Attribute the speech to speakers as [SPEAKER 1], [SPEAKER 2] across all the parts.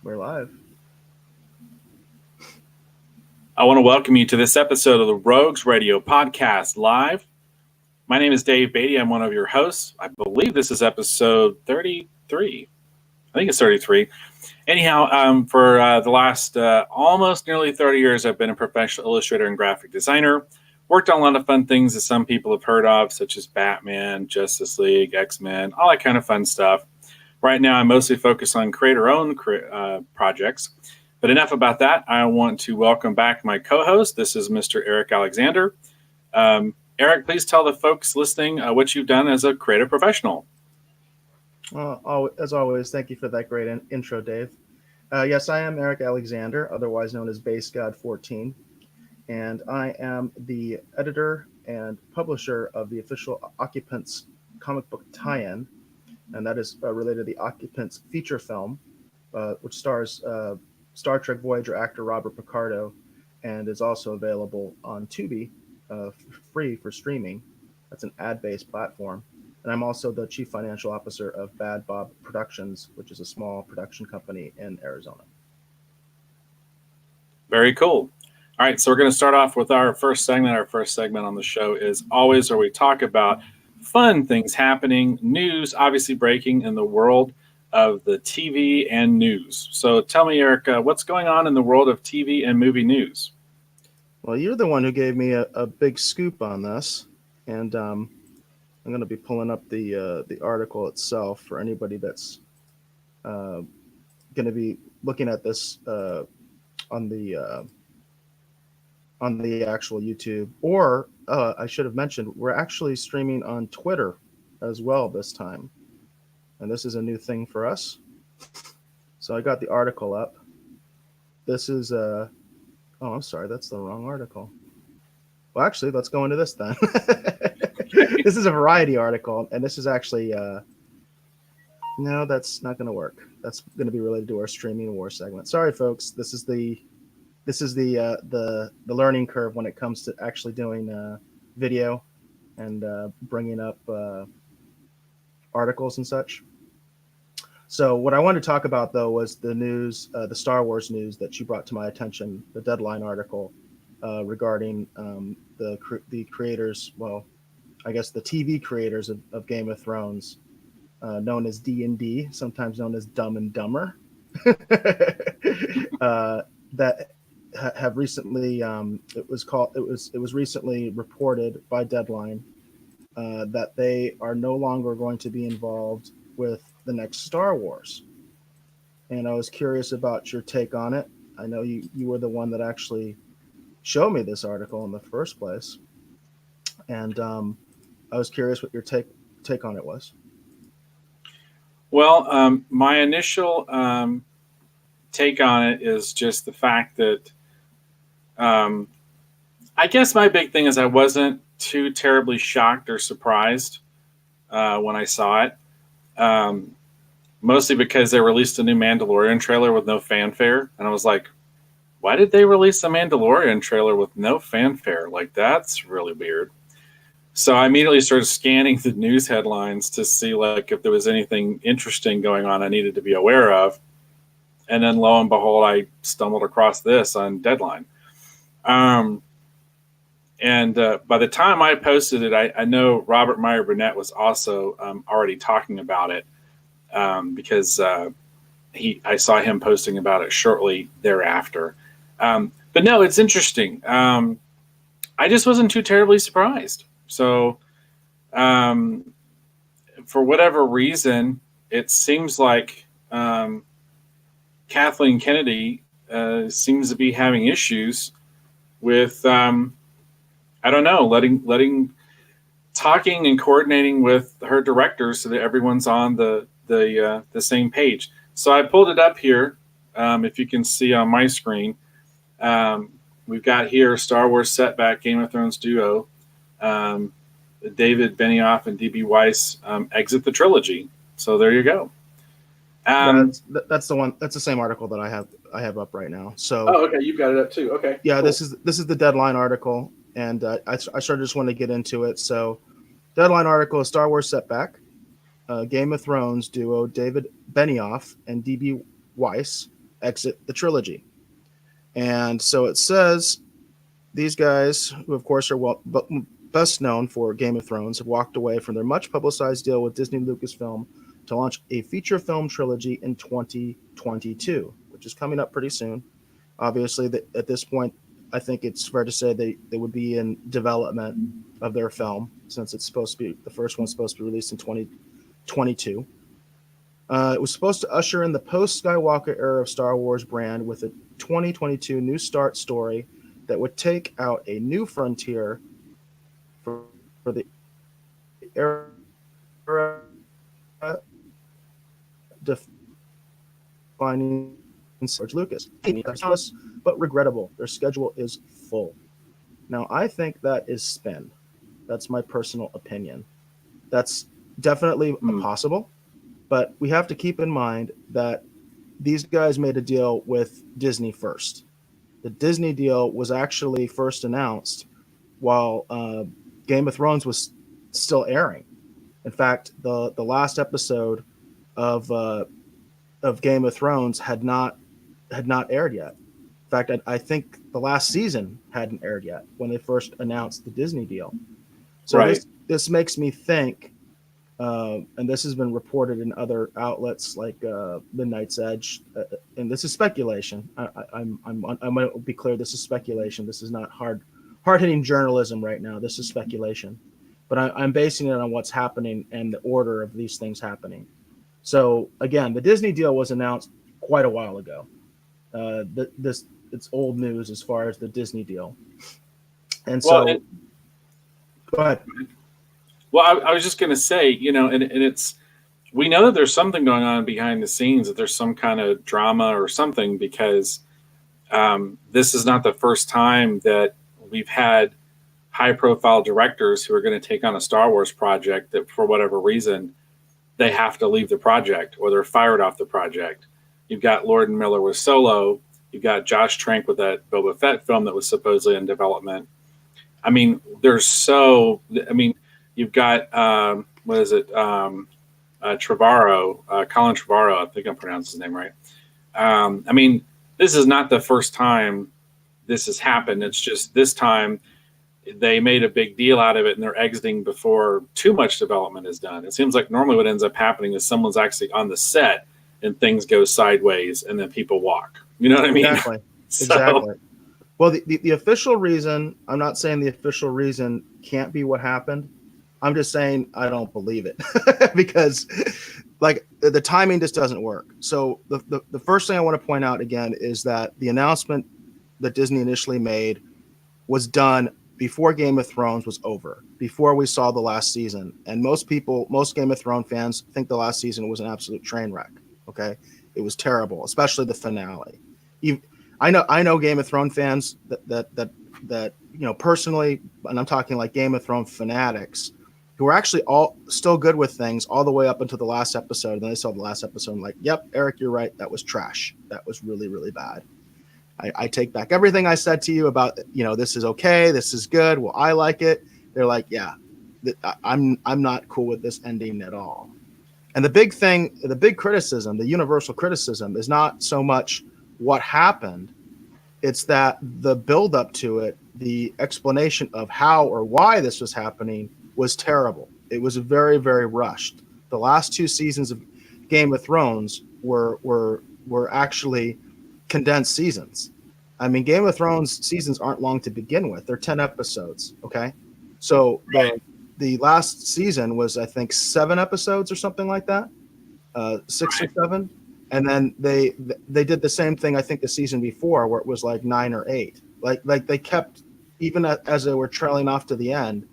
[SPEAKER 1] We're live.
[SPEAKER 2] I want to welcome you to this episode of the Rogues Radio Podcast Live. My name is Dave Beatty. I'm one of your hosts. I believe this is episode 33. I think it's 33. Anyhow, for the last almost nearly 30 years, I've been a professional illustrator and graphic designer. Worked on a lot of fun things that some people have heard of, such as Batman, Justice League, X-Men, all that kind of fun stuff. Right now, I'm mostly focused on creator-owned projects. But enough about that. I want to welcome back my co-host. This is Mr. Eric Alexander. Eric, please tell the folks listening what you've done as a creative professional.
[SPEAKER 1] As always, thank you for that great intro, Dave. Yes, I am Eric Alexander, otherwise known as Base God 14, and I am the editor and publisher of the official Occupants comic book tie-in, and that is related to the Occupants feature film, which stars Star Trek Voyager actor Robert Picardo, and is also available on Tubi, free for streaming. That's an ad-based platform. And I'm also the chief financial officer of Bad Bob Productions, which is a small production company in Arizona.
[SPEAKER 2] Very cool. All right, so we're going to start off with our first segment. Our first segment on the show is always where we talk about fun things happening, news obviously breaking in the world of the TV and news. So tell me, Eric, what's going on in the world of TV and movie news?
[SPEAKER 1] Well, you're the one who gave me a big scoop on this, and I'm going to be pulling up the article itself for anybody that's going to be looking at this on the actual YouTube. Or I should have mentioned, we're actually streaming on Twitter as well this time, and this is a new thing for us. So I got the article up. This is oh, I'm sorry, that's the wrong article. Well, actually, let's go into this then. This is a Variety article, and this is actually no, that's not going to work. That's going to be related to our streaming war segment. Sorry, folks. This is the learning curve when it comes to actually doing video and bringing up articles and such. So what I wanted to talk about though was the news, the Star Wars news that you brought to my attention, the Deadline article regarding the creators. Well, I guess the TV creators of Game of Thrones, known as D&D, sometimes known as Dumb and Dumber, that have recently it was recently reported by Deadline that they are no longer going to be involved with the next Star Wars. And I was curious about your take on it. I know you were the one that actually showed me this article in the first place, and I was curious what your take on it was.
[SPEAKER 2] Well, my initial take on it is just the fact that I guess my big thing is I wasn't too terribly shocked or surprised when I saw it. Mostly because they released a new Mandalorian trailer with no fanfare. And I was like, why did they release a Mandalorian trailer with no fanfare? Like, that's really weird. So I immediately started scanning the news headlines to see like if there was anything interesting going on I needed to be aware of. And then lo and behold, I stumbled across this on Deadline. And by the time I posted it, I know Robert Meyer Burnett was also already talking about it because I saw him posting about it shortly thereafter. But no, it's interesting. I just wasn't too terribly surprised. So for whatever reason, it seems like Kathleen Kennedy seems to be having issues with I don't know, letting talking and coordinating with her directors so that everyone's on the same page. So I pulled it up here. If you can see on my screen, we've got here Star Wars setback, Game of Thrones duo, David Benioff and DB Weiss exit the trilogy. So there you go.
[SPEAKER 1] That's the one. That's the same article that I have up right now. So
[SPEAKER 2] okay, you've got it up too. Okay,
[SPEAKER 1] yeah, cool. This is the Deadline article, and I sort of just want to get into it. So, Deadline article: Star Wars setback, Game of Thrones duo David Benioff and DB Weiss exit the trilogy. And so it says these guys, who of course are best known for Game of Thrones, have walked away from their much publicized deal with Disney Lucasfilm to launch a feature film trilogy in 2022, which is coming up pretty soon. Obviously, at this point, I think it's fair to say they would be in development of their film, since it's supposed to be, the first one's supposed to be released in 2022. It was supposed to usher in the post-Skywalker era of Star Wars brand with a 2022 New Start story that would take out a new frontier for the era defining George Lucas. But regrettable, their schedule is full. Now, I think that is spin. That's my personal opinion. That's definitely possible, but we have to keep in mind that these guys made a deal with Disney first. The Disney deal was actually first announced while Game of Thrones was still airing. In fact, the last episode of Game of Thrones had not aired yet. In fact, I think the last season hadn't aired yet when they first announced the Disney deal. So
[SPEAKER 2] right.
[SPEAKER 1] this makes me think, and this has been reported in other outlets like Midnight's Edge, and this is speculation. I'm going to be clear. This is speculation. This is not hard-hitting journalism right now. This is speculation, but I'm basing it on what's happening and the order of these things happening. So again, the Disney deal was announced quite a while ago. It's old news as far as the Disney deal. And so, go ahead.
[SPEAKER 2] Well, I was just going to say, and it's, we know that there's something going on behind the scenes, that there's some kind of drama or something, because this is not the first time that we've had high profile directors who are going to take on a Star Wars project that for whatever reason, they have to leave the project or they're fired off the project. You've got Lord and Miller with Solo. You've got Josh Trank with that Boba Fett film that was supposedly in development. I mean, you've got, Trevorrow, Colin Trevorrow, I think I'm pronouncing his name right. This is not the first time this has happened. It's just this time they made a big deal out of it and they're exiting before too much development is done. It seems like normally what ends up happening is someone's actually on the set and things go sideways and then people walk. You know what I mean?
[SPEAKER 1] Exactly. Exactly. Well, the official reason, I'm not saying the official reason can't be what happened. I'm just saying I don't believe it because like the timing just doesn't work. So the first thing I want to point out again is that the announcement that Disney initially made was done before Game of Thrones was over, before we saw the last season. And most Game of Thrones fans think the last season was an absolute train wreck. Okay. It was terrible, especially the finale. I know Game of Thrones fans that personally, and I'm talking like Game of Thrones fanatics, who are actually all still good with things all the way up until the last episode. And then they saw the last episode and like, yep, Eric, you're right. That was trash. That was really, really bad. I take back everything I said to you about, this is okay. This is good. Well, I like it. They're like, yeah, I'm not cool with this ending at all. And the big criticism, the universal criticism is not so much what happened. It's that the build up to it, the explanation of how or why this was happening was terrible. It was very, very rushed. The last two seasons of Game of Thrones were actually condensed seasons. I mean, Game of Thrones seasons aren't long to begin with. They're 10 episodes. Okay. So the last season was, I think, 7 episodes or something like that. 6 or 7. And then they did the same thing, I think, the season before, where it was like 9 or 8. Like they kept, even as they were trailing off to the end,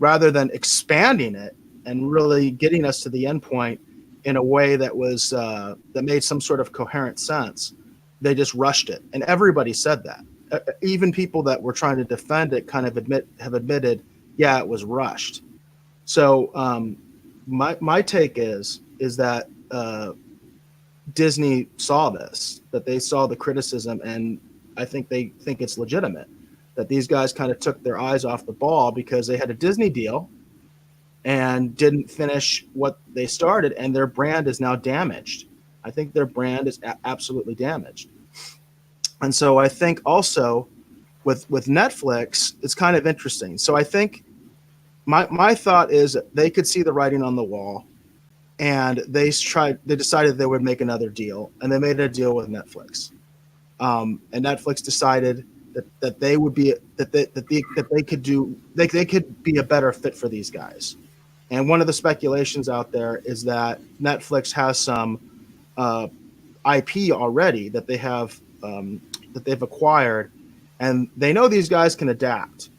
[SPEAKER 1] rather than expanding it and really getting us to the end point in a way that was that made some sort of coherent sense, they just rushed it. And everybody said that. Even people that were trying to defend it kind of have admitted, yeah, it was rushed. So my take is that Disney saw this, that they saw the criticism, and I think they think it's legitimate that these guys kind of took their eyes off the ball because they had a Disney deal and didn't finish what they started, and their brand is now damaged. I think their brand is absolutely damaged. And so I think also with Netflix, it's kind of interesting. So I think my thought is they could see the writing on the wall, and they decided they would make another deal, and they made a deal with Netflix. And Netflix decided that they would be that they could do they could be a better fit for these guys. And one of the speculations out there is that Netflix has some uh, IP already that they've acquired, and they know these guys can adapt,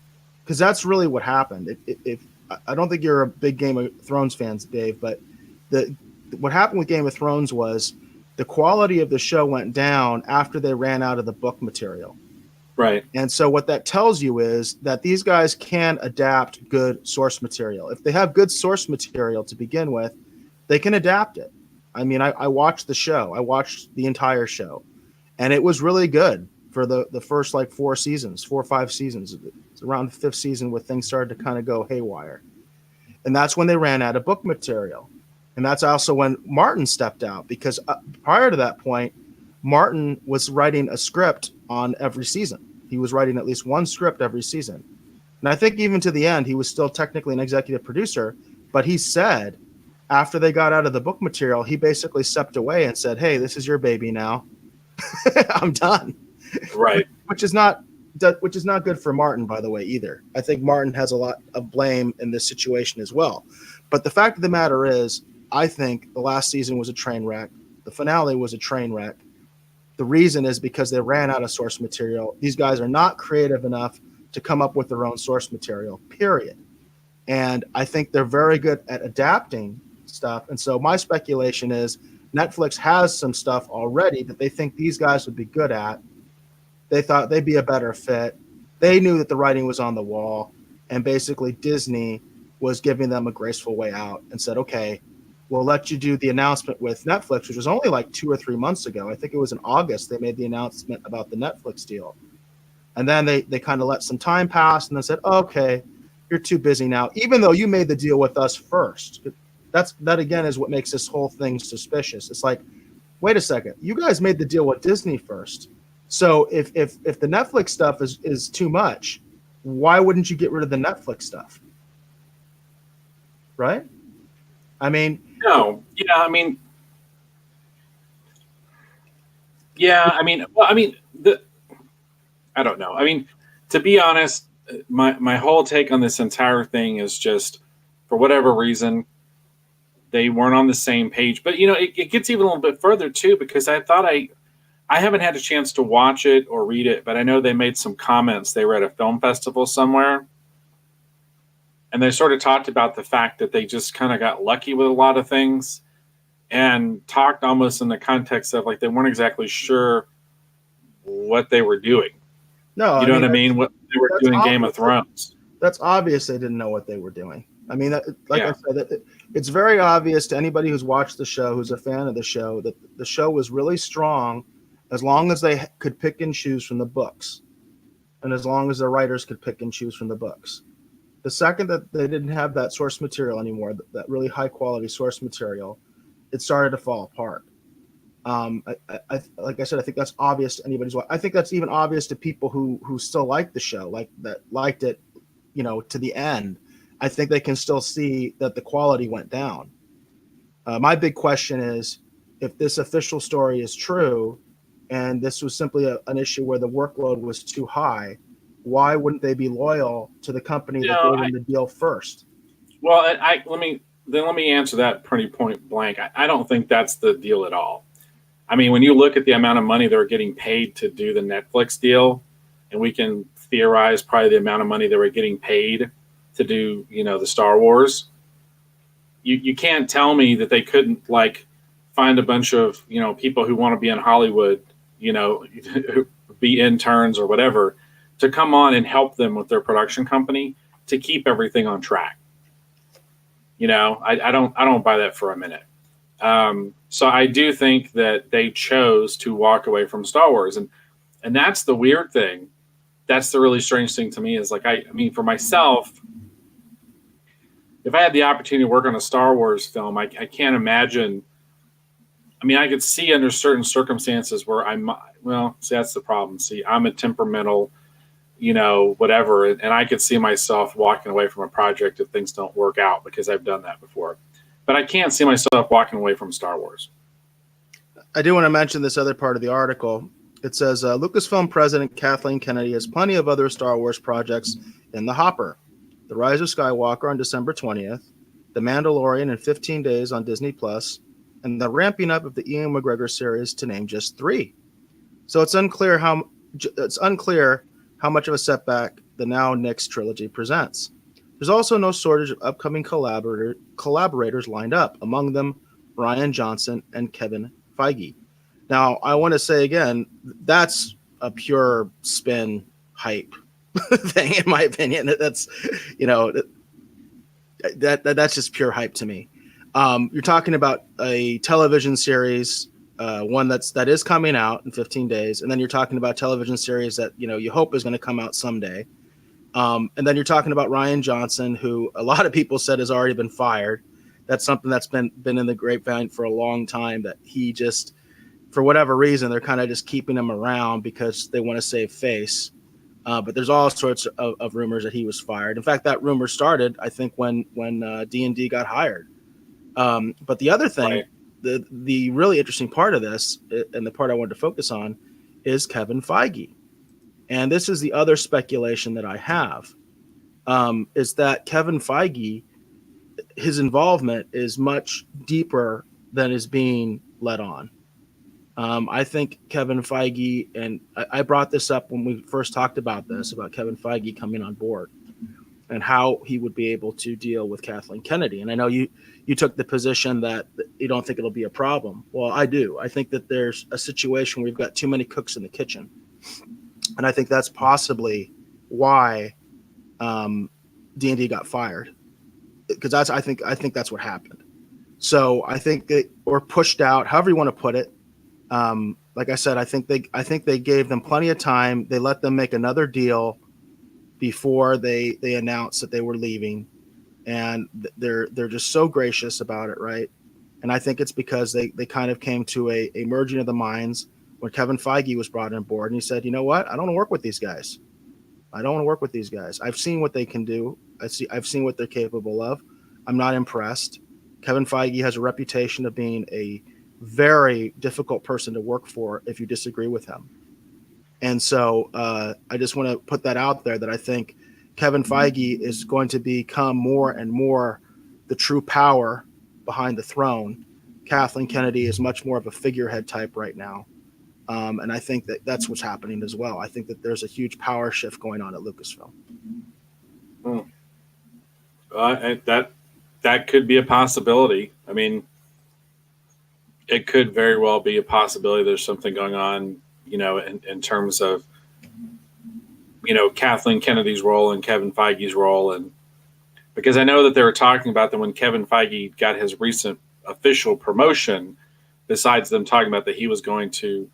[SPEAKER 1] because that's really what happened. If I don't think you're a big Game of Thrones fans, Dave, but the what happened with Game of Thrones was the quality of the show went down after they ran out of the book material.
[SPEAKER 2] Right.
[SPEAKER 1] And so what that tells you is that these guys can adapt good source material. If they have good source material to begin with, they can adapt it. I mean, I watched the show. I watched the entire show, and it was really good for the first like 4 or 5 seasons. It's around the fifth season where things started to kind of go haywire. And that's when they ran out of book material. And that's also when Martin stepped out, because prior to that point, Martin was writing a script on every season. He was writing at least one script every season. And I think even to the end, he was still technically an executive producer. But he said after they got out of the book material, he basically stepped away and said, "Hey, this is your baby now. I'm done."
[SPEAKER 2] Right.
[SPEAKER 1] Which is not good for Martin, by the way, either. I think Martin has a lot of blame in this situation as well. But the fact of the matter is, I think the last season was a train wreck. The finale was a train wreck. The reason is because they ran out of source material. These guys are not creative enough to come up with their own source material, period. And I think they're very good at adapting stuff. And so my speculation is Netflix has some stuff already that they think these guys would be good at. They thought they'd be a better fit. They knew that the writing was on the wall. And basically Disney was giving them a graceful way out and said, okay, we'll let you do the announcement with Netflix, which was only like 2 or 3 months ago. I think it was in August they made the announcement about the Netflix deal. And then they kind of let some time pass and then said, okay, you're too busy now, even though you made the deal with us first. That again is what makes this whole thing suspicious. It's like, wait a second, you guys made the deal with Disney first. So if the Netflix stuff is too much, why wouldn't you get rid of the Netflix stuff? Right? I mean,
[SPEAKER 2] No. Yeah. I mean. Yeah. I mean. Well. I mean. I don't know. I mean, to be honest, my whole take on this entire thing is just, for whatever reason, they weren't on the same page. But it gets even a little bit further too, because I thought I haven't had a chance to watch it or read it, but I know they made some comments. They were at a film festival somewhere, and they sort of talked about the fact that they just kind of got lucky with a lot of things, and talked almost in the context of like they weren't exactly sure what they were doing.
[SPEAKER 1] no,
[SPEAKER 2] You know what I mean? What they were doing in Game of Thrones.
[SPEAKER 1] That's obvious they didn't know what they were doing. I mean, like
[SPEAKER 2] Yeah.
[SPEAKER 1] I said, it's very obvious to anybody who's watched the show, who's a fan of the show, that the show was really strong as long as they could pick and choose from the books, and as long as the writers could pick and choose from the books. The second that they didn't have that source material anymore, that really high quality source material, it started to fall apart. Like I said, I think that's obvious to anybody's. I think that's even obvious to people who still like the show, like that liked it, to the end. I think they can still see that the quality went down. My big question is, if this official story is true, and this was simply an issue where the workload was too high, why wouldn't they be loyal to the company that gave them the deal first?
[SPEAKER 2] Well, let me answer that pretty point blank. I don't think that's the deal at all. I mean, when you look at the amount of money they're getting paid to do the Netflix deal, and we can theorize probably the amount of money they were getting paid to do, the Star Wars, you can't tell me that they couldn't like find a bunch of, people who want to be in Hollywood, be interns or whatever, to come on and help them with their production company to keep everything on track. I don't buy that for a minute. So I do think that they chose to walk away from Star Wars, and that's the weird thing. That's the really strange thing to me is like, I mean, for myself, if I had the opportunity to work on a Star Wars film, I can't imagine. I mean, I could see under certain circumstances where Well, see, that's the problem. See, I'm a temperamental, whatever, and I could see myself walking away from a project if things don't work out because I've done that before. But I can't see myself walking away from Star Wars.
[SPEAKER 1] I do want to mention this other part of the article. It says Lucasfilm president Kathleen Kennedy has plenty of other Star Wars projects in the hopper. The Rise of Skywalker on December 20th, The Mandalorian in 15 days on Disney Plus, and the ramping up of the Ian McGregor series, to name just three. So it's unclear how much of a setback the now Nick's trilogy presents. There's also no shortage of upcoming collaborators lined up, among them Rian Johnson and Kevin Feige. Now, I want to say again, that's a pure spin hype thing, in my opinion. That's, that's just pure hype to me. You're talking about a television series, one that is coming out in 15 days, and then you're talking about a television series that you hope is going to come out someday, and then you're talking about Rian Johnson, who a lot of people said has already been fired. That's something that's been in the grapevine for a long time, that he just, for whatever reason, they're kind of just keeping him around because they want to save face. But there's all sorts of rumors that he was fired. In fact, that rumor started, I think, when D&D got hired. But the other thing,
[SPEAKER 2] Right.
[SPEAKER 1] the really interesting part of this, and the part I wanted to focus on, is Kevin Feige. And this is the other speculation that I have, is that Kevin Feige, his involvement is much deeper than is being let on. I think Kevin Feige, and I brought this up when we first talked about this, about Kevin Feige coming on board and how he would be able to deal with Kathleen Kennedy. And I know you took the position that you don't think it'll be a problem. Well, I do. I think that there's a situation where we've got too many cooks in the kitchen. And I think that's possibly why D&D got fired. Because I think that's what happened. So I think they were pushed out, however you want to put it. Like I said, I think they gave them plenty of time. They let them make another deal before they announced that they were leaving, and they're just so gracious about it, right? And I think it's because they kind of came to a merging of the minds when Kevin Feige was brought on board, and he said, you know what, I don't want to work with these guys. I've seen what they can do. I've seen what they're capable of. I'm not impressed. Kevin Feige has a reputation of being a very difficult person to work for if you disagree with him. And so I just want to put that out there, that I think Kevin Feige is going to become more and more the true power behind the throne. Kathleen Kennedy is much more of a figurehead type right now. And I think that's what's happening as well. I think that there's a huge power shift going on at Lucasfilm.
[SPEAKER 2] That could be a possibility. I mean, it could very well be a possibility there's something going on, in terms of, Kathleen Kennedy's role and Kevin Feige's role. And because I know that they were talking about that when Kevin Feige got his recent official promotion, besides them talking about that he was going to,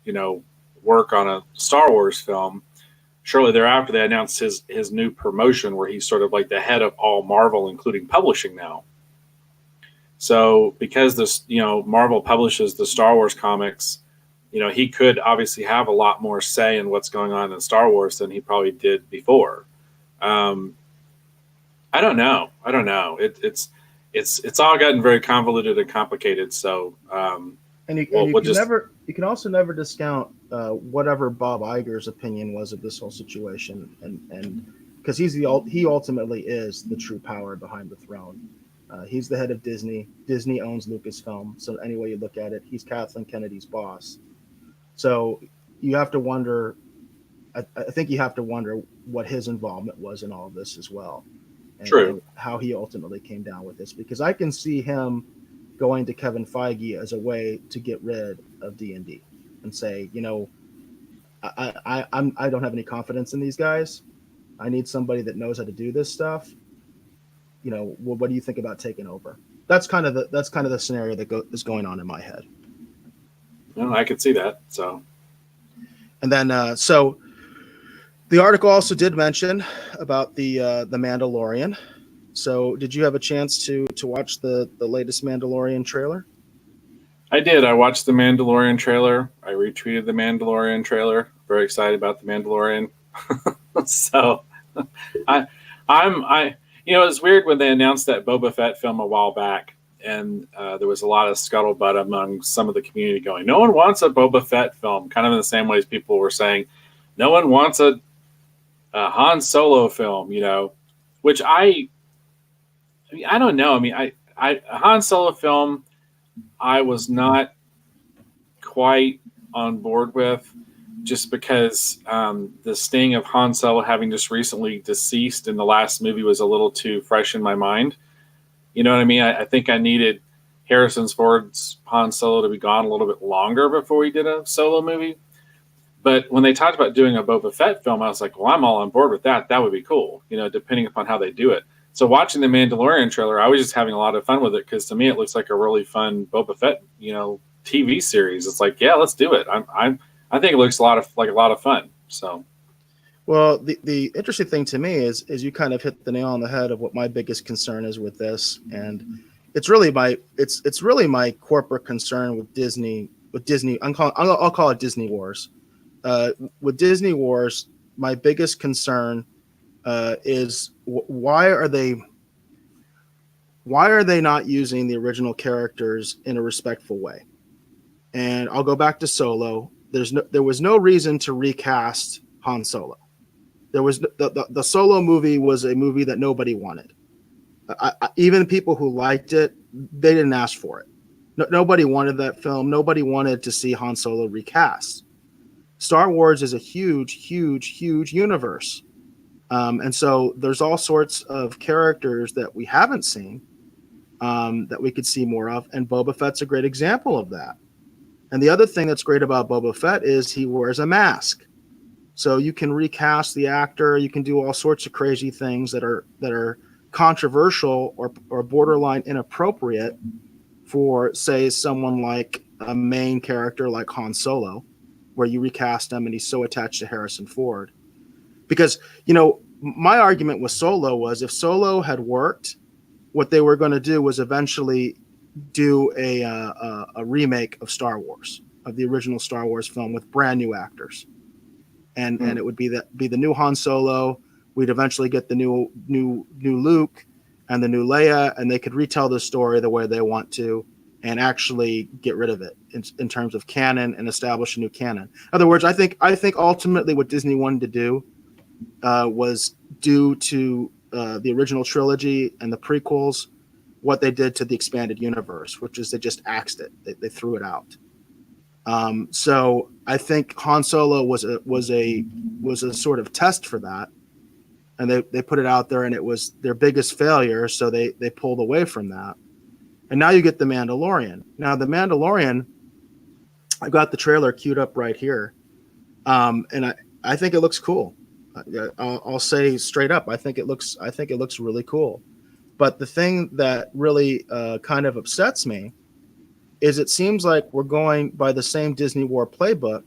[SPEAKER 2] work on a Star Wars film, shortly thereafter, they announced his new promotion where he's sort of like the head of all Marvel, including publishing now. So because this, Marvel publishes the Star Wars comics, he could obviously have a lot more say in what's going on in Star Wars than he probably did before. I don't know. It's all gotten very convoluted and complicated. So,
[SPEAKER 1] you can also never discount whatever Bob Iger's opinion was of this whole situation, and because he ultimately is the true power behind the throne. He's the head of Disney. Disney owns Lucasfilm. So any way you look at it, he's Kathleen Kennedy's boss. So you have to wonder. I think you have to wonder what his involvement was in all of this as well. And how he ultimately came down with this, because I can see him going to Kevin Feige as a way to get rid of D&D and say, I don't have any confidence in these guys. I need somebody that knows how to do this stuff. What do you think about taking over? That's kind of the scenario that is going on in my head.
[SPEAKER 2] No, I could see that. So,
[SPEAKER 1] and then so the article also did mention about the Mandalorian. So did you have a chance to watch the latest Mandalorian trailer?
[SPEAKER 2] I did. I watched the Mandalorian trailer. I retweeted the Mandalorian trailer. Very excited about the Mandalorian. So, I, I, it's weird when they announced that Boba Fett film a while back, and there was a lot of scuttlebutt among some of the community going, "No one wants a Boba Fett film," kind of in the same ways people were saying, "No one wants a Han Solo film," which I don't know. I mean, a Han Solo film, I was not quite on board with, just because the sting of Han Solo having just recently deceased in the last movie was a little too fresh in my mind. You know what I mean? I think I needed Harrison Ford's Han Solo to be gone a little bit longer before we did a Solo movie. But when they talked about doing a Boba Fett film, I was like, well, I'm all on board with that. That would be cool, depending upon how they do it. So watching the Mandalorian trailer, I was just having a lot of fun with it, because to me it looks like a really fun Boba Fett, TV series. It's like, yeah, let's do it. I think it looks a lot of fun. So,
[SPEAKER 1] Well, the interesting thing to me is you kind of hit the nail on the head of what my biggest concern is with this, and it's really my corporate concern with Disney. I'll call it Disney Wars. With Disney Wars, my biggest concern is why are they not using the original characters in a respectful way? And I'll go back to Solo. There was no reason to recast Han Solo. There was the Solo movie was a movie that nobody wanted. Even people who liked it, they didn't ask for it. Nobody wanted that film. Nobody wanted to see Han Solo recast. Star Wars is a huge, huge, huge universe. And so there's all sorts of characters that we haven't seen that we could see more of. And Boba Fett's a great example of that. And the other thing that's great about Boba Fett is he wears a mask. So you can recast the actor. You can do all sorts of crazy things that are controversial or borderline inappropriate for, say, someone like a main character like Han Solo, where you recast him and he's so attached to Harrison Ford. Because, my argument with Solo was, if Solo had worked, what they were going to do was eventually do a remake of Star Wars, of the original Star Wars film, with brand new actors. And it would be the new Han Solo. We'd eventually get the new Luke and the new Leia, and they could retell the story the way they want to, and actually get rid of it in terms of canon and establish a new canon. In other words, I think ultimately what Disney wanted to do was due to the original trilogy and the prequels, what they did to the expanded universe, which is they just axed it. They threw it out. So I think Han Solo was a sort of test for that, and they put it out there, and it was their biggest failure. So they pulled away from that, and now you get the Mandalorian. Now the Mandalorian, I've got the trailer queued up right here, and I think it looks cool. I'll say straight up, I think it looks really cool. But the thing that really kind of upsets me is it seems like we're going by the same Disney War playbook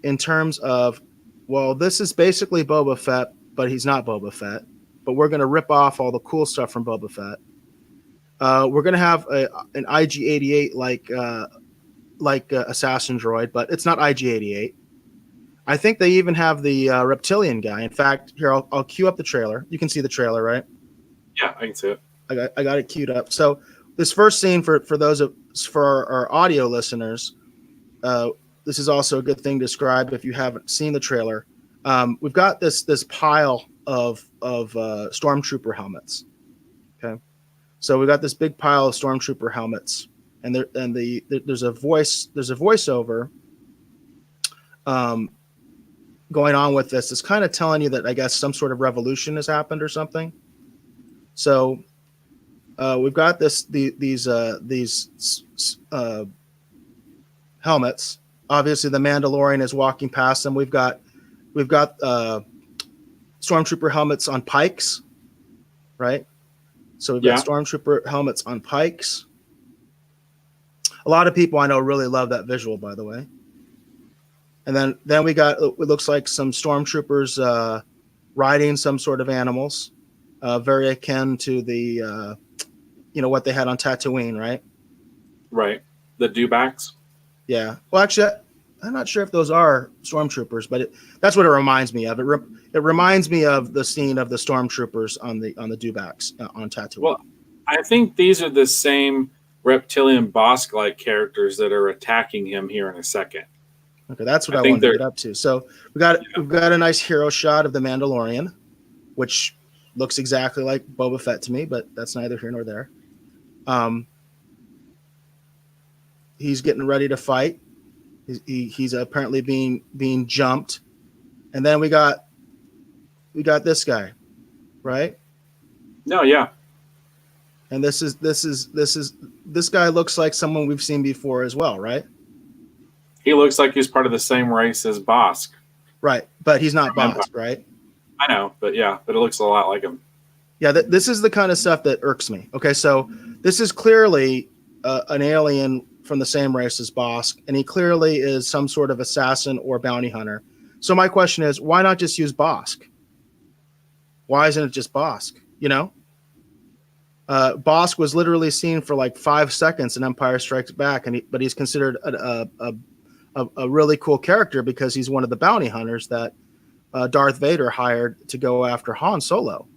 [SPEAKER 1] in terms of, well, this is basically Boba Fett, but he's not Boba Fett. But we're going to rip off all the cool stuff from Boba Fett. We're going to have an IG-88 like assassin droid, but it's not IG-88. I think they even have the reptilian guy. In fact, here, I'll cue up the trailer. You can see the trailer, right?
[SPEAKER 2] Yeah, I can see it.
[SPEAKER 1] I got it queued up. So this first scene for our audio listeners, this is also a good thing to describe if you haven't seen the trailer. We've got this pile of stormtrooper helmets. Okay, so we've got this big pile of stormtrooper helmets, and there's a voiceover going on with this. It's kind of telling you that I guess some sort of revolution has happened or something. So we've got these helmets. Obviously, the Mandalorian is walking past them. We've got stormtrooper helmets on pikes, right? So we've got stormtrooper helmets on pikes. A lot of people I know really love that visual, by the way. And then we got, it looks like some stormtroopers riding some sort of animals, very akin to the what they had on Tatooine, right?
[SPEAKER 2] Right. the dewbacks.
[SPEAKER 1] Yeah. Well, actually, I'm not sure if those are stormtroopers, but that's what it reminds me of. It reminds me of the scene of the stormtroopers on the dewbacks on Tatooine.
[SPEAKER 2] Well, I think these are the same reptilian Bosk-like characters that are attacking him here in a second.
[SPEAKER 1] Okay, that's what
[SPEAKER 2] I
[SPEAKER 1] I
[SPEAKER 2] think
[SPEAKER 1] wanted to
[SPEAKER 2] they're-
[SPEAKER 1] get up to. So we've got a nice hero shot of the Mandalorian, which looks exactly like Boba Fett to me, but that's neither here nor there. He's getting ready to fight. He's apparently being jumped, and then we got this guy, right?
[SPEAKER 2] No, yeah.
[SPEAKER 1] And this guy looks like someone we've seen before as well, right?
[SPEAKER 2] He looks like he's part of the same race as Bosk.
[SPEAKER 1] Right, but he's not
[SPEAKER 2] Remember.
[SPEAKER 1] Bosk, right?
[SPEAKER 2] I know, but it looks a lot like him.
[SPEAKER 1] Yeah, this is the kind of stuff that irks me. Okay, so this is clearly an alien from the same race as Bosk, and he clearly is some sort of assassin or bounty hunter. So my question is, why not just use Bosk? Why isn't it just Bosk? You know, Bosk was literally seen for like 5 seconds in Empire Strikes Back, but he's considered a really cool character because he's one of the bounty hunters that Darth Vader hired to go after Han Solo.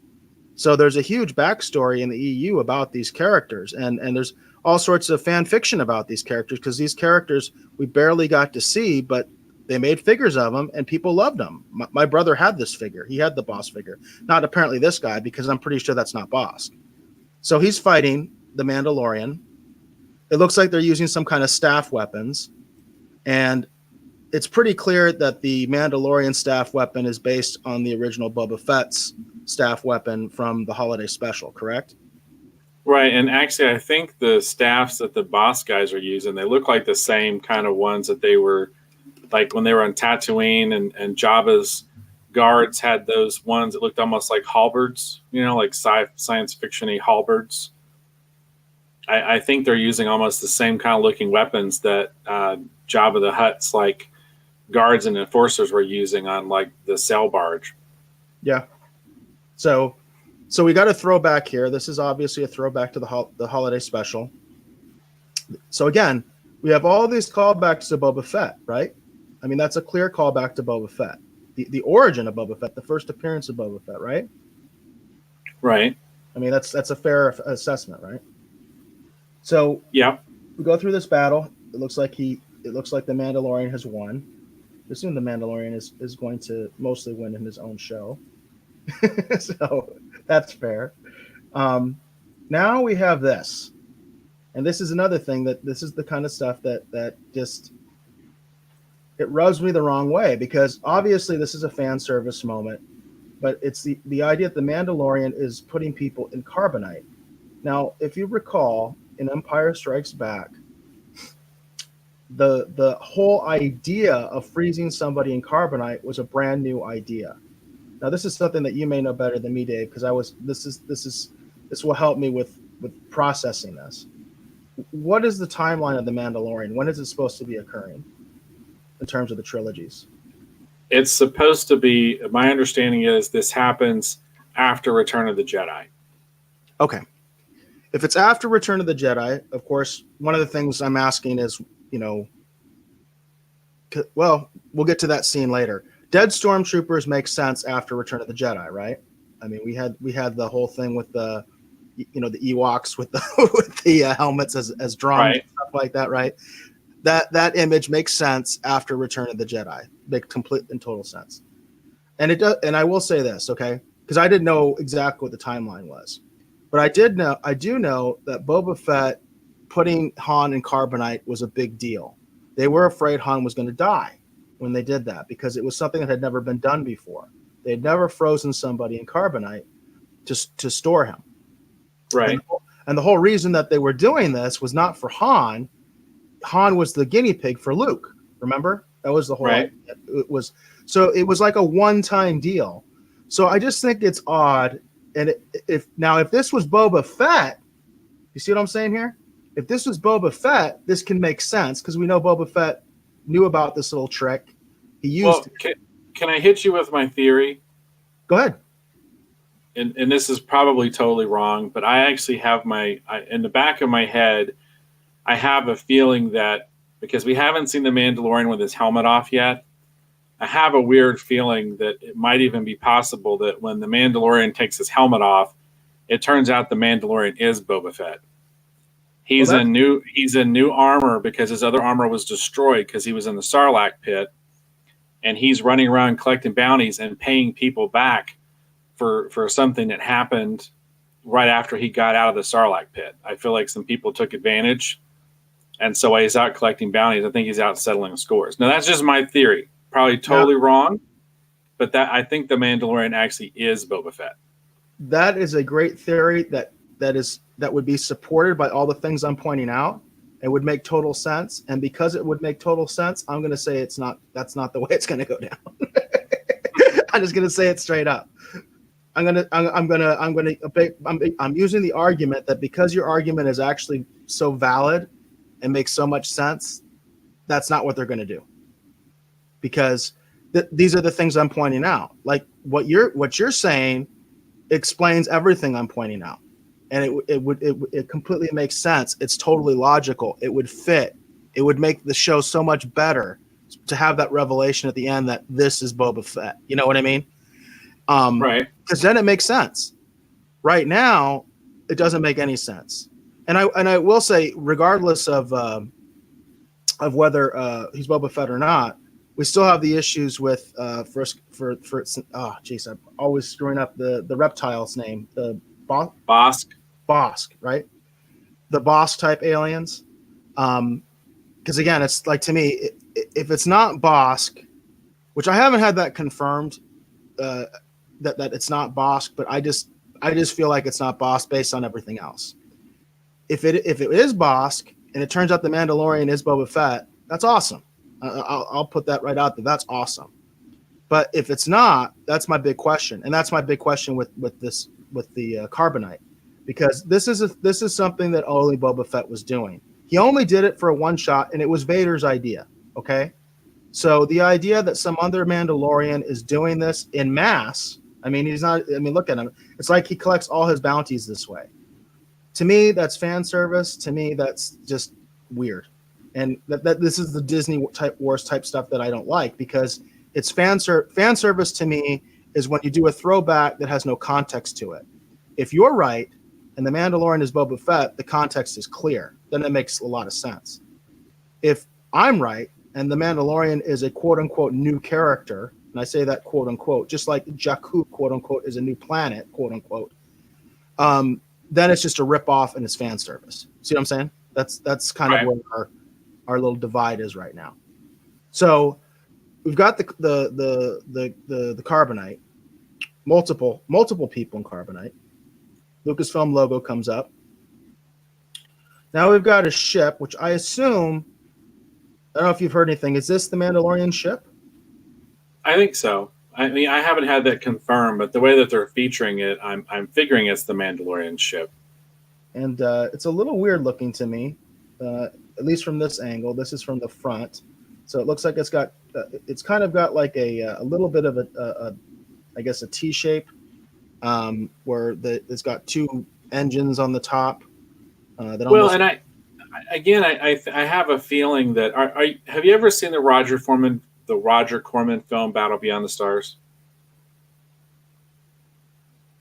[SPEAKER 1] So there's a huge backstory in the EU about these characters, and there's all sorts of fan fiction about these characters because these characters we barely got to see, but they made figures of them and people loved them. My brother had this figure. He had the Bosk figure. Not apparently this guy, because I'm pretty sure that's not Bosk. So he's fighting the Mandalorian. It looks like they're using some kind of staff weapons, and it's pretty clear that the Mandalorian staff weapon is based on the original Boba Fett's staff weapon from the holiday special, correct?
[SPEAKER 2] Right, and actually I think the staffs that the Bosk guys are using, they look like the same kind of ones that they were, like when they were on Tatooine and Jabba's guards had those ones that looked almost like halberds, like science fiction-y halberds. I think they're using almost the same kind of looking weapons that Jabba the Hutt's like guards and enforcers were using on like the sail barge.
[SPEAKER 1] Yeah. So we got a throwback here. This is obviously a throwback to the holiday special. So again, we have all these callbacks to Boba Fett, right? I mean, that's a clear callback to Boba Fett. The origin of Boba Fett, the first appearance of Boba Fett, right?
[SPEAKER 2] Right.
[SPEAKER 1] I mean, that's a fair assessment, right? So
[SPEAKER 2] yeah,
[SPEAKER 1] we go through this battle. It looks like the Mandalorian has won. I assume the Mandalorian is going to mostly win in his own show. So that's fair. Now we have this. And this is another thing this is the kind of stuff that just, it rubs me the wrong way, because obviously this is a fan service moment, but it's the idea that the Mandalorian is putting people in carbonite. Now, if you recall, in Empire Strikes Back, the whole idea of freezing somebody in carbonite was a brand new idea. Now, this is something that you may know better than me, Dave, because this will help me with processing this. What is the timeline of the Mandalorian? When is it supposed to be occurring in terms of the trilogies?
[SPEAKER 2] It's supposed to be, my understanding is this happens after Return of the Jedi.
[SPEAKER 1] Okay. If it's after Return of the Jedi, of course, one of the things I'm asking is, well, we'll get to that scene later. Dead stormtroopers make sense after Return of the Jedi, right? I mean, we had the whole thing with the Ewoks with the helmets as drums,
[SPEAKER 2] right,
[SPEAKER 1] and stuff like that, right? That image makes sense after Return of the Jedi. Makes complete and total sense. And it does. And I will say this, okay? Because I didn't know exactly what the timeline was. But I do know that Boba Fett putting Han in carbonite was a big deal. They were afraid Han was going to die when they did that, because it was something that had never been done before. They had never frozen somebody in carbonite to store him.
[SPEAKER 2] Right.
[SPEAKER 1] And the whole reason that they were doing this was not for Han. Han was the guinea pig for Luke. Remember? That was the whole
[SPEAKER 2] right.
[SPEAKER 1] It was like a one-time deal. So I just think it's odd. And if this was Boba Fett, you see what I'm saying here? If this was Boba Fett, this can make sense, because we know Boba Fett knew about this little trick. He used it.
[SPEAKER 2] Can I hit you with my theory?
[SPEAKER 1] Go ahead.
[SPEAKER 2] And this is probably totally wrong, but I actually have in the back of my head, I have a feeling that because we haven't seen the Mandalorian with his helmet off yet, I have a weird feeling that it might even be possible that when the Mandalorian takes his helmet off, it turns out the Mandalorian is Boba Fett.
[SPEAKER 1] Well,
[SPEAKER 2] He's in new armor because his other armor was destroyed because he was in the Sarlacc pit, and he's running around collecting bounties and paying people back for something that happened right after he got out of the Sarlacc pit. I feel like some people took advantage, and so while he's out collecting bounties, I think he's out settling scores. Now that's just my theory, probably totally wrong, but that I think the Mandalorian actually is Boba Fett.
[SPEAKER 1] that is a great theory that would be supported by all the things I'm pointing out. It would make total sense, and because it would make total sense, I'm going to say it's not. That's not the way it's going to go down. I'm just going to say it straight up. I'm using the argument that because your argument is actually so valid and makes so much sense, that's not what they're going to do. Because these are the things I'm pointing out. Like what you're saying explains everything I'm pointing out, and it completely makes sense. It's totally logical. It would fit. It would make the show so much better to have that revelation at the end that this is Boba Fett. You know what I mean?
[SPEAKER 2] Right.
[SPEAKER 1] Because then it makes sense. Right now, it doesn't make any sense. And I will say, regardless of whether he's Boba Fett or not, we still have the issues with I'm always screwing up the reptile's name, the Bosk, right? The Bosk type aliens. Because again, it's like, to me, if it's not Bosk, which I haven't had that confirmed, that it's not Bosk, but I just feel like it's not Bosk based on everything else. If it is Bosk and it turns out the Mandalorian is Boba Fett, that's awesome. I'll put that right out there. That's awesome. But if it's not, that's my big question, and that's my big question with the carbonite, because this is something that only Boba Fett was doing. He only did it for a one shot, and it was Vader's idea. Okay, so the idea that some other Mandalorian is doing this in mass. I mean, he's not. I mean, look at him. It's like he collects all his bounties this way. To me, that's fan service. To me, that's just weird. And that this is the Disney type Wars type stuff that I don't like, because it's fan service to me is when you do a throwback that has no context to it. If you're right and the Mandalorian is Boba Fett, the context is clear. Then it makes a lot of sense. If I'm right and the Mandalorian is a quote unquote new character, and I say that quote unquote, just like Jakku quote unquote is a new planet quote unquote, then it's just a rip off and it's fan service. See what I'm saying? That's kind of where our little divide is right now. So we've got the carbonite, multiple people in carbonite. Lucasfilm logo comes up. Now we've got a ship, which I assume, I don't know if you've heard anything. Is this the Mandalorian ship?
[SPEAKER 2] I think so. I mean, I haven't had that confirmed, but the way that they're featuring it, I'm figuring it's the Mandalorian ship.
[SPEAKER 1] And it's a little weird looking to me, at least from this angle. This is from the front, so it looks like it's got it's kind of got like a little bit of a I guess a T shape, where it's got two engines on the top.
[SPEAKER 2] And I have a feeling that have you ever seen the Roger Corman film Battle Beyond the Stars?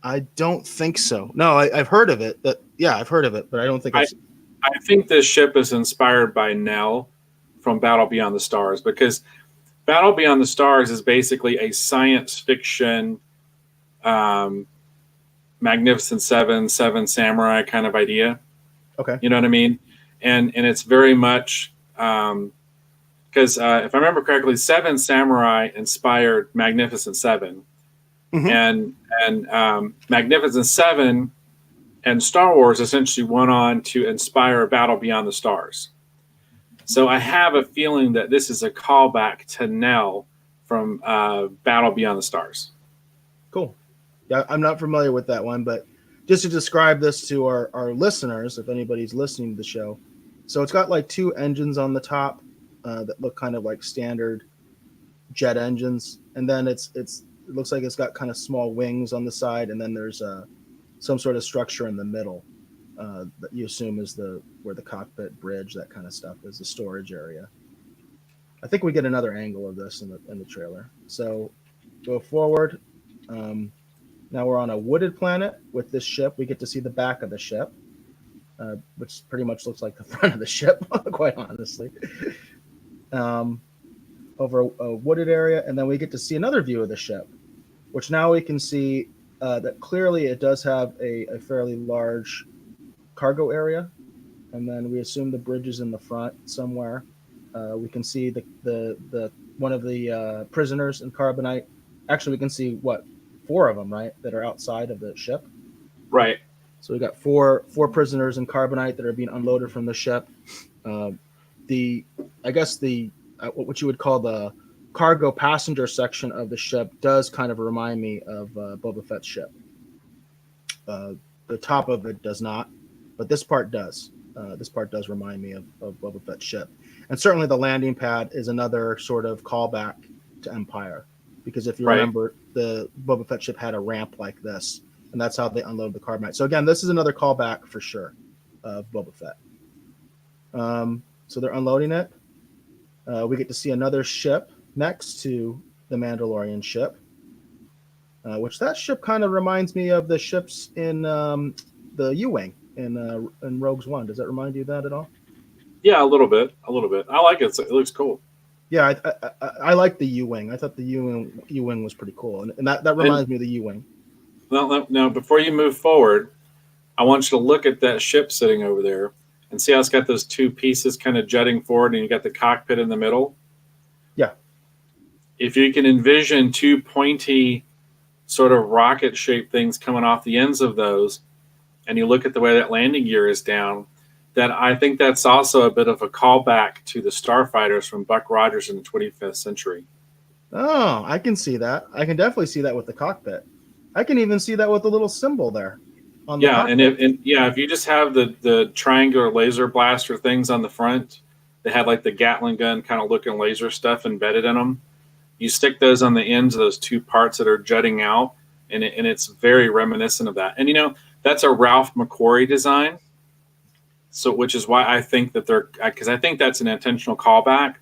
[SPEAKER 1] I don't think so. No, I've heard of it. I've heard of it, but I don't think it's.
[SPEAKER 2] I think this ship is inspired by Nell from Battle Beyond the Stars, because Battle Beyond the Stars is basically a science fiction, Magnificent Seven Samurai kind of idea.
[SPEAKER 1] Okay.
[SPEAKER 2] You know what I mean? And it's very much because if I remember correctly, Seven Samurai inspired Magnificent Seven, and Magnificent Seven and Star Wars essentially went on to inspire Battle Beyond the Stars. So I have a feeling that this is a callback to Nell from Battle Beyond the Stars.
[SPEAKER 1] Cool. Yeah, I'm not familiar with that one, but just to describe this to our listeners, if anybody's listening to the show. So it's got like two engines on the top that look kind of like standard jet engines. And then it looks like it's got kind of small wings on the side. And then there's some sort of structure in the middle. that you assume is where the cockpit bridge, that kind of stuff, is the storage area. I think we get another angle of this in the trailer. So go forward. Now we're on a wooded planet with this ship. We get to see the back of the ship, which pretty much looks like the front of the ship, quite honestly. Over a wooded area, and then we get to see another view of the ship, which now we can see that clearly it does have a fairly large cargo area, and then we assume the bridge is in the front somewhere. We can see the one of the prisoners in carbonite. Actually, we can see four of them, right, that are outside of the ship.
[SPEAKER 2] Right.
[SPEAKER 1] So we got four prisoners in carbonite that are being unloaded from the ship. I guess what you would call the cargo passenger section of the ship does kind of remind me of Boba Fett's ship. The top of it does not, but this part does. This part does remind me of Boba Fett's ship. And certainly the landing pad is another sort of callback to Empire, because if you remember, the Boba Fett ship had a ramp like this, and that's how they unload the carbonite. So again, this is another callback for sure of Boba Fett. So they're unloading it. We get to see another ship next to the Mandalorian ship, which that ship kind of reminds me of the ships in the U-Wing in Rogue One. Does that remind you of that at all?
[SPEAKER 2] Yeah, a little bit. I like it. It looks cool.
[SPEAKER 1] Yeah, I like the U-Wing. I thought the U-Wing was pretty cool, and that reminds me of the U-Wing.
[SPEAKER 2] Now, before you move forward, I want you to look at that ship sitting over there and see how it's got those two pieces kind of jutting forward, and you got the cockpit in the middle.
[SPEAKER 1] Yeah.
[SPEAKER 2] If you can envision two pointy sort of rocket-shaped things coming off the ends of those, and you look at the way that landing gear is down, that I think that's also a bit of a callback to the starfighters from Buck Rogers in the 25th century.
[SPEAKER 1] Oh, I can see that. I can definitely see that with the cockpit. I can even see that with the little symbol there on the cockpit.
[SPEAKER 2] If you just have the triangular laser blaster things on the front, they had like the Gatling gun kind of looking laser stuff embedded in them. You stick those on the ends of those two parts that are jutting out, and it's very reminiscent of that. And that's a Ralph McQuarrie design. So, which is why I think that because I think that's an intentional callback.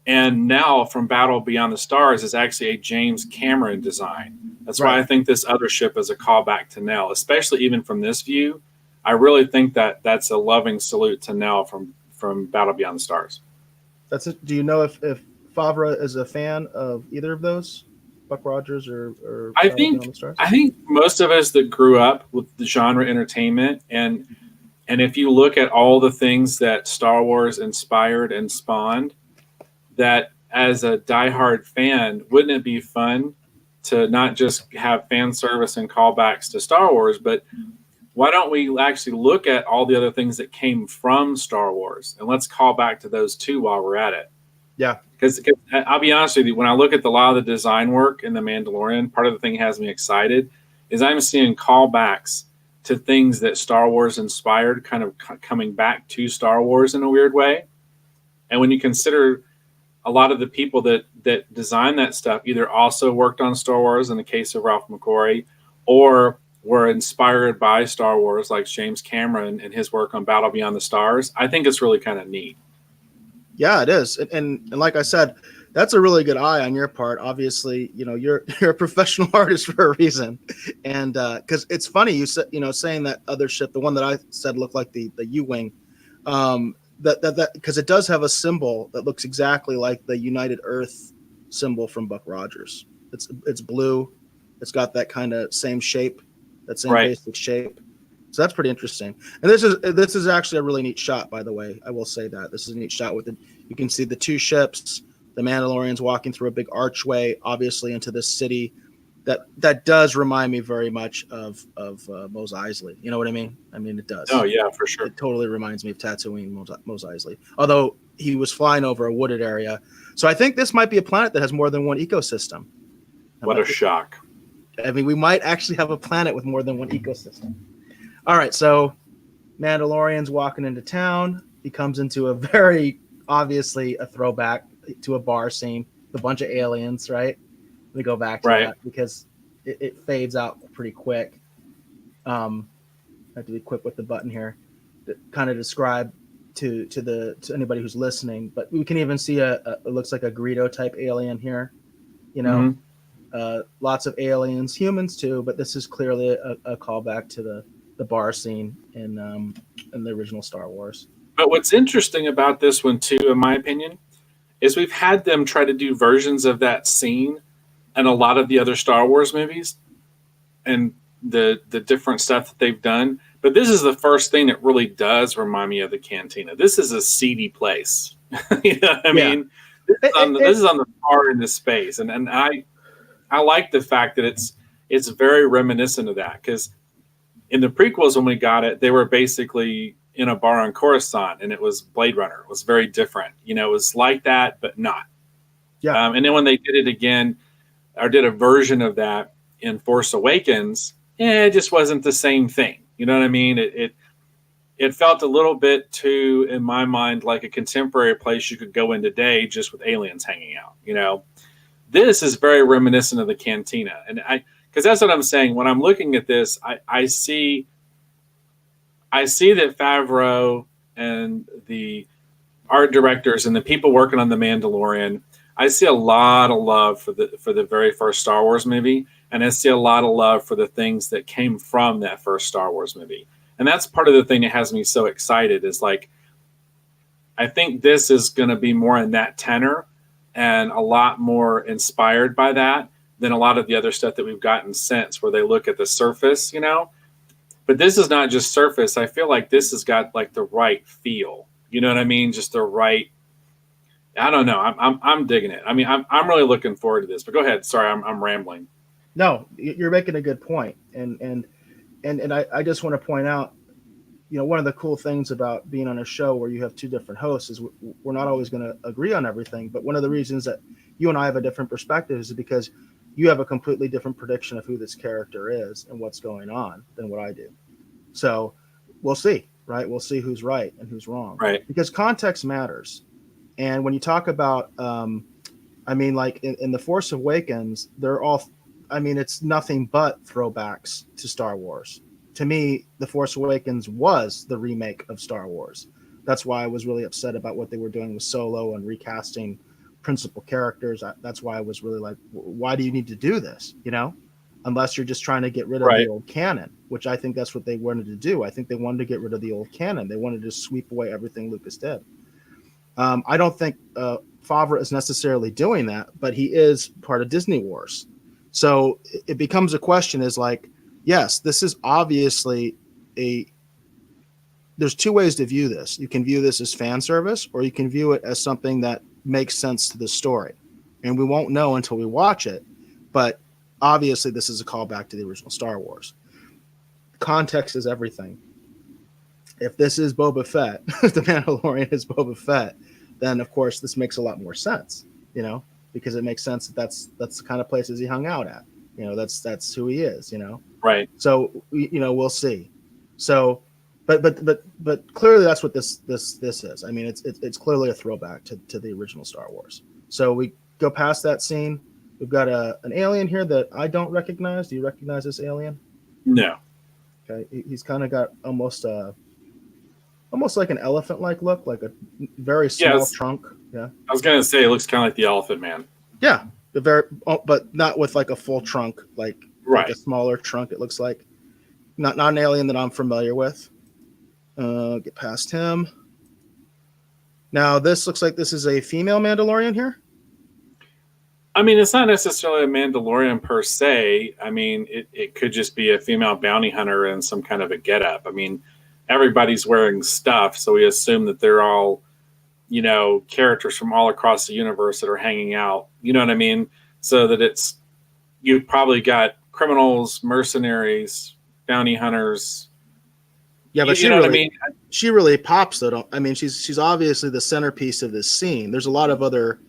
[SPEAKER 2] And now from Battle Beyond the Stars is actually a James Cameron design. That's why I think this other ship is a callback to Nell, especially even from this view. I really think that that's a loving salute to Nell from Battle Beyond the Stars.
[SPEAKER 1] That's it. Do you know if Favre is a fan of either of those, Buck Rogers or
[SPEAKER 2] I
[SPEAKER 1] Battle
[SPEAKER 2] think
[SPEAKER 1] Beyond the Stars?
[SPEAKER 2] I think most of us that grew up with the genre entertainment and if you look at all the things that Star Wars inspired and spawned, that as a diehard fan, wouldn't it be fun to not just have fan service and callbacks to Star Wars, but why don't we actually look at all the other things that came from Star Wars, and let's call back to those too while we're at it.
[SPEAKER 1] Yeah.
[SPEAKER 2] Because I'll be honest with you, when I look at a lot of the design work in The Mandalorian, part of the thing that has me excited is I'm seeing callbacks to things that Star Wars inspired, kind of coming back to Star Wars in a weird way. And when you consider a lot of the people that designed that stuff either also worked on Star Wars in the case of Ralph McQuarrie, or were inspired by Star Wars, like James Cameron and his work on Battle Beyond the Stars, I think it's really kind of neat.
[SPEAKER 1] Yeah, it is. And like I said, that's a really good eye on your part. Obviously, you're a professional artist for a reason. And because it's funny, you said, saying that other ship, the one that I said looked like the U-Wing, that because it does have a symbol that looks exactly like the United Earth symbol from Buck Rogers. It's blue. It's got that kind of same shape, that same basic shape. So that's pretty interesting. And this is actually a really neat shot, by the way. I will say that this is a neat shot with it. You can see the two ships, the Mandalorians walking through a big archway, obviously into this city. That does remind me very much of Mos Eisley. You know what I mean? I mean, it does.
[SPEAKER 2] Oh yeah, for sure.
[SPEAKER 1] It totally reminds me of Tatooine, Mos Eisley. Although he was flying over a wooded area, so I think this might be a planet that has more than one ecosystem.
[SPEAKER 2] What a shock!
[SPEAKER 1] I mean, we might actually have a planet with more than one ecosystem. All right, so Mandalorian's walking into town. He comes into a very obviously a throwback to a bar scene, a bunch of aliens, right? We go back to that because it fades out pretty quick. I have to be quick with the button here to kind of describe to anybody who's listening. But we can even see it looks like a Greedo type alien here. You know,
[SPEAKER 2] Mhm.
[SPEAKER 1] lots of aliens, humans too, but this is clearly a callback to the bar scene in the original Star Wars.
[SPEAKER 2] But what's interesting about this one too, in my opinion, is we've had them try to do versions of that scene in a lot of the other Star Wars movies and the different stuff that they've done. But this is the first thing that really does remind me of the cantina. This is a seedy place. You know what I
[SPEAKER 1] Yeah,
[SPEAKER 2] mean? This is on the,
[SPEAKER 1] it,
[SPEAKER 2] this is on the far end of space, and I like the fact that it's very reminiscent of that, because in the prequels when we got it, they were basically in a bar on Coruscant, and it was Blade Runner. It was very different. You know, it was like that, but not.
[SPEAKER 1] yeah,
[SPEAKER 2] And then when they did it again, or did a version of that in Force Awakens, it just wasn't the same thing. You know what I mean? It felt a little bit too, in my mind, like a contemporary place you could go in today, just with aliens hanging out. You know, this is very reminiscent of the cantina, and because that's what I'm saying. When I'm looking at this, I see that Favreau and the art directors and the people working on the Mandalorian, I see a lot of love for the very first Star Wars movie, and I see a lot of love for the things that came from that first Star Wars movie. And that's part of the thing that has me so excited, is like, I think this is going to be more in that tenor and a lot more inspired by that than a lot of the other stuff that we've gotten since, where they look at the surface, you know. But this is not just surface. I feel like this has got like the right feel. You know what I mean? Just the right. I don't know. I'm digging it. I mean, I'm really looking forward to this. But go ahead. Sorry, I'm rambling.
[SPEAKER 1] no, you're making a good point, and I just want to point out, one of the cool things about being on a show where you have two different hosts is we're not always going to agree on everything. But one of the reasons that you and I have a different perspective is because you have a completely different prediction of who this character is and what's going on than what I do. So we'll see, right? We'll see who's right and who's wrong,
[SPEAKER 2] Right.
[SPEAKER 1] because context matters. And when you talk about, like in The Force Awakens, they're all, it's nothing but throwbacks to Star Wars. To me, The Force Awakens was the remake of Star Wars. That's why I was really upset about what they were doing with Solo and recasting principal characters. That's why I was really like, why do you need to do this? Unless you're just trying to get rid of the
[SPEAKER 2] Right.
[SPEAKER 1] old canon, which I think that's what they wanted to do. I think they wanted to get rid of the old canon. They wanted to sweep away everything Lucas did. I don't think Favre is necessarily doing that, but he is part of Disney Wars. So it becomes a question is like, yes, this is obviously there's two ways to view this. You can view this as fan service, or you can view it as something that makes sense to the story. And we won't know until we watch it, but obviously this is a callback to the original Star Wars. Context is everything. If this is Boba Fett, the Mandalorian is Boba Fett, then of course this makes a lot more sense, because it makes sense that's the kind of places he hung out at. That's who he is,
[SPEAKER 2] Right.
[SPEAKER 1] So we'll see. So, but clearly that's what this is. It's clearly a throwback to the original Star Wars. So we go past that scene. We've got an alien here that I don't recognize. Do you recognize this alien?
[SPEAKER 2] No.
[SPEAKER 1] Okay, he's kind of got almost like an elephant-like look, like a very small
[SPEAKER 2] Yes.
[SPEAKER 1] trunk. Yeah.
[SPEAKER 2] I was gonna say it looks kind of like the Elephant Man.
[SPEAKER 1] Yeah, but not with like a full trunk, like a smaller trunk. It looks like not an alien that I'm familiar with. Get past him. Now this looks like this is a female Mandalorian here.
[SPEAKER 2] It's not necessarily a Mandalorian per se. It could just be a female bounty hunter in some kind of a getup. Everybody's wearing stuff, so we assume that they're all, characters from all across the universe that are hanging out. You know what I mean? So that you've probably got criminals, mercenaries, bounty hunters.
[SPEAKER 1] Yeah, but
[SPEAKER 2] you know what I mean?
[SPEAKER 1] She really pops though. She's obviously the centerpiece of this scene. There's a lot of other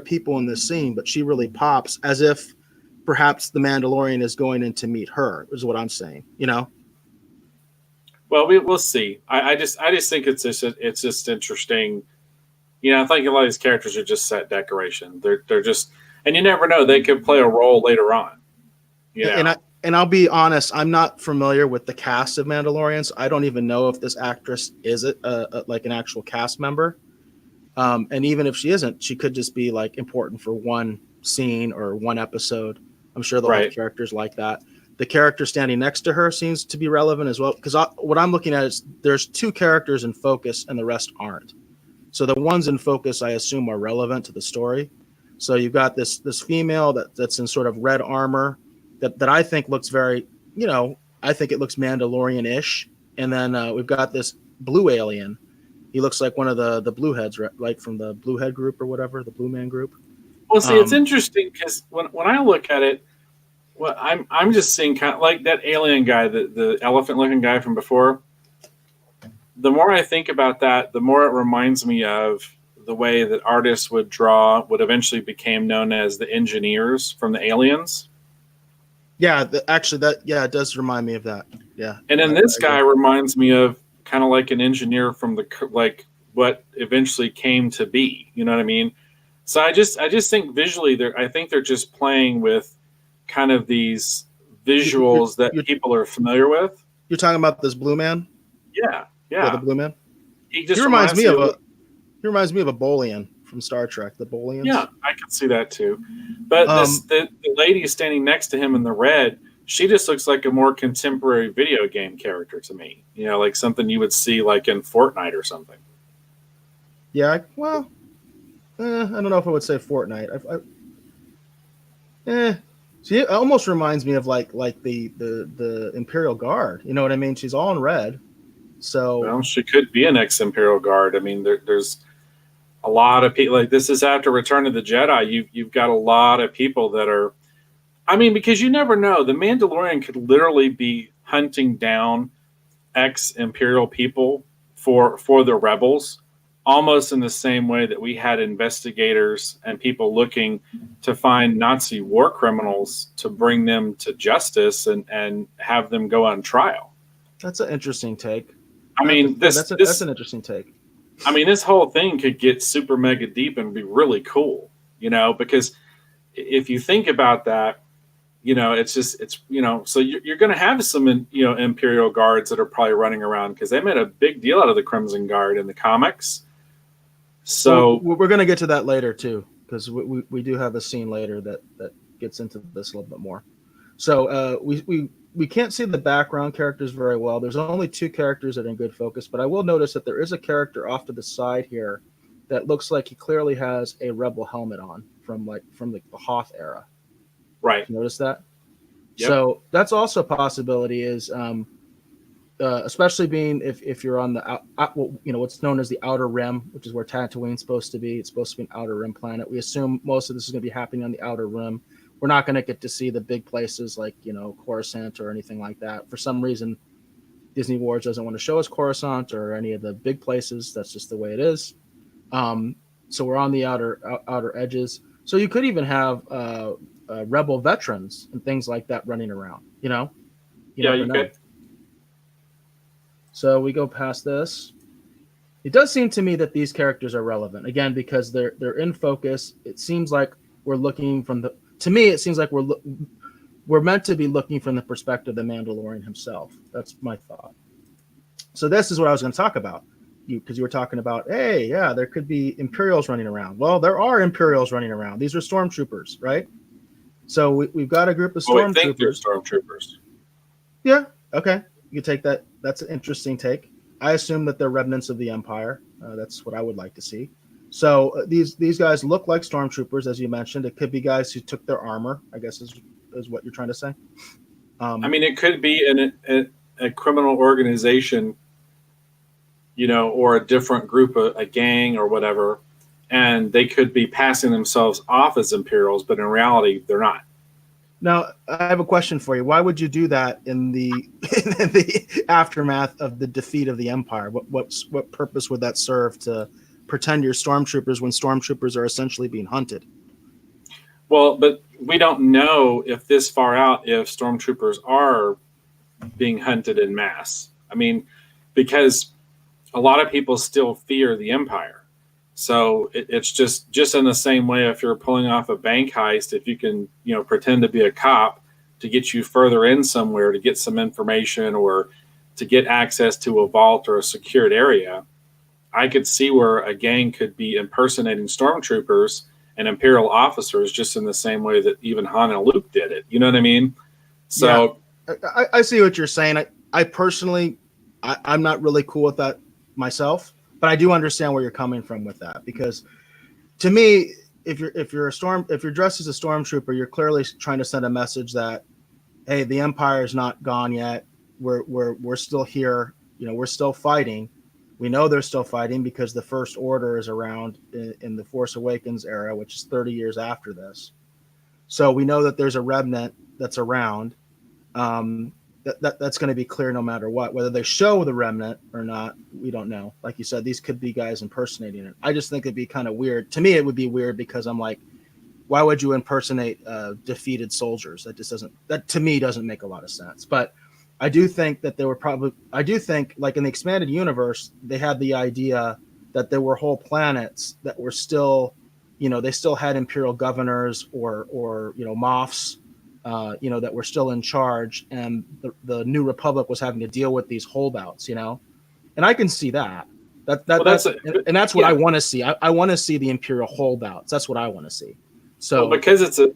[SPEAKER 1] people in this scene, but she really pops, as if perhaps the Mandalorian is going in to meet her, is what I'm saying.
[SPEAKER 2] Well, we'll see. I just think it's just interesting. I think a lot of these characters are just set decoration. They're just, and you never know, they could play a role later on.
[SPEAKER 1] and I'll be honest, I'm not familiar with the cast of Mandalorians. I don't even know if this actress is like an actual cast member. And even if she isn't, she could just be like important for one scene or one episode. I'm sure they'll have
[SPEAKER 2] Right.
[SPEAKER 1] characters like that. The character standing next to her seems to be relevant as well, because what I'm looking at is there's two characters in focus and the rest aren't. So the ones in focus, I assume, are relevant to the story. So you've got this female that's in sort of red armor that I think looks very, I think it looks Mandalorian-ish. And then we've got this blue alien. He looks like one of the blue heads, like from the blue head group or whatever, the blue man group.
[SPEAKER 2] Well, see, it's interesting because when I look at it, well, I'm just seeing kind of like that alien guy, the elephant looking guy from before. The more I think about that, the more it reminds me of the way that artists would draw what eventually became known as the engineers from the Aliens.
[SPEAKER 1] Yeah, it does remind me of that. Yeah.
[SPEAKER 2] And then this guy reminds me of kind of like an engineer from like what eventually came to be. You know what I mean? So I just think visually I think they're just playing with kind of these visuals that people are familiar with.
[SPEAKER 1] You're talking about this blue man?
[SPEAKER 2] Yeah.
[SPEAKER 1] The blue man.
[SPEAKER 2] He just
[SPEAKER 1] reminds me of a Bolian from Star Trek. The Bolians.
[SPEAKER 2] Yeah, I can see that too. But the lady standing next to him in the red, she just looks like a more contemporary video game character to me. You know, like something you would see like in Fortnite or something.
[SPEAKER 1] Yeah, well, I don't know if I would say Fortnite. See, it almost reminds me of like the Imperial Guard. You know what I mean? She's all in red. So
[SPEAKER 2] well, she could be an ex-Imperial Guard. I mean, there's a lot of people. Like this is after Return of the Jedi. You've got a lot of people that are. I mean, because you never know. The Mandalorian could literally be hunting down ex-Imperial people for the rebels, almost in the same way that we had investigators and people looking to find Nazi war criminals to bring them to justice and have them go on trial.
[SPEAKER 1] That's an interesting take.
[SPEAKER 2] I mean, that's
[SPEAKER 1] an interesting take.
[SPEAKER 2] I mean, this whole thing could get super mega deep and be really cool, you know, because if you think about that, you know, it's so you're going to have some, Imperial Guards that are probably running around because they made a big deal out of the Crimson Guard in the comics. So
[SPEAKER 1] we're going to get to that later too, because we do have a scene later that gets into this a little bit more. So we can't see the background characters very well. There's only two characters that are in good focus, but I will notice that there is a character off to the side here that looks like he clearly has a Rebel helmet on from the Hoth era.
[SPEAKER 2] Right.
[SPEAKER 1] Notice that?
[SPEAKER 2] Yep.
[SPEAKER 1] So that's also a possibility is, especially being if you're on the what's known as the Outer Rim, which is where Tatooine's supposed to be. It's supposed to be an Outer Rim planet. We assume most of this is going to be happening on the Outer Rim. We're not going to get to see the big places like, Coruscant or anything like that. For some reason, Disney Wars doesn't want to show us Coruscant or any of the big places. That's just the way it is. So we're on the outer edges. So you could even have Rebel veterans and things like that running around, You
[SPEAKER 2] could.
[SPEAKER 1] So we go past this. It does seem to me that these characters are relevant, again, because they're in focus. It seems like we're looking to me, it seems like we're meant to be looking from the perspective of the Mandalorian himself. That's my thought. So this is what I was going to talk about. Because you were talking about, hey, yeah, there could be Imperials running around. Well, there are Imperials running around. These are stormtroopers, right? So we've got a group of stormtroopers.
[SPEAKER 2] I think they're stormtroopers.
[SPEAKER 1] Yeah, okay. You can take that. That's an interesting take. I assume that they're remnants of the Empire. That's what I would like to see. So these guys look like stormtroopers, as you mentioned. It could be guys who took their armor, I guess is what you're trying to say.
[SPEAKER 2] I mean, it could be a criminal organization, or a different group, a gang or whatever, and they could be passing themselves off as Imperials, but in reality, they're not.
[SPEAKER 1] Now, I have a question for you. Why would you do that in the aftermath of the defeat of the Empire? What purpose would that serve to pretend you're stormtroopers when stormtroopers are essentially being hunted?
[SPEAKER 2] Well, but we don't know if this far out if stormtroopers are being hunted in mass. I mean, because a lot of people still fear the Empire. So it's just in the same way if you're pulling off a bank heist, if you can, pretend to be a cop to get you further in somewhere to get some information or to get access to a vault or a secured area, I could see where a gang could be impersonating stormtroopers and Imperial officers just in the same way that even Han and Luke did it. You know what I mean? So
[SPEAKER 1] I see what you're saying. I personally, I'm not really cool with that myself, but I do understand where you're coming from with that, because to me, if you're dressed as a stormtrooper, you're clearly trying to send a message that, hey, the Empire is not gone yet. We're still here. You know, we're still fighting. We know they're still fighting because the First Order is around in the Force Awakens era, which is 30 years after this. So we know that there's a remnant that's around. That's going to be clear no matter what. Whether they show the remnant or not, we don't know. Like you said, these could be guys impersonating it. I just think it'd be kind of weird. To me, it would be weird because I'm like, why would you impersonate defeated soldiers? That to me doesn't make a lot of sense. But I do think that like in the expanded universe, they had the idea that there were whole planets that were still, they still had Imperial governors or Moffs, that were still in charge, and the New Republic was having to deal with these holdouts, and I can see that. That's what I want to see. I want to see the Imperial holdouts. That's what I want to see. So
[SPEAKER 2] because it's a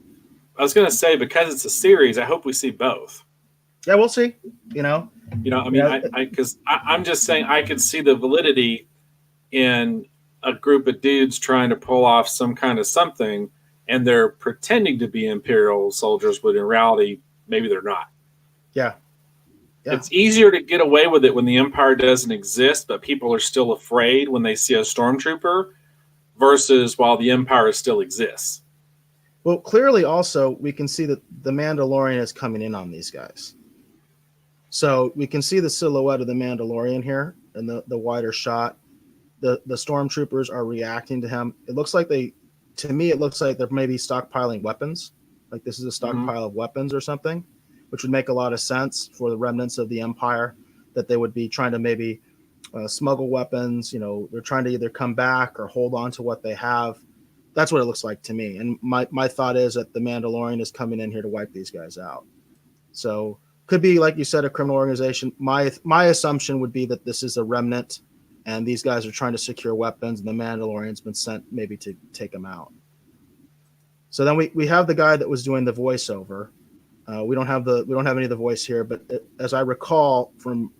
[SPEAKER 2] series, I hope we see both.
[SPEAKER 1] Yeah, we'll see.
[SPEAKER 2] I'm just saying I could see the validity in a group of dudes trying to pull off some kind of something, and they're pretending to be Imperial soldiers, but in reality, maybe they're not.
[SPEAKER 1] Yeah.
[SPEAKER 2] It's easier to get away with it when the Empire doesn't exist, but people are still afraid when they see a stormtrooper, versus while the Empire still exists.
[SPEAKER 1] Well, clearly also we can see that the Mandalorian is coming in on these guys. So we can see the silhouette of the Mandalorian here in the wider shot. The stormtroopers are reacting to him. It looks like they're maybe stockpiling weapons. Like this is a stockpile of weapons or something, which would make a lot of sense for the remnants of the Empire, that they would be trying to maybe smuggle weapons. They're trying to either come back or hold on to what they have. That's what it looks like to me. And my thought is that the Mandalorian is coming in here to wipe these guys out. So could be, like you said, a criminal organization. My assumption would be that this is a remnant, and these guys are trying to secure weapons, and the Mandalorian's been sent maybe to take them out. So then we have the guy that was doing the voiceover. We don't have any of the voice here, but as I recall from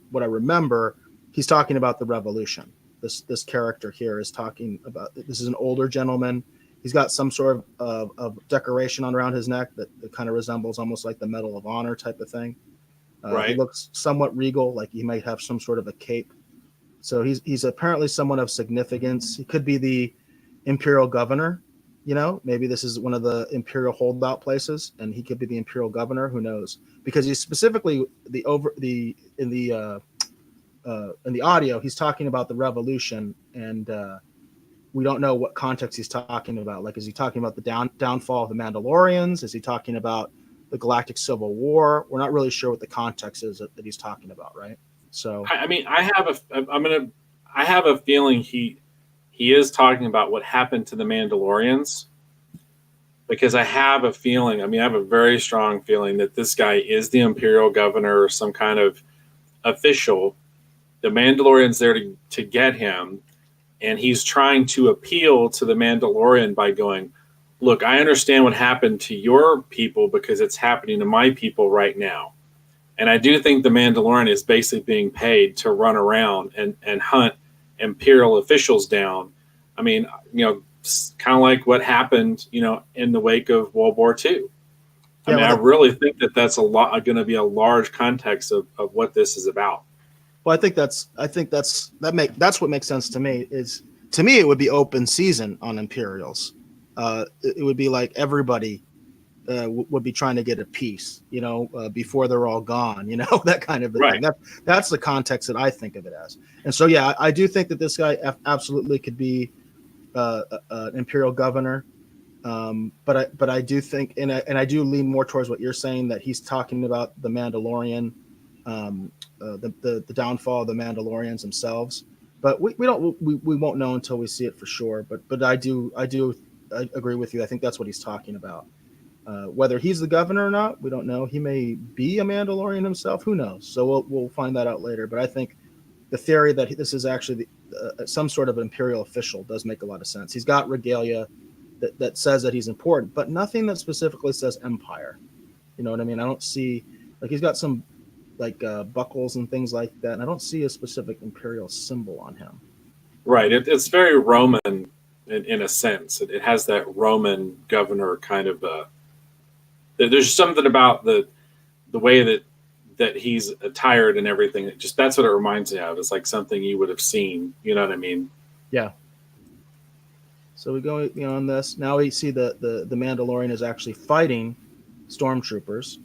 [SPEAKER 1] what I remember, he's talking about the revolution. This character here is talking about. This is an older gentleman. He's got some sort of decoration on around his neck that kind of resembles almost like the Medal of Honor type of thing.
[SPEAKER 2] Right.
[SPEAKER 1] He looks somewhat regal, like he might have some sort of a cape. So he's apparently someone of significance. He could be the Imperial governor. Maybe this is one of the Imperial holdout places, and he could be the Imperial governor. Who knows? Because he's specifically in the audio, he's talking about the revolution, and we don't know what context he's talking about. Like, is he talking about the downfall of the Mandalorians? Is he talking about the Galactic Civil War? We're not really sure what the context is that he's talking about, right? So,
[SPEAKER 2] I have a feeling he is talking about what happened to the Mandalorians, because I have a feeling. I have a very strong feeling that this guy is the Imperial governor or some kind of official. The Mandalorian's there to get him, and he's trying to appeal to the Mandalorian by going, look, I understand what happened to your people because it's happening to my people right now. And I do think the Mandalorian is basically being paid to run around and hunt Imperial officials down. Kind of like what happened, in the wake of World War II. I really think that's going to be a large context of what this is about.
[SPEAKER 1] Well, I think that's what makes sense to me. To me, it would be open season on Imperials. It would be like everybody would be trying to get a piece, before they're all gone, that kind of thing. That's the context that I think of it as. And so, yeah, I do think that this guy absolutely could be an Imperial governor. But I do think, and I do lean more towards what you're saying, that he's talking about the Mandalorian, the downfall of the Mandalorians themselves. But we won't know until we see it for sure. But I agree with you. I think that's what he's talking about. Whether he's the governor or not, we don't know. He may be a Mandalorian himself. Who knows? So we'll find that out later. But I think the theory that this is actually some sort of imperial official does make a lot of sense. He's got regalia that says that he's important, but nothing that specifically says empire. You know what I mean? I don't see, like, he's got some like buckles and things like that, and I don't see a specific imperial symbol on him.
[SPEAKER 2] Right. It's very Roman in a sense. It has that Roman governor kind of. There's something about the way that he's attired and everything. That's what it reminds me of. It's like something you would have seen. You know what I mean?
[SPEAKER 1] Yeah. So we go on this. Now we see the Mandalorian is actually fighting stormtroopers,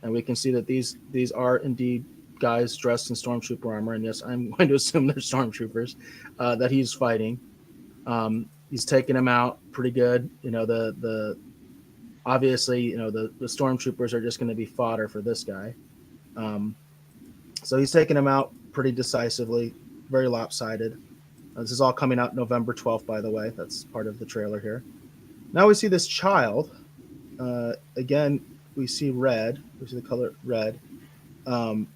[SPEAKER 1] and we can see that these are indeed guys dressed in stormtrooper armor. And yes, I'm going to assume they're stormtroopers that he's fighting. He's taking them out pretty good. You know, the obviously, you know, the stormtroopers are just going to be fodder for this guy. So he's taking them out pretty decisively, very lopsided. This is all coming out November 12th, by the way. That's part of the trailer here. Now we see this child. Again, we see red. We see the color red.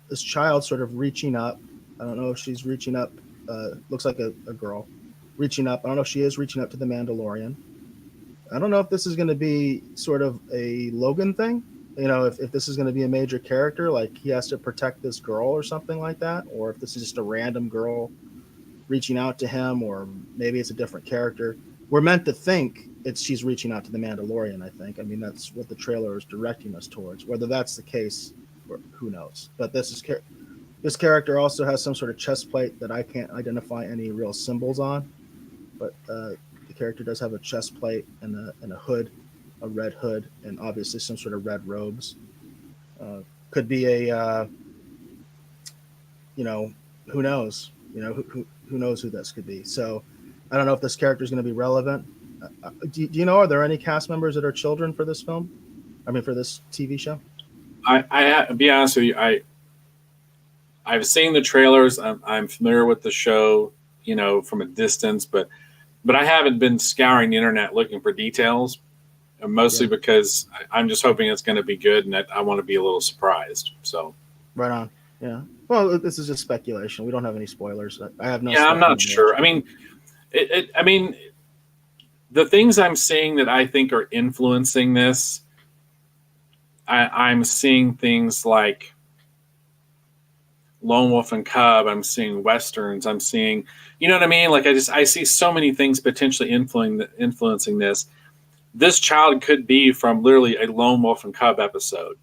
[SPEAKER 1] This child sort of reaching up. I don't know if she's reaching up. Looks like a girl reaching up. I don't know if she is reaching up to the Mandalorian. I don't know if this is going to be sort of a Logan thing. You know, if this is going to be a major character, like he has to protect this girl or something like that, or if this is just a random girl reaching out to him, or maybe it's a different character. We're meant to think she's reaching out to the Mandalorian, I think. I mean, that's what the trailer is directing us towards. Whether that's the case, who knows? But this character also has some sort of chest plate that I can't identify any real symbols on. But the character does have a chest plate and a hood, a red hood, and obviously some sort of red robes. Could be a, you know, who knows? You know, who knows who this could be? So I don't know if this character is going to be relevant. Do you know, are there any cast members that are children for this film? I mean, for this TV show?
[SPEAKER 2] I be honest with you, I've seen the trailers. I'm familiar with the show, you know, from a distance, but I haven't been scouring the internet looking for details, mostly because I'm just hoping it's going to be good, and I want to be a little surprised. So,
[SPEAKER 1] right on. Yeah. Well, this is just speculation. We don't have any spoilers. I have no.
[SPEAKER 2] Yeah, I'm not sure. I mean, I mean, the things I'm seeing that I think are influencing this, I'm seeing things like Lone Wolf and Cub. I'm seeing westerns. I'm seeing, you know what I mean? Like I see so many things potentially influencing this. This child could be from literally a Lone Wolf and Cub episode,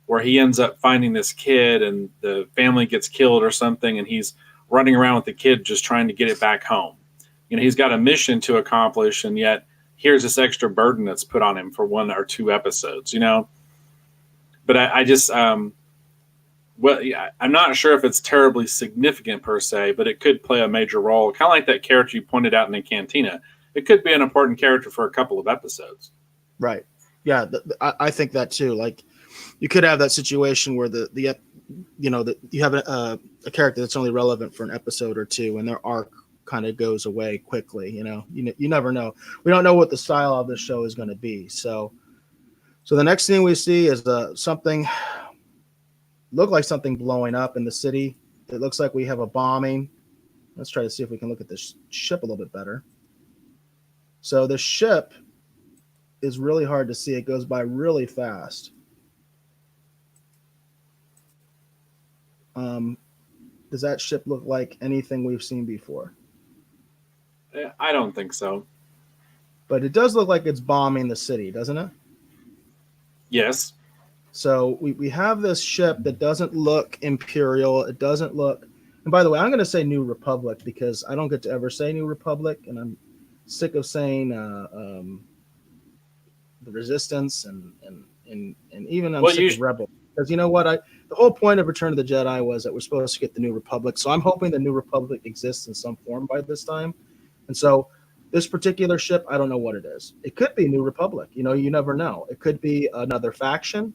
[SPEAKER 2] where he ends up finding this kid and the family gets killed or something, and he's running around with the kid just trying to get it back home. You know, he's got a mission to accomplish, and yet here's this extra burden that's put on him for 1 or 2 episodes, you know? But I just, well, yeah, I'm not sure if it's terribly significant per se, but it could play a major role. Kind of like that character you pointed out in the cantina. It could be an important character for a couple of episodes.
[SPEAKER 1] Right. Yeah, I think that too. Like, you could have that situation where you have a character that's only relevant for an episode or two, and their arc kind of goes away quickly. You never know. We don't know what the style of this show is going to be. So the next thing we see is something look like something blowing up in the city. It looks like we have a bombing. Let's try to see if we can look at this ship a little bit better. So the ship is really hard to see. It goes by really fast. Does that ship look like anything we've seen before?
[SPEAKER 2] I don't think so.
[SPEAKER 1] But it does look like it's bombing the city, doesn't it?
[SPEAKER 2] Yes.
[SPEAKER 1] So we have this ship that doesn't look Imperial. It doesn't look... And by the way, I'm going to say New Republic because I don't get to ever say New Republic, and I'm sick of saying the Resistance and even I'm sick of Rebel. Because you know what? The whole point of Return of the Jedi was that we're supposed to get the New Republic. So I'm hoping the New Republic exists in some form by this time. And so this particular ship, I don't know what it is. It could be New Republic. You know, you never know. It could be another faction.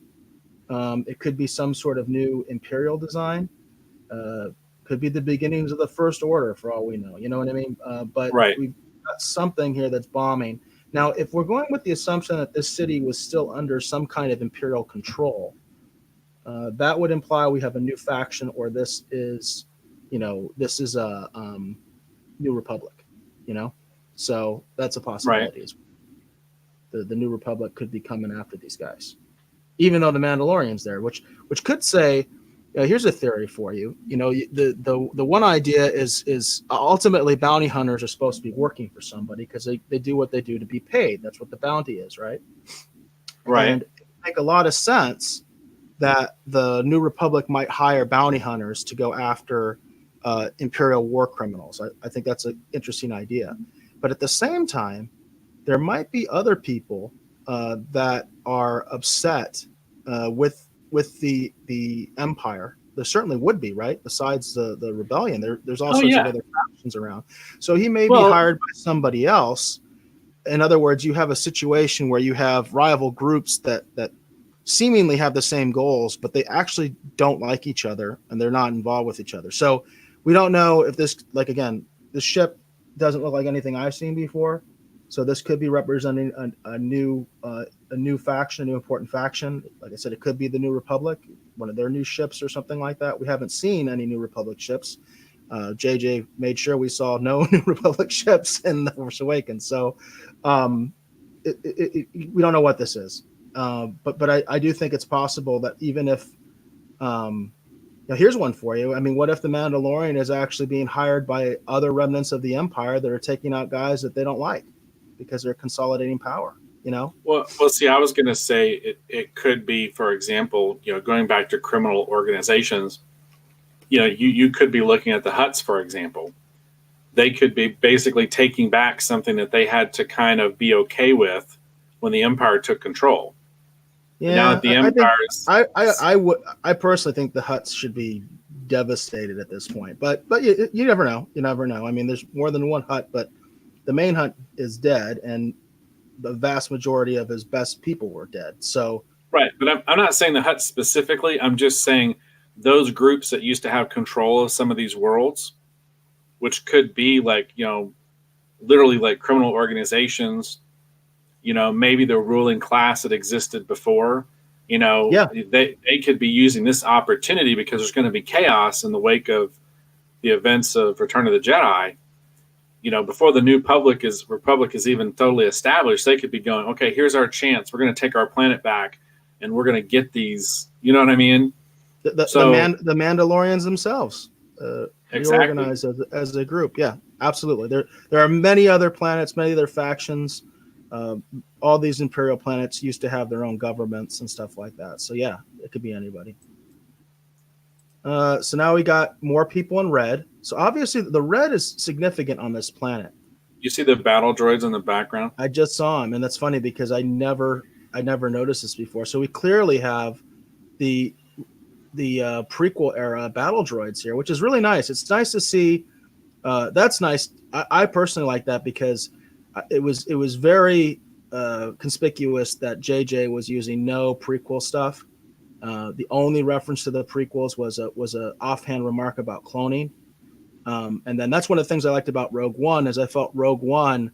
[SPEAKER 1] It could be some sort of new Imperial design. Could be the beginnings of the First Order, for all we know. You know what I mean? But
[SPEAKER 2] right.
[SPEAKER 1] We've got something here that's bombing. Now, if we're going with the assumption that this city was still under some kind of imperial control, that would imply we have a new faction, or this is a new republic, you know. So that's a
[SPEAKER 2] Right.
[SPEAKER 1] possibility. The new republic could be coming after these guys, even though the Mandalorian's there, which could say, here's a theory for you. The one idea is ultimately bounty hunters are supposed to be working for somebody because they do what they do to be paid. That's what the bounty is, right?
[SPEAKER 2] Right.
[SPEAKER 1] And it would make a lot of sense that the New Republic might hire bounty hunters to go after Imperial war criminals. I think that's an interesting idea. But at the same time, there might be other people that are upset with the Empire. There certainly would be, right? Besides the rebellion, there's all
[SPEAKER 2] Oh
[SPEAKER 1] sorts of
[SPEAKER 2] yeah.
[SPEAKER 1] other factions around. So he may be
[SPEAKER 2] Well,
[SPEAKER 1] hired by somebody else. In other words, you have a situation where you have rival groups that seemingly have the same goals, but they actually don't like each other and they're not involved with each other. So we don't know if this, like, again, this ship doesn't look like anything I've seen before. So this could be representing a new faction, a new important faction. Like I said, it could be the New Republic, one of their new ships or something like that. We haven't seen any New Republic ships. JJ made sure we saw no New Republic ships in The Force Awakens. So we don't know what this is. But I do think it's possible that even if here's one for you. I mean, what if the Mandalorian is actually being hired by other remnants of the Empire that are taking out guys that they don't like because they're consolidating power?
[SPEAKER 2] well, see, I was going to say it could be, for example, going back to criminal organizations. You could be looking at the Hutts, for example. They could be basically taking back something that they had to kind of be okay with when the Empire took control.
[SPEAKER 1] Yeah,
[SPEAKER 2] now that the Empire is,
[SPEAKER 1] I personally think the Hutts should be devastated at this point. But you never know. You never know. I mean, there's more than one Hutt, but the main Hutt is dead, and the vast majority of his best people were dead. So
[SPEAKER 2] right, but I'm not saying the Hutts specifically. I'm just saying those groups that used to have control of some of these worlds, which could be like, literally like criminal organizations, maybe the ruling class that existed before,
[SPEAKER 1] yeah,
[SPEAKER 2] they could be using this opportunity because there's going to be chaos in the wake of the events of Return of the Jedi. Before the new republic is even totally established, they could be going, okay, here's our chance. We're going to take our planet back and we're going to get these, you know what I mean?
[SPEAKER 1] the Mandalorians themselves
[SPEAKER 2] Exactly.
[SPEAKER 1] reorganized as a group. Yeah, absolutely. There are many other planets, many other factions. All these Imperial planets used to have their own governments and stuff like that. So yeah, it could be anybody. So now we got more people in red. So obviously the red is significant on this planet.
[SPEAKER 2] You see the battle droids in the background?
[SPEAKER 1] I just saw them, and that's funny because I never noticed this before. So we clearly have the prequel era battle droids here, which is really nice. It's nice to see. That's nice. I personally like that because it was very conspicuous that JJ was using no prequel stuff. The only reference to the prequels was a offhand remark about cloning. And then that's one of the things I liked about Rogue One is I felt Rogue One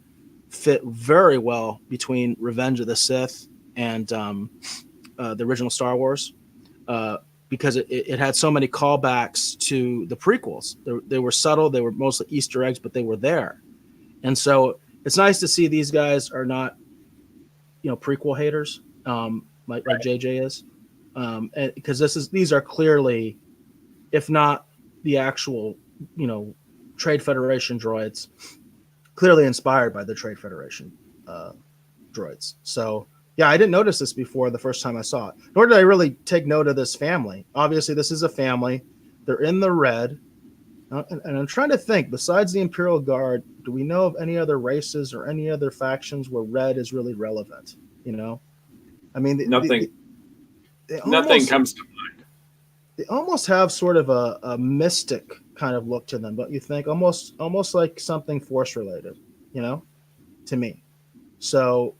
[SPEAKER 1] fit very well between Revenge of the Sith and the original Star Wars because it had so many callbacks to the prequels. They were subtle. They were mostly Easter eggs, but they were there. And so it's nice to see these guys are not, prequel haters like JJ is. Because these are clearly, if not the actual, Trade Federation droids, clearly inspired by the Trade Federation droids. So yeah, I didn't notice this before the first time I saw it. Nor did I really take note of this family. Obviously, this is a family. They're in the red. And I'm trying to think, besides the Imperial Guard, do we know of any other races or any other factions where red is really relevant? I mean,
[SPEAKER 2] Nothing
[SPEAKER 1] almost
[SPEAKER 2] comes to mind.
[SPEAKER 1] They almost have sort of a mystic kind of look to them, don't you think? Almost like something Force related, to me. So,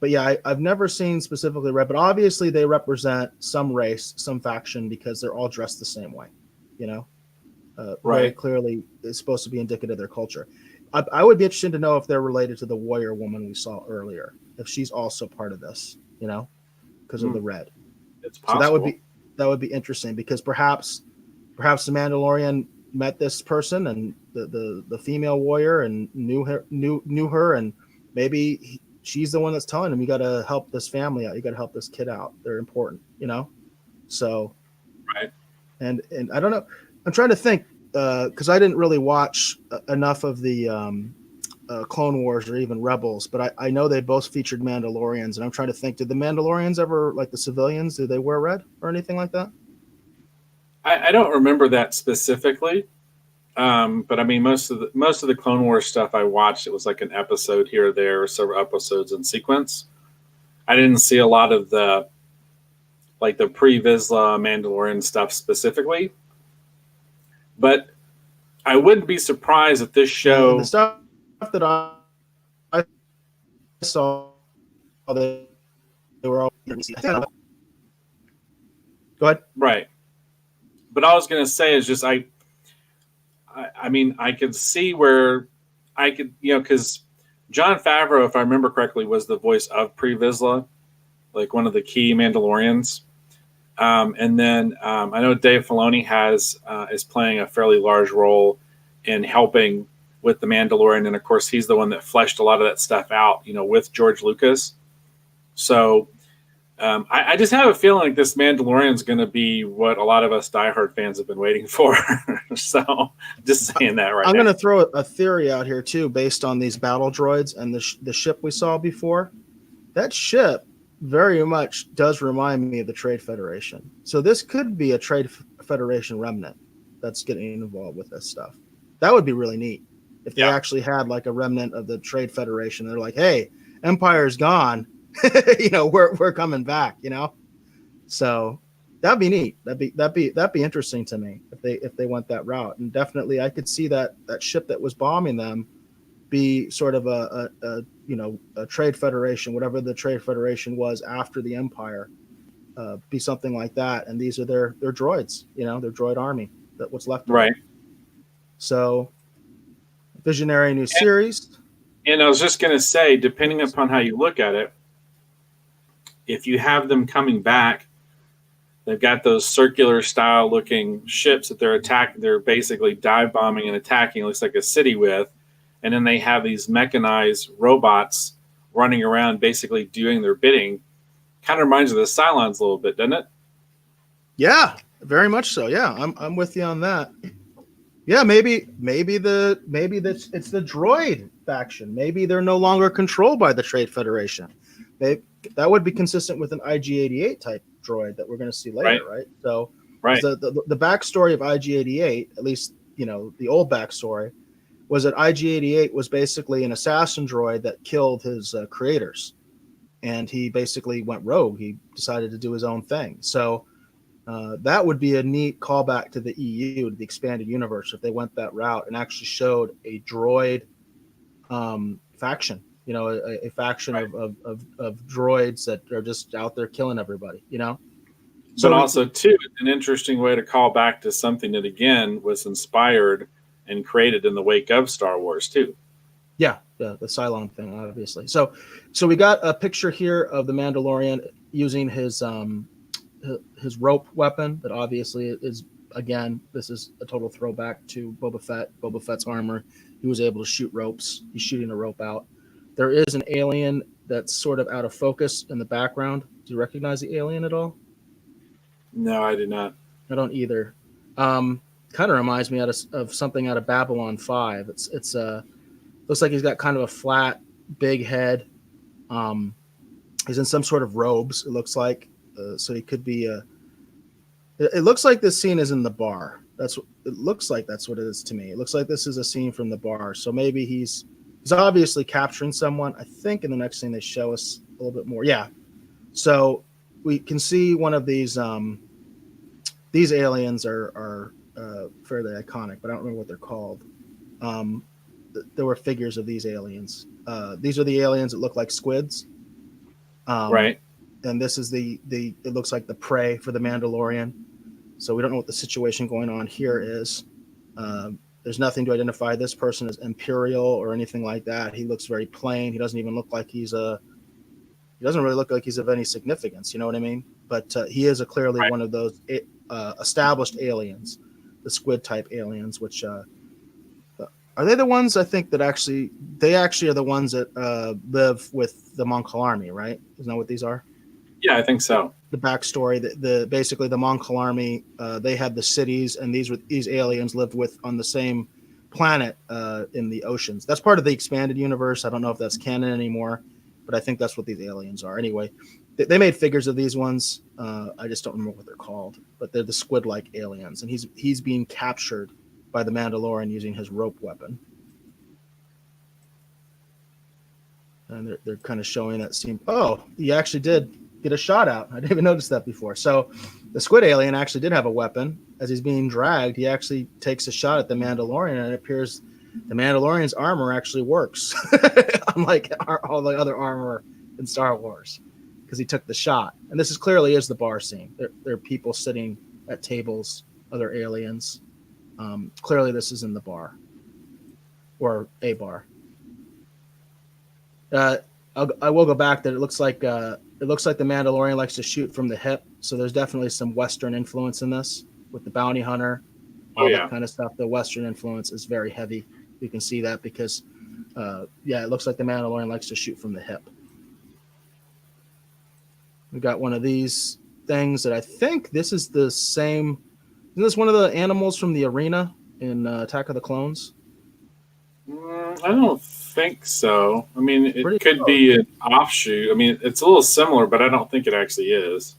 [SPEAKER 1] but yeah, I've never seen specifically red, but obviously they represent some race, some faction because they're all dressed the same way,
[SPEAKER 2] Right.
[SPEAKER 1] Very clearly it's supposed to be indicative of their culture. I would be interested to know if they're related to the warrior woman we saw earlier, if she's also part of this, because of the red.
[SPEAKER 2] It's
[SPEAKER 1] So
[SPEAKER 2] possible.
[SPEAKER 1] that would be interesting, because perhaps the Mandalorian met this person and the female warrior and knew her, and maybe she's the one that's telling him, you got to help this family out, you got to help this kid out, they're important. So
[SPEAKER 2] Right.
[SPEAKER 1] and I don't know, I'm trying to think, because I didn't really watch enough of the Clone Wars or even Rebels, but I know they both featured Mandalorians, and I'm trying to think, did the Mandalorians ever, like the civilians, did they wear red or anything like that?
[SPEAKER 2] I don't remember that specifically. But I mean, most of the Clone Wars stuff I watched, it was like an episode here or there, or several episodes in sequence. I didn't see a lot of the pre-Vizsla Mandalorian stuff specifically, but I wouldn't be surprised if this
[SPEAKER 1] And the
[SPEAKER 2] show.
[SPEAKER 1] stuff that I saw, they were all. Go ahead.
[SPEAKER 2] Right. But all I was going to say is just I mean, I could see where I could, because Jon Favreau, if I remember correctly, was the voice of Pre Vizsla, like one of the key Mandalorians. And then I know Dave Filoni is playing a fairly large role in helping with the Mandalorian, and of course, he's the one that fleshed a lot of that stuff out, with George Lucas. So I just have a feeling like this Mandalorian is going to be what a lot of us diehard fans have been waiting for. So, just saying that right
[SPEAKER 1] I'm
[SPEAKER 2] now.
[SPEAKER 1] going to throw a theory out here too, based on these battle droids and the ship we saw before. That ship very much does remind me of the Trade Federation. So this could be a Trade Federation remnant that's getting involved with this stuff. That would be really neat if they actually had like a remnant of the Trade Federation. They're like, hey, Empire's gone. we're coming back, So that'd be neat. That'd be interesting to me if they went that route. And definitely I could see that ship that was bombing them be sort of a trade federation, whatever the trade federation was after the Empire, be something like that. And these are their droids, their droid army, that what's left of
[SPEAKER 2] Right.
[SPEAKER 1] it. So visionary new series.
[SPEAKER 2] And I was just going to say, depending upon how you look at it, if you have them coming back, they've got those circular style looking ships that they're basically dive bombing and attacking, it looks like a city with. And then they have these mechanized robots running around basically doing their bidding. Kind of reminds you of the Cylons a little bit, doesn't it?
[SPEAKER 1] Yeah, very much so. Yeah, I'm with you on that. Yeah, maybe it's the droid faction. Maybe they're no longer controlled by the Trade Federation. That would be consistent with an IG-88 type droid that we're going to see later, right? So, the backstory of IG-88, at least the old backstory, was that IG-88 was basically an assassin droid that killed his creators, and he basically went rogue. He decided to do his own thing. So that would be a neat callback to the EU, to the expanded universe, if they went that route and actually showed a droid faction. A faction of droids that are just out there killing everybody.
[SPEAKER 2] But also, too, an interesting way to call back to something that, again, was inspired and created in the wake of Star Wars, too.
[SPEAKER 1] Yeah, the Cylon thing, obviously. So we got a picture here of the Mandalorian using his rope weapon that obviously is, again, this is a total throwback to Boba Fett. Boba Fett's armor. He was able to shoot ropes. He's shooting a rope out. There is an alien that's sort of out of focus in the background. Do you recognize the alien at all?
[SPEAKER 2] No, I did not.
[SPEAKER 1] I don't either. Kind of reminds me of something out of Babylon 5. It's looks like he's got kind of a flat, big head. He's in some sort of robes, it looks like. So he could be it looks like this scene is in the bar. It looks like that's what it is to me. It looks like this is a scene from the bar. So maybe he's obviously capturing someone. I think in the next scene they show us a little bit more. Yeah. So we can see one of these aliens are fairly iconic, but I don't remember what they're called. There were figures of these aliens. These are the aliens that look like squids.
[SPEAKER 2] Right.
[SPEAKER 1] And this is it looks like the prey for the Mandalorian. So we don't know what the situation going on here is. There's nothing to identify this person as Imperial or anything like that. He looks very plain. He doesn't even look like he doesn't really look like he's of any significance. You know what I mean? But he is clearly
[SPEAKER 2] Right.
[SPEAKER 1] one of those established aliens, the squid type aliens, which are they the ones I think that they actually are the ones that live with the Mongol army, right? Isn't that what these are?
[SPEAKER 2] Yeah, I think so.
[SPEAKER 1] The backstory, basically the Mongol army, they had the cities, and these aliens lived on the same planet in the oceans. That's part of the expanded universe. I don't know if that's canon anymore, but I think that's what these aliens are. Anyway, they made figures of these ones. I just don't remember what they're called, but they're the squid-like aliens, and he's being captured by the Mandalorian using his rope weapon. And they're kind of showing that scene. Oh, he actually did get a shot out. I didn't even notice that before. So the squid alien actually did have a weapon. As he's being dragged, he actually takes a shot at the Mandalorian, and it appears the Mandalorian's armor actually works, unlike all the other armor in Star Wars, because he took the shot. And this clearly is the bar scene. There are people sitting at tables, other aliens. Clearly, this is in the bar or a bar. I will go back that it looks like the Mandalorian likes to shoot from the hip, so there's definitely some Western influence in this with the bounty hunter, all that kind of stuff. The Western influence is very heavy. You can see that because, it looks like the Mandalorian likes to shoot from the hip. We got one of these things that I think this is the same. Isn't this one of the animals from the arena in Attack of the Clones?
[SPEAKER 2] I don't think so. I mean, it
[SPEAKER 1] Pretty
[SPEAKER 2] could
[SPEAKER 1] close.
[SPEAKER 2] be an offshoot. I mean, it's a little similar, but I don't think it actually is.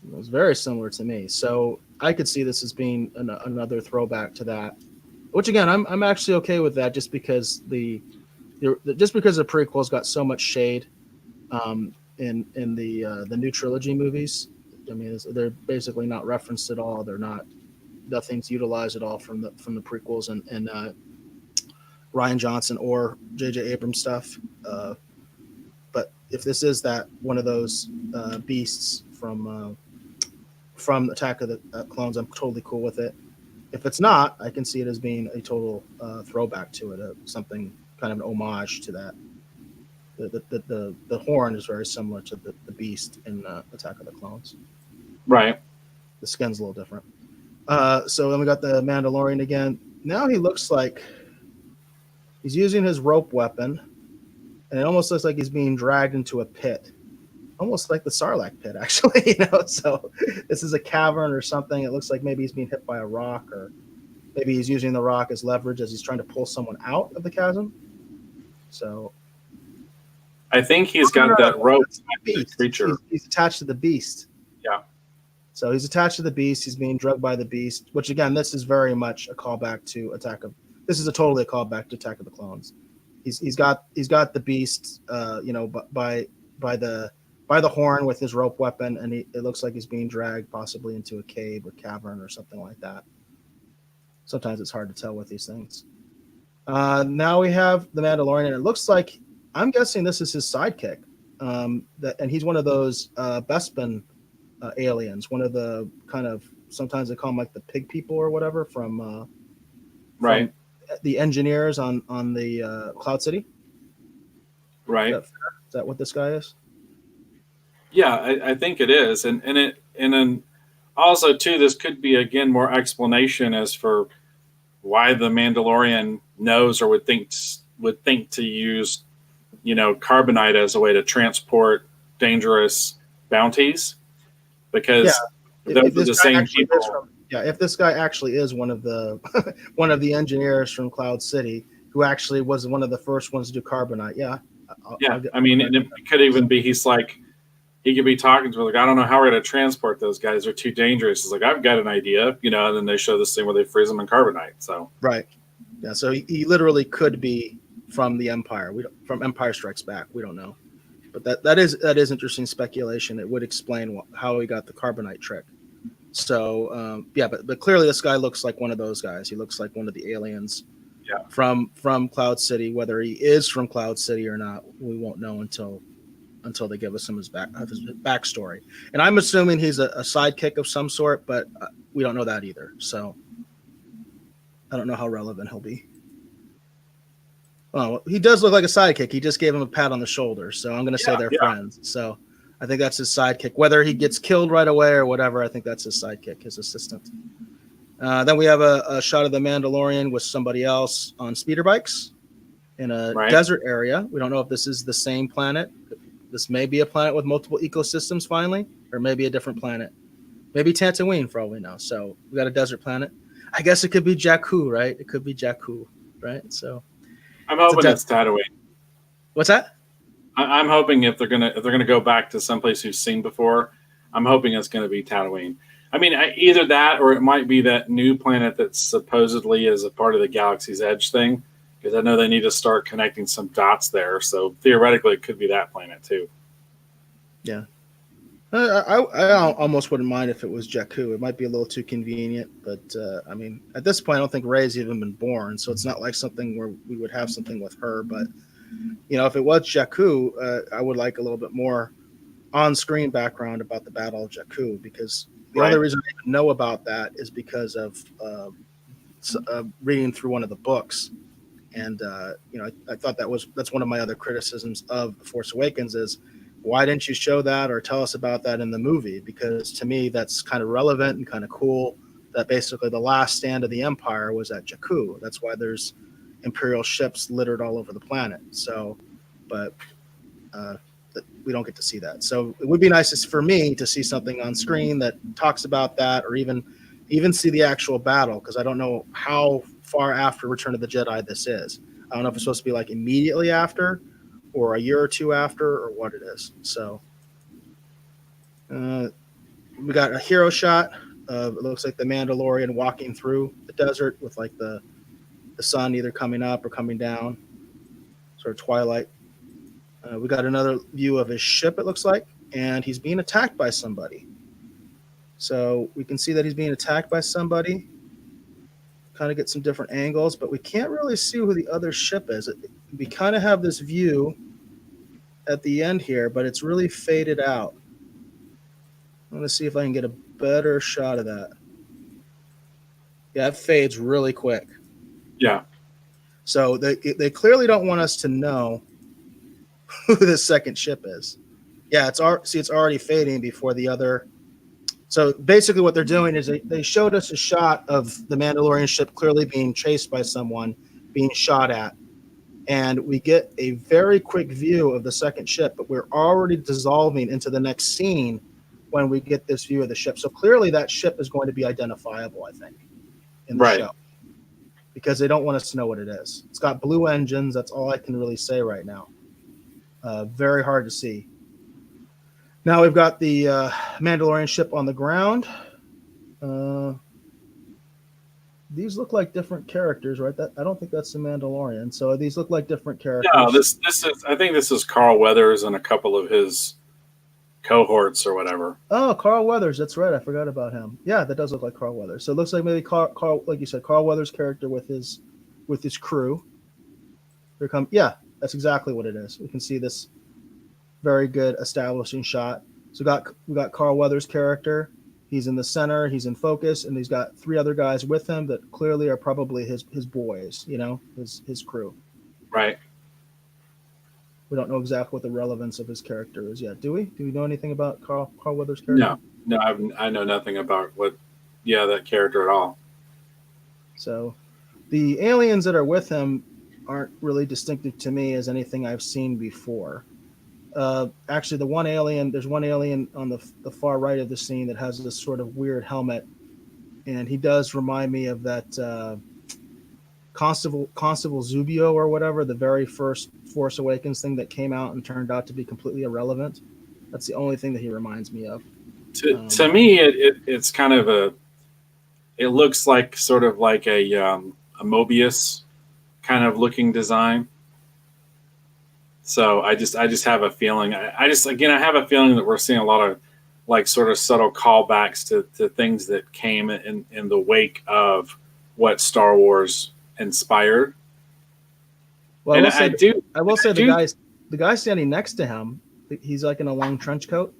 [SPEAKER 1] It was very similar to me, so I could see this as being another throwback to that. Which again, I'm actually okay with that, just because the prequels got so much shade in the new trilogy movies. I mean, they're basically not referenced at all. Nothing's utilized at all from the prequels and Ryan Johnson or J.J. Abrams stuff. But if this is one of those beasts from Attack of the Clones, I'm totally cool with it. If it's not, I can see it as being a total throwback to it, something kind of an homage to that. The horn is very similar to the beast in Attack of the Clones.
[SPEAKER 2] Right.
[SPEAKER 1] The skin's a little different. So then we got the Mandalorian again. Now he looks like he's using his rope weapon, and it almost looks like he's being dragged into a pit, almost like the Sarlacc pit, actually. So this is a cavern or something. It looks like maybe he's being hit by a rock, or maybe he's using the rock as leverage as he's trying to pull someone out of the chasm. So
[SPEAKER 2] I think he's got that rope creature.
[SPEAKER 1] He's attached to the beast.
[SPEAKER 2] Yeah.
[SPEAKER 1] So he's attached to the beast. He's being drugged by the beast, which again, this is very much a callback to This is totally a callback to Attack of the Clones. He's got the beast, by the horn with his rope weapon, and it looks like he's being dragged possibly into a cave or cavern or something like that. Sometimes it's hard to tell with these things. Now we have the Mandalorian, and it looks like, I'm guessing this is his sidekick, and he's one of those Bespin aliens, one of the kind of, sometimes they call them like the pig people or whatever from
[SPEAKER 2] right.
[SPEAKER 1] The engineers on the Cloud City.
[SPEAKER 2] Right.
[SPEAKER 1] Is that what this guy is?
[SPEAKER 2] Yeah, I think it is, and then also too, this could be again more explanation as for why the Mandalorian knows or would think to use, carbonite as a way to transport dangerous bounties, because those are the same people.
[SPEAKER 1] If this guy actually is one of the one of the engineers from Cloud City, who actually was one of the first ones to do carbonite,
[SPEAKER 2] I mean, and it could even be he could be talking to her like, I don't know how we're going to transport those guys. They're too dangerous. He's like, I've got an idea, and then they show this thing where they freeze them in carbonite. So
[SPEAKER 1] right, yeah. So he literally could be from the Empire. From Empire Strikes Back. We don't know, but that is interesting speculation. It would explain how he got the carbonite trick. So but clearly this guy looks like one of those guys. He looks like one of the aliens.
[SPEAKER 2] Yeah.
[SPEAKER 1] From Cloud City. Whether he is from Cloud City or not, we won't know until they give us his backstory. And I'm assuming he's a sidekick of some sort, but we don't know that either. So I don't know how relevant he'll be. Oh, he does look like a sidekick. He just gave him a pat on the shoulder, so I'm going to say they're friends. So I think that's his sidekick. Whether he gets killed right away or whatever, I think that's his sidekick, his assistant. Then we have a shot of the Mandalorian with somebody else on speeder bikes in a desert area. We don't know if this is the same planet. This may be a planet with multiple ecosystems finally, or maybe a different planet. Maybe Tatooine for all we know. So we got a desert planet. I guess it could be Jakku, right? It could be Jakku, right? So
[SPEAKER 2] I'm hoping it's Tatooine.
[SPEAKER 1] What's that?
[SPEAKER 2] I'm hoping if they're gonna go back to someplace we've seen before, I'm hoping it's gonna be Tatooine. I mean, either that or it might be that new planet that supposedly is a part of the Galaxy's Edge thing, because I know they need to start connecting some dots there. So theoretically, it could be that planet too.
[SPEAKER 1] Yeah. I almost wouldn't mind if it was Jakku. It might be a little too convenient, but I mean, at this point, I don't think Rey's even been born, so it's not like something where we would have something with her. But if it was Jakku, I would like a little bit more on-screen background about the Battle of Jakku, because the only reason I even know about that is because of reading through one of the books, and I thought that's one of my other criticisms of The Force Awakens is, why didn't you show that or tell us about that in the movie? Because to me, that's kind of relevant and kind of cool that basically the last stand of the Empire was at Jakku. That's why there's Imperial ships littered all over the planet. So, but we don't get to see that. So it would be nice for me to see something on screen that talks about that, or even see the actual battle, because I don't know how far after Return of the Jedi this is. I don't know if it's supposed to be like immediately after, or a year or two after, or what it is. So we got a hero shot of, it looks like the Mandalorian walking through the desert with like the sun either coming up or coming down, sort of twilight. We got another view of his ship, it looks like, and he's being attacked by somebody. So we can see that he's being attacked by somebody. Kind of get some different angles, but we can't really see who the other ship is. We kind of have this view at the end here, but it's really faded out. I'm going to see if I can get a better shot of that. Yeah, it fades really quick.
[SPEAKER 2] Yeah.
[SPEAKER 1] So they clearly don't want us to know who the second ship is. Yeah, it's already fading before the other. So basically what they're doing is they showed us a shot of the Mandalorian ship clearly being chased by someone, being shot at. And we get a very quick view of the second ship, but we're already dissolving into the next scene when we get this view of the ship. So clearly that ship is going to be identifiable, I think, in the show. Because they don't want us to know what it is. It's got blue engines. That's all I can really say right now. Very hard to see. Now we've got the Mandalorian ship on the ground. These look like different characters, right? I don't think that's the Mandalorian. So these look like different characters.
[SPEAKER 2] No, this is. I think this is Carl Weathers and a couple of his cohorts or whatever.
[SPEAKER 1] Oh, Carl Weathers. That's right. I forgot about him. Yeah, that does look like Carl Weathers. So it looks like maybe Carl, like you said, Carl Weathers' character with his crew. Here come. Yeah, that's exactly what it is. We can see this very good establishing shot. So we got Carl Weathers' character. He's in the center. He's in focus, and he's got three other guys with him that clearly are probably his boys. His crew.
[SPEAKER 2] Right.
[SPEAKER 1] We don't know exactly what the relevance of his character is yet. Do we? Do we know anything about Carl Weathers' character?
[SPEAKER 2] No, I know nothing about that character at all.
[SPEAKER 1] So, the aliens that are with him aren't really distinctive to me as anything I've seen before. Actually, there's one alien on the far right of the scene that has this sort of weird helmet, and he does remind me of that Constable Zubio or whatever, the very first Force Awakens thing that came out and turned out to be completely irrelevant. That's the only thing that he reminds me of.
[SPEAKER 2] To me, it's kind of it looks like sort of like a Mobius kind of looking design. So I just have a feeling. I have a feeling that we're seeing a lot of like sort of subtle callbacks to things that came in the wake of what Star Wars inspired.
[SPEAKER 1] Well, I will say the guy standing next to him, he's like in a long trench coat,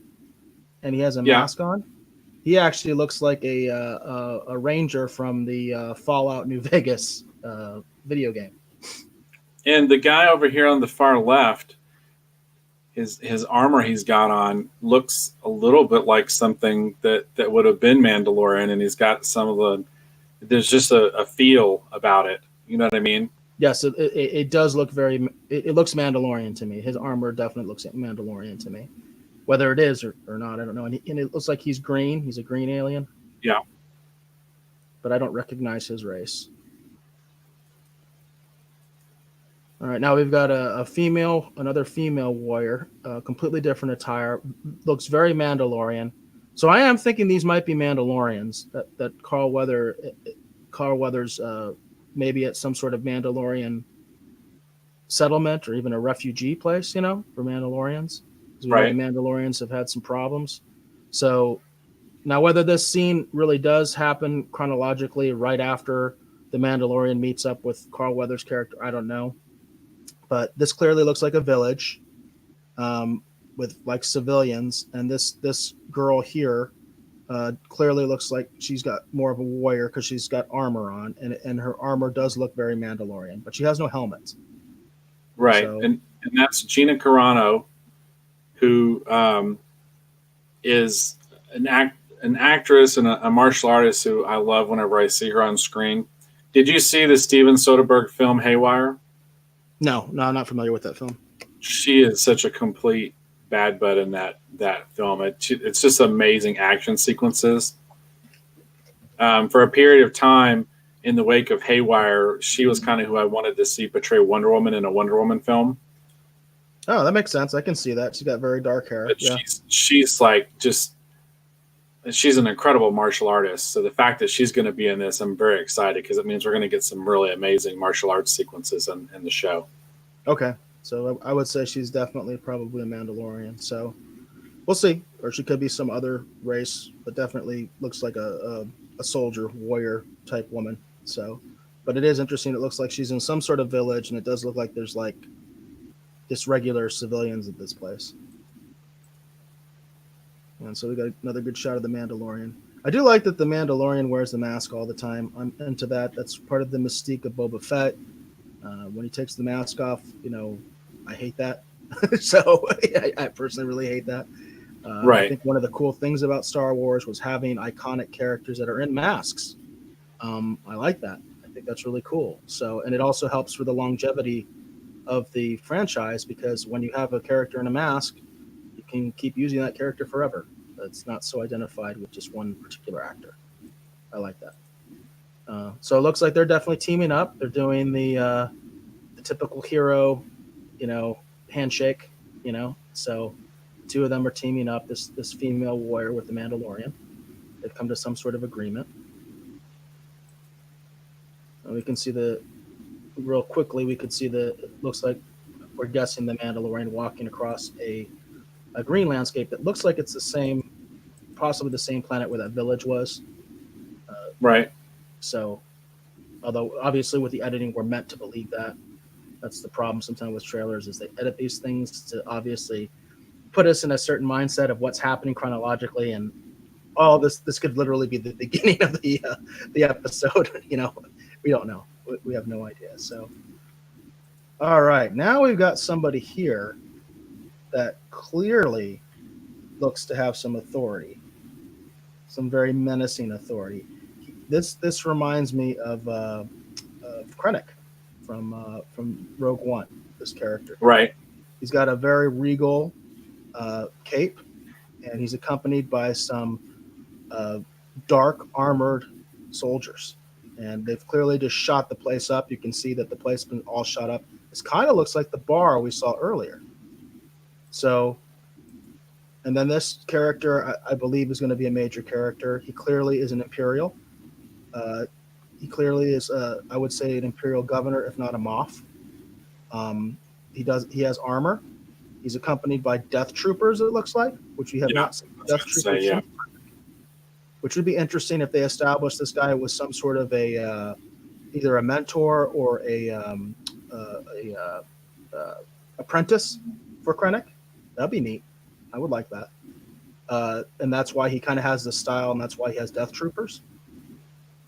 [SPEAKER 1] and he has a mask on. He actually looks like a ranger from the Fallout New Vegas video game.
[SPEAKER 2] And the guy over here on the far left, his armor he's got on looks a little bit like something that would have been Mandalorian, and he's got some of the there's just a feel about it. You know what I mean?
[SPEAKER 1] Yes, it does look it looks Mandalorian to me. His armor definitely looks Mandalorian to me. Whether it is or not, I don't know. And it looks like he's green. He's a green alien.
[SPEAKER 2] Yeah.
[SPEAKER 1] But I don't recognize his race. All right, now we've got another female warrior, completely different attire. Looks very Mandalorian. So I am thinking these might be Mandalorians. That Carl Weathers, maybe at some sort of Mandalorian settlement or even a refugee place, for Mandalorians. Because we know the
[SPEAKER 2] Right.
[SPEAKER 1] Mandalorians have had some problems. So now, whether this scene really does happen chronologically right after the Mandalorian meets up with Carl Weathers' character, I don't know. But this clearly looks like a village with like civilians, and this girl here clearly looks like she's got more of a warrior because she's got armor on, and her armor does look very Mandalorian, but she has no helmet.
[SPEAKER 2] Right.
[SPEAKER 1] So
[SPEAKER 2] And that's Gina Carano, who is an actress and a martial artist who I love whenever I see her on screen. Did you see the Steven Soderbergh film Haywire?
[SPEAKER 1] no, I'm not familiar with that film.
[SPEAKER 2] She is such a complete bad butt in that film. It's just amazing action sequences. For a period of time in the wake of Haywire, she was kind of who I wanted to see portray Wonder Woman in a Wonder Woman film.
[SPEAKER 1] Oh, that makes sense. I can see that. She's got very dark hair.
[SPEAKER 2] But
[SPEAKER 1] Yeah.
[SPEAKER 2] she's like just she's an incredible martial artist. So the fact that she's going to be in this, I'm very excited because it means we're going to get some really amazing martial arts sequences in the show.
[SPEAKER 1] Okay. So I would say she's definitely probably a Mandalorian. So we'll see. Or she could be some other race, but definitely looks like a soldier, warrior type woman. So, but it is interesting. It looks like she's in some sort of village, and it does look like there's like just regular civilians at this place. And so we got another good shot of the Mandalorian. I do like that the Mandalorian wears the mask all the time. I'm into that. That's part of the mystique of Boba Fett. When he takes the mask off, I hate that. So I personally really hate that.
[SPEAKER 2] Right.
[SPEAKER 1] I think one of the cool things about Star Wars was having iconic characters that are in masks. I like that. I think that's really cool. So, and it also helps for the longevity of the franchise because when you have a character in a mask, you can keep using that character forever. It's not so identified with just one particular actor. I like that. So it looks like they're definitely teaming up. They're doing the typical hero, handshake. So two of them are teaming up. This female warrior with the Mandalorian. They've come to some sort of agreement. And we can see real quickly. We could see it looks like we're guessing the Mandalorian walking across a green landscape that looks like it's possibly the same planet where that village was.
[SPEAKER 2] Right.
[SPEAKER 1] So, although obviously with the editing, we're meant to believe that. That's the problem sometimes with trailers is they edit these things to obviously put us in a certain mindset of what's happening chronologically, and this could literally be the beginning of the episode. We don't know. We have no idea. So, all right, now we've got somebody here that clearly looks to have some authority, some very menacing authority. This reminds me of Krennic from Rogue One. This character,
[SPEAKER 2] Right.
[SPEAKER 1] he's got a very regal cape, and he's accompanied by some dark armored soldiers, and they've clearly just shot the place up. You can see that the place has been all shot up. This kind of looks like the bar we saw earlier. So, and then this character, I believe, is going to be a major character. He clearly is an Imperial. He clearly is, I would say, an Imperial governor, if not a Moff. He has armor. He's accompanied by Death Troopers, it looks like, which we have not seen Death Troopers
[SPEAKER 2] yeah.
[SPEAKER 1] Which would be interesting if they establish this guy was some sort of either a mentor or a apprentice for Krennic. That'd be neat. I would like that. and that's why he kind of has this style, and that's why he has Death Troopers.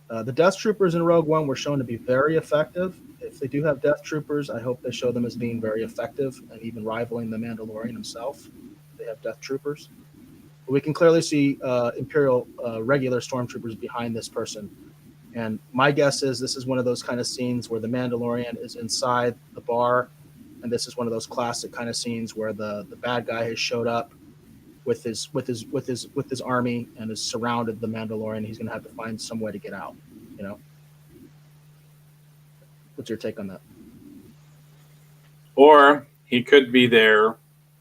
[SPEAKER 1] The Death Troopers in Rogue One were shown to be very effective. If they do have Death Troopers, I hope they show them as being very effective and even rivaling the Mandalorian himself. They have Death Troopers. But we can clearly see Imperial regular stormtroopers behind this person. And my guess is this is one of those kind of scenes where the Mandalorian is inside the bar, and this is one of those classic kind of scenes where the bad guy has showed up with his army and has surrounded the Mandalorian. He's going to have to find some way to get out. You know, what's your take on that?
[SPEAKER 2] Or he could be there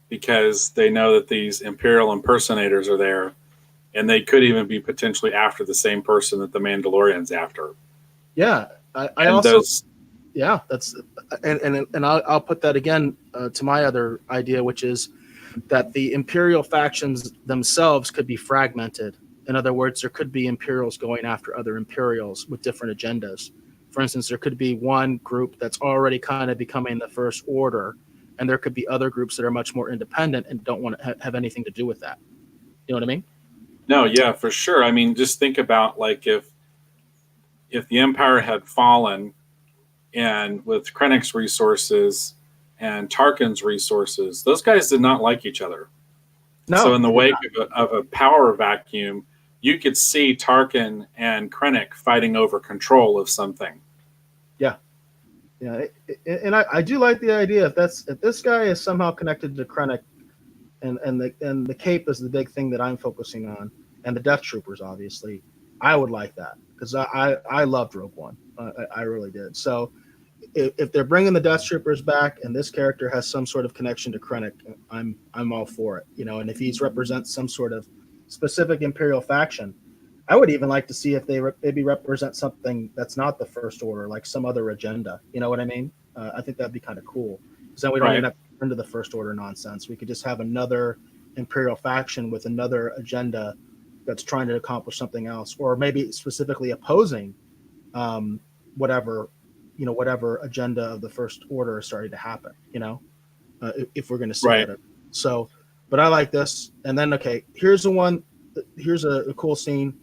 [SPEAKER 2] because they know that these Imperial impersonators are there, and they could even be potentially after the same person that the Mandalorian's after.
[SPEAKER 1] Yeah, I also yeah, that's and I'll put that again to my other idea, which is that the Imperial factions themselves could be fragmented. In other words, there could be Imperials going after other Imperials with different agendas. For instance, there could be one group that's already kind of becoming the First Order, and there could be other groups that are much more independent and don't want to have anything to do with that. You know what I mean?
[SPEAKER 2] No, yeah, for sure. I mean, just think about like if the Empire had fallen, and with Krennic's resources and Tarkin's resources, those guys did not like each other.
[SPEAKER 1] No.
[SPEAKER 2] So in the wake of a power vacuum, you could see Tarkin and Krennic fighting over control of something.
[SPEAKER 1] Yeah. Yeah. And I do like the idea if this guy is somehow connected to Krennic, and the cape is the big thing that I'm focusing on, and the Death Troopers, obviously, I would like that because I loved Rogue One. I really did. So if they're bringing the Death Troopers back and this character has some sort of connection to Krennic, I'm all for it. You know, and if he's represents some sort of specific Imperial faction, I would even like to see if they maybe represent something that's not the First Order, like some other agenda. You know what I mean? I think that'd be kind of cool because then we don't even have to turn to the First Order nonsense. We could just have another Imperial faction with another agenda that's trying to accomplish something else, or maybe specifically opposing whatever agenda of the First Order is starting to happen, if we're going to see that. So, but I like this. And then, okay, here's a cool scene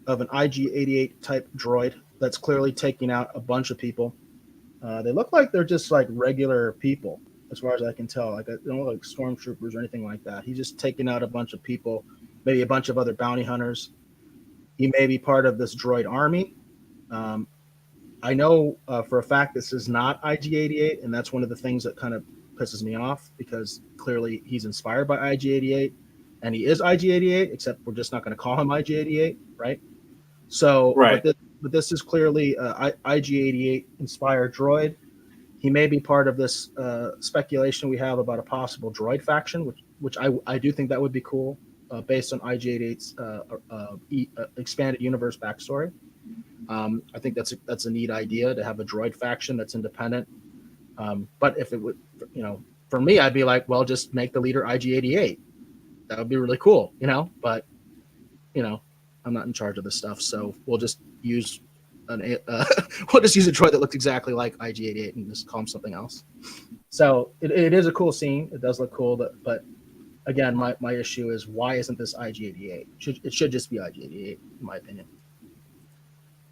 [SPEAKER 1] of an IG-88 type droid that's clearly taking out a bunch of people. They look like they're just like regular people, as far as I can tell. Like, they don't look like stormtroopers or anything like that. He's just taking out a bunch of people, maybe a bunch of other bounty hunters. He may be part of this droid army. I know for a fact this is not IG-88, and that's one of the things that kind of pisses me off because clearly he's inspired by IG-88, and he is IG-88, except we're just not going to call him IG-88, right? So, but this is clearly IG-88 inspired droid. He may be part of this speculation we have about a possible droid faction, which I do think that would be cool based on IG-88's expanded universe backstory. I think that's a neat idea to have a droid faction that's independent. But if it would, for me, I'd be like, well, just make the leader IG-88. That would be really cool, But I'm not in charge of this stuff, so we'll just use a droid that looks exactly like IG-88 and just call him something else. So it is a cool scene. It does look cool, but again, my issue is why isn't this IG-88? It should just be IG-88, in my opinion.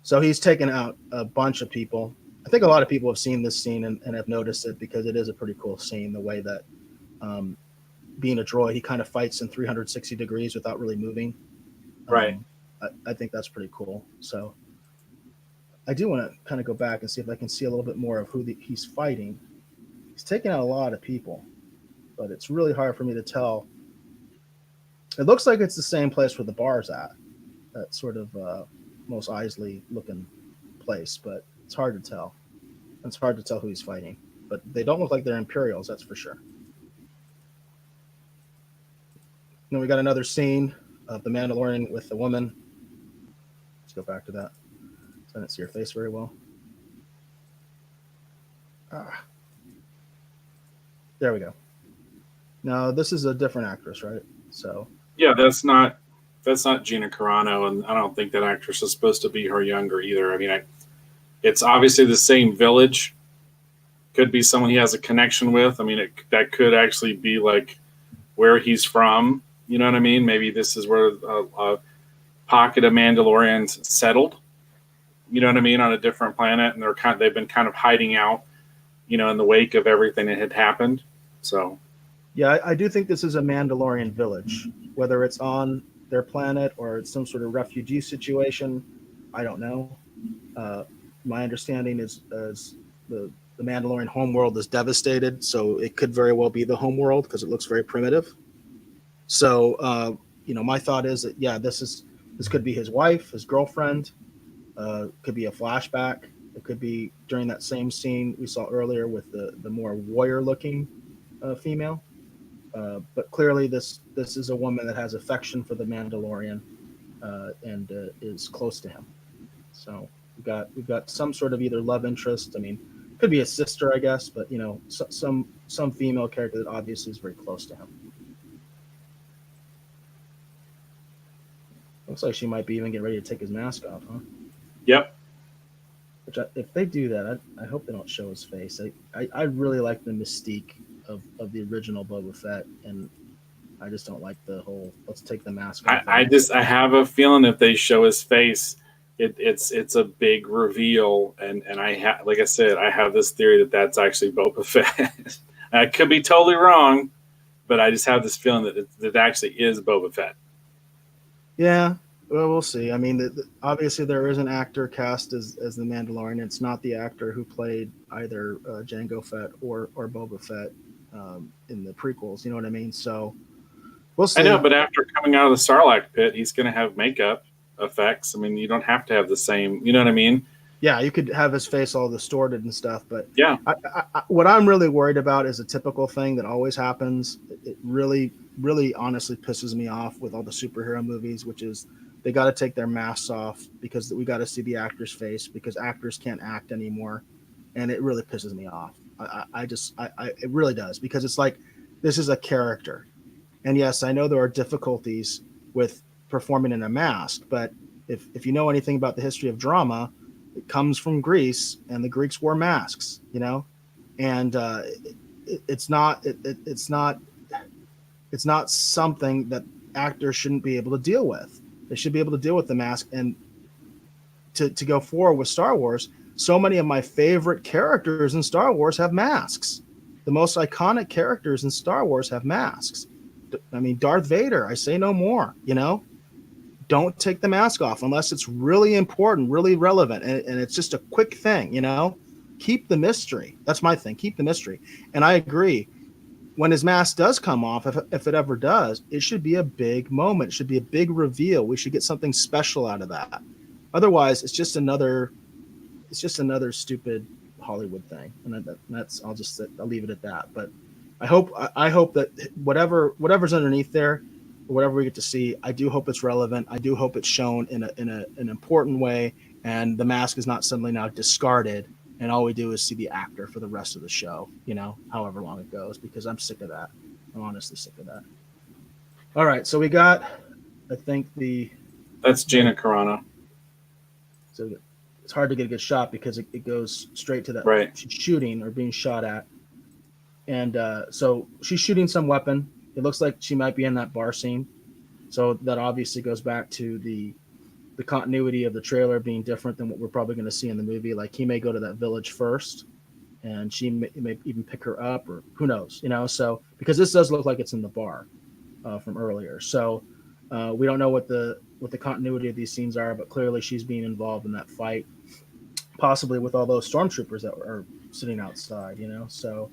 [SPEAKER 1] So he's taken out a bunch of people. I think a lot of people have seen this scene and have noticed it because it is a pretty cool scene, the way that being a droid, he kind of fights in 360 degrees without really moving.
[SPEAKER 2] Right.
[SPEAKER 1] I think that's pretty cool. So I do want to kind of go back and see if I can see a little bit more of who he's fighting. He's taking out a lot of people, but it's really hard for me to tell. It looks like it's the same place where the bar's at, that sort of most Isley looking place, but it's hard to tell. It's hard to tell who he's fighting, but they don't look like they're Imperials, that's for sure. Then we got another scene of the Mandalorian with the woman. Let's go back to that. I didn't see her face very well. There we go. Now this is a different actress, right? So
[SPEAKER 2] yeah, that's not Gina Carano, and I don't think that actress is supposed to be her younger either. I mean, it's obviously the same village. Could be someone he has a connection with. I mean, that could actually be like where he's from. You know what I mean? Maybe this is where a pocket of Mandalorians settled. You know what I mean, on a different planet, and they've been kind of hiding out, in the wake of everything that had happened. So
[SPEAKER 1] Yeah, I do think this is a Mandalorian village, whether it's on their planet or it's some sort of refugee situation. I don't know. Uh, my understanding is the Mandalorian homeworld is devastated, so it could very well be the homeworld because it looks very primitive. So, my thought is that yeah, this could be his wife, his girlfriend. Could be a flashback. It could be during that same scene we saw earlier with the more warrior looking female. But clearly, this is a woman that has affection for the Mandalorian and is close to him. So we've got some sort of either love interest. I mean, could be a sister, I guess, but some female character that obviously is very close to him. Looks like she might be even getting ready to take his mask off, huh?
[SPEAKER 2] yep.
[SPEAKER 1] If they do that, I hope they don't show his face. I really like the mystique of the original Boba Fett, and I just don't like the whole let's take the mask off.
[SPEAKER 2] I have a feeling if they show his face, it's a big reveal, and like I said, I have this theory that that's actually Boba Fett. I could be totally wrong, but I just have this feeling that it actually is Boba Fett.
[SPEAKER 1] Yeah, well, we'll see. I mean, obviously there is an actor cast as the Mandalorian. It's not the actor who played either Jango Fett or Boba Fett in the prequels. You know what I mean? So we'll see.
[SPEAKER 2] I know, but after coming out of the Sarlacc pit, he's going to have makeup effects. I mean, you don't have to have the same. You know what I mean?
[SPEAKER 1] Yeah, you could have his face all distorted and stuff, but
[SPEAKER 2] yeah,
[SPEAKER 1] what I'm really worried about is a typical thing that always happens. It really, really, honestly pisses me off with all the superhero movies, which is they got to take their masks off because we got to see the actor's face because actors can't act anymore, and it really pisses me off. It really does because it's like this is a character, and yes, I know there are difficulties with performing in a mask, but if you know anything about the history of drama. It comes from Greece, and the Greeks wore masks, and it's not something that actors shouldn't be able to deal with. They should be able to deal with the mask. And to go forward with Star Wars, so many of my favorite characters in Star Wars have masks. The most iconic characters in Star Wars have masks. I mean, Darth Vader, I say no more, Don't take the mask off unless it's really important, really relevant, and it's just a quick thing, Keep the mystery. That's my thing. Keep the mystery. And I agree. When his mask does come off, if it ever does, it should be a big moment. It should be a big reveal. We should get something special out of that. Otherwise, it's just another stupid Hollywood thing. And I'll leave it at that. But I hope that whatever's underneath there, whatever we get to see, I do hope it's relevant. I do hope it's shown in an important way, and the mask is not suddenly now discarded, and all we do is see the actor for the rest of the show, however long it goes, because I'm sick of that. I'm honestly sick of that. All right, so we got, I think
[SPEAKER 2] that's Gina Carano.
[SPEAKER 1] So it's hard to get a good shot because it goes straight to that.
[SPEAKER 2] Right.
[SPEAKER 1] She's shooting or being shot at, and so she's shooting some weapon. It looks like she might be in that bar scene. So that obviously goes back to the continuity of the trailer being different than what we're probably going to see in the movie. Like he may go to that village first and she may even pick her up or who knows, So because this does look like it's in the bar from earlier. So we don't know what the continuity of these scenes are, but clearly she's being involved in that fight, possibly with all those stormtroopers that are sitting outside, So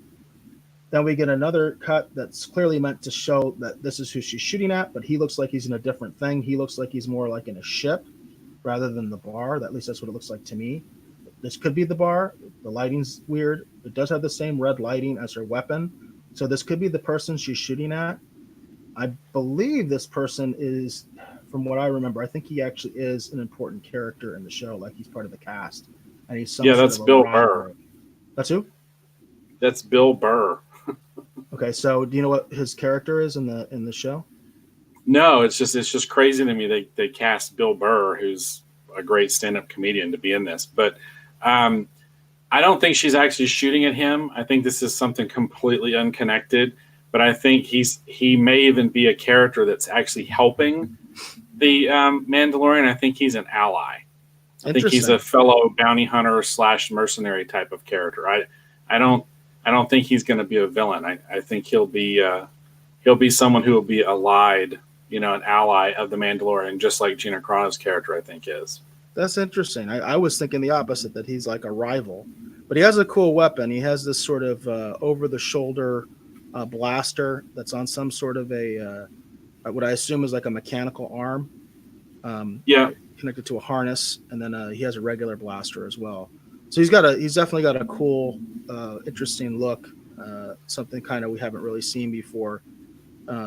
[SPEAKER 1] then we get another cut that's clearly meant to show that this is who she's shooting at, but he looks like he's in a different thing. He looks like he's more like in a ship rather than the bar. At least that's what it looks like to me. This could be the bar. The lighting's weird. It does have the same red lighting as her weapon. So this could be the person she's shooting at. I believe this person is, from what I remember, I think he actually is an important character in the show. Like he's part of the cast. And he's
[SPEAKER 2] that's Bill Burr.
[SPEAKER 1] That's who?
[SPEAKER 2] That's Bill Burr.
[SPEAKER 1] Okay, so do you know what his character is in the show?
[SPEAKER 2] No, it's just crazy to me they cast Bill Burr, who's a great stand-up comedian, to be in this. But I don't think she's actually shooting at him. I think this is something completely unconnected. but I think he may even be a character that's actually helping the Mandalorian. I think he's an ally. I think he's
[SPEAKER 1] Interesting.
[SPEAKER 2] a fellow bounty hunter / mercenary type of character. I don't I don't think he's going to be a villain. I think he'll be someone who will be allied, an ally of the Mandalorian, just like Gina Carano's character I think is.
[SPEAKER 1] That's interesting. I was thinking the opposite, that he's like a rival, but he has a cool weapon. He has this sort of over the shoulder blaster that's on some sort of what I assume is like a mechanical arm, um,
[SPEAKER 2] Yeah,
[SPEAKER 1] connected to a harness, and then he has a regular blaster as well. So he's definitely got a cool, interesting look. Something kind of we haven't really seen before,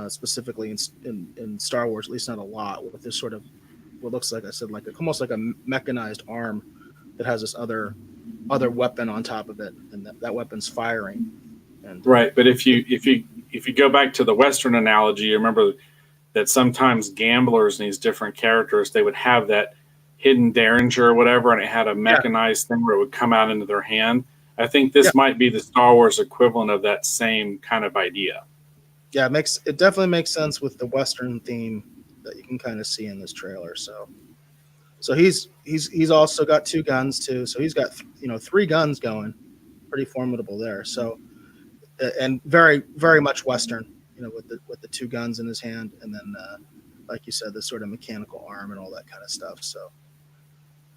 [SPEAKER 1] specifically in Star Wars, at least not a lot. With this sort of what looks like, I said, like almost like a mechanized arm that has this other weapon on top of it, and that weapon's firing. And
[SPEAKER 2] right. But if you go back to the Western analogy, you remember that sometimes gamblers and these different characters, they would have that hidden derringer or whatever, and it had a
[SPEAKER 1] yeah,
[SPEAKER 2] mechanized thing where it would come out into their hand. I think
[SPEAKER 1] yeah,
[SPEAKER 2] this might be the Star Wars equivalent of that same kind of idea.
[SPEAKER 1] yeah, it definitely makes sense with the Western theme that you can kind of see in this trailer. So he's also got two guns too. So he's got three guns going, pretty formidable there. So and very very much Western, with the two guns in his hand, and then like you said, the sort of mechanical arm and all that kind of stuff. So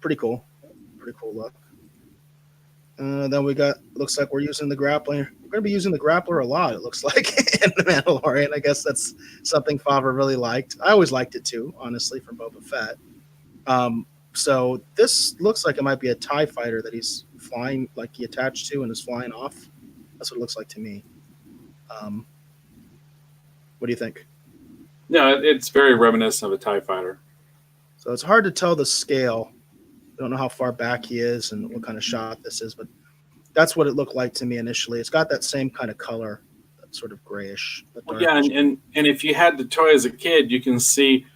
[SPEAKER 1] pretty cool look. Then we got, looks like we're using the grappling. We're going to be using the grappler a lot, it looks like, in The Mandalorian. I guess that's something Favre really liked. I always liked it too, honestly, from Boba Fett. So this looks like it might be a TIE fighter that he's flying, like he attached to and is flying off. That's what it looks like to me. Um, what do you think?
[SPEAKER 2] No, it's very reminiscent of a TIE fighter.
[SPEAKER 1] So it's hard to tell the scale. I don't know how far back he is and what kind of shot this is, but that's what it looked like to me initially. It's got that same kind of color, that sort of grayish.
[SPEAKER 2] Well, yeah, and if you had the toy as a kid, you can see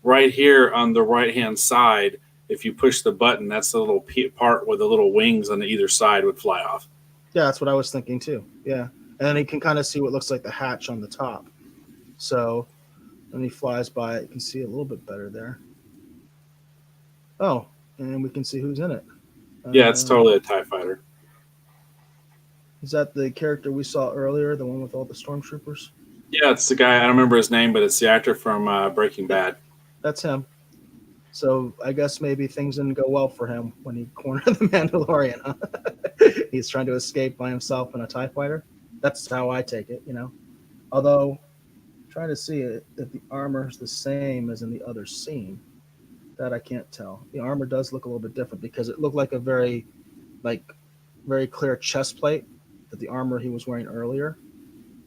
[SPEAKER 2] right here on the right hand side, if you push the button, that's the little part where the little wings on either side would fly off.
[SPEAKER 1] Yeah, that's what I was thinking too. Yeah. And then you can kind of see what looks like the hatch on the top. So when he flies by it, you can see a little bit better there. Oh, and we can see who's in it.
[SPEAKER 2] Yeah, it's totally a TIE fighter.
[SPEAKER 1] Is that the character we saw earlier, the one with all the stormtroopers?
[SPEAKER 2] Yeah, it's the guy, I don't remember his name, but it's the actor from Breaking Bad.
[SPEAKER 1] That's him. So I guess maybe things didn't go well for him when he cornered the Mandalorian. Huh? He's trying to escape by himself in a TIE fighter. That's how I take it, Although, trying to see if the armor is the same as in the other scene. That I can't tell. The armor does look a little bit different because it looked like a very clear chest plate that the armor he was wearing earlier.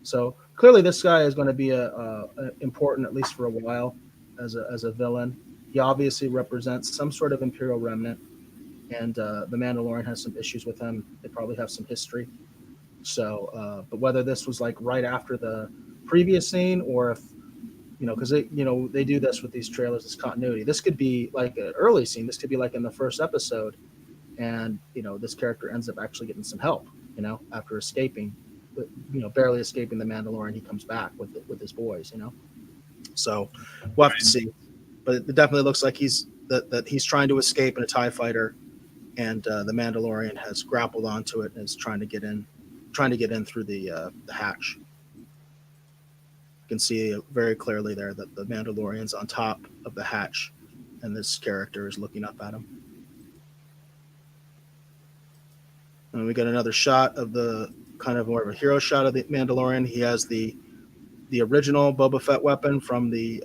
[SPEAKER 1] So clearly, this guy is going to be a important, at least for a while, as a villain. He obviously represents some sort of Imperial remnant, and the Mandalorian has some issues with him. They probably have some history. So, but whether this was like right after the previous scene, or if because they do this with these trailers, this continuity. This could be like an early scene. This could be like in the first episode, and this character ends up actually getting some help. After escaping, barely escaping the Mandalorian, he comes back with his boys. So we'll have to see. But it definitely looks like that he's trying to escape in a TIE fighter, and the Mandalorian has grappled onto it and is trying to get in through the hatch. You can see very clearly there that the Mandalorian's on top of the hatch, and this character is looking up at him. And we got another shot of the kind of more of a hero shot of the Mandalorian. He has the original Boba Fett weapon from the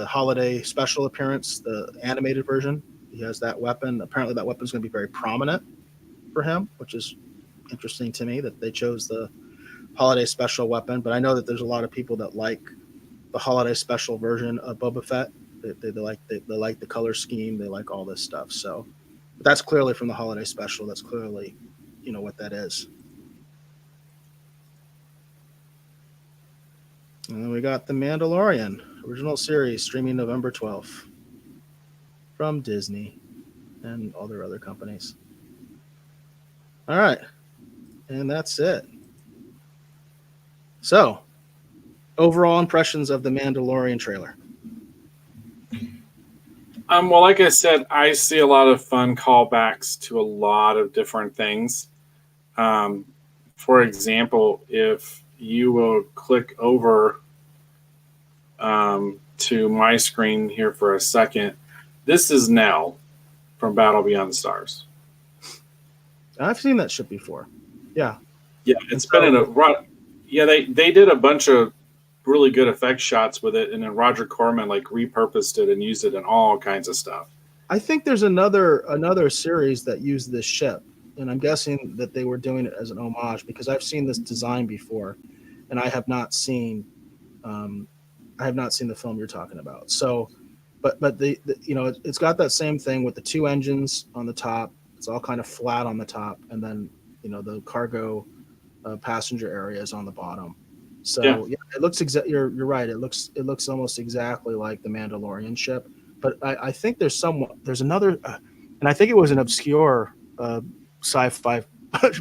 [SPEAKER 1] holiday special appearance, the animated version. He has that weapon. Apparently, that weapon is going to be very prominent for him, which is interesting to me that they chose the holiday special weapon. But I know that there's a lot of people that like the holiday special version of Boba Fett. They like the color scheme. They like all this stuff. So but that's clearly from the holiday special. That's clearly, what that is. And then we got The Mandalorian, original series, streaming November 12th from Disney and all their other companies. All right. And that's it. So, overall impressions of the Mandalorian trailer.
[SPEAKER 2] Well, like I said, I see a lot of fun callbacks to a lot of different things. Um, for example, if you will click over to my screen here for a second, this is Nell from Battle Beyond the Stars.
[SPEAKER 1] I've seen that ship before. Yeah.
[SPEAKER 2] Yeah, it's been in a yeah. They did a bunch of really good effect shots with it, and then Roger Corman like repurposed it and used it in all kinds of stuff.
[SPEAKER 1] I think there's another series that used this ship, and I'm guessing that they were doing it as an homage because I've seen this design before, and um, I have not seen the film you're talking about. So, but the you know it's got that same thing with the two engines on the top. It's all kind of flat on the top, and then the cargo passenger area is on the bottom. So yeah, it looks you're right. It looks almost exactly like the Mandalorian ship. But I think there's another, and I think it was an obscure sci-fi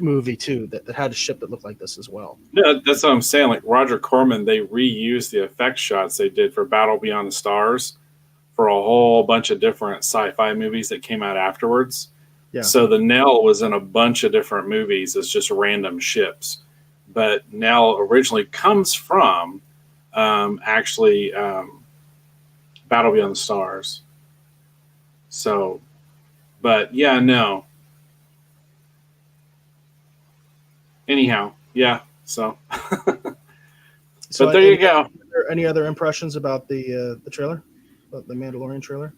[SPEAKER 1] movie too that had a ship that looked like this as well.
[SPEAKER 2] Yeah, that's what I'm saying. Like Roger Corman, they reused the effect shots they did for Battle Beyond the Stars for a whole bunch of different sci-fi movies that came out afterwards.
[SPEAKER 1] Yeah.
[SPEAKER 2] So the Nell was in a bunch of different movies as just random ships, but Nell originally comes from actually Battle Beyond the Stars. So, but yeah, no. Anyhow, yeah. So,
[SPEAKER 1] So
[SPEAKER 2] but there you go.
[SPEAKER 1] Any other impressions about the trailer, about the Mandalorian trailer?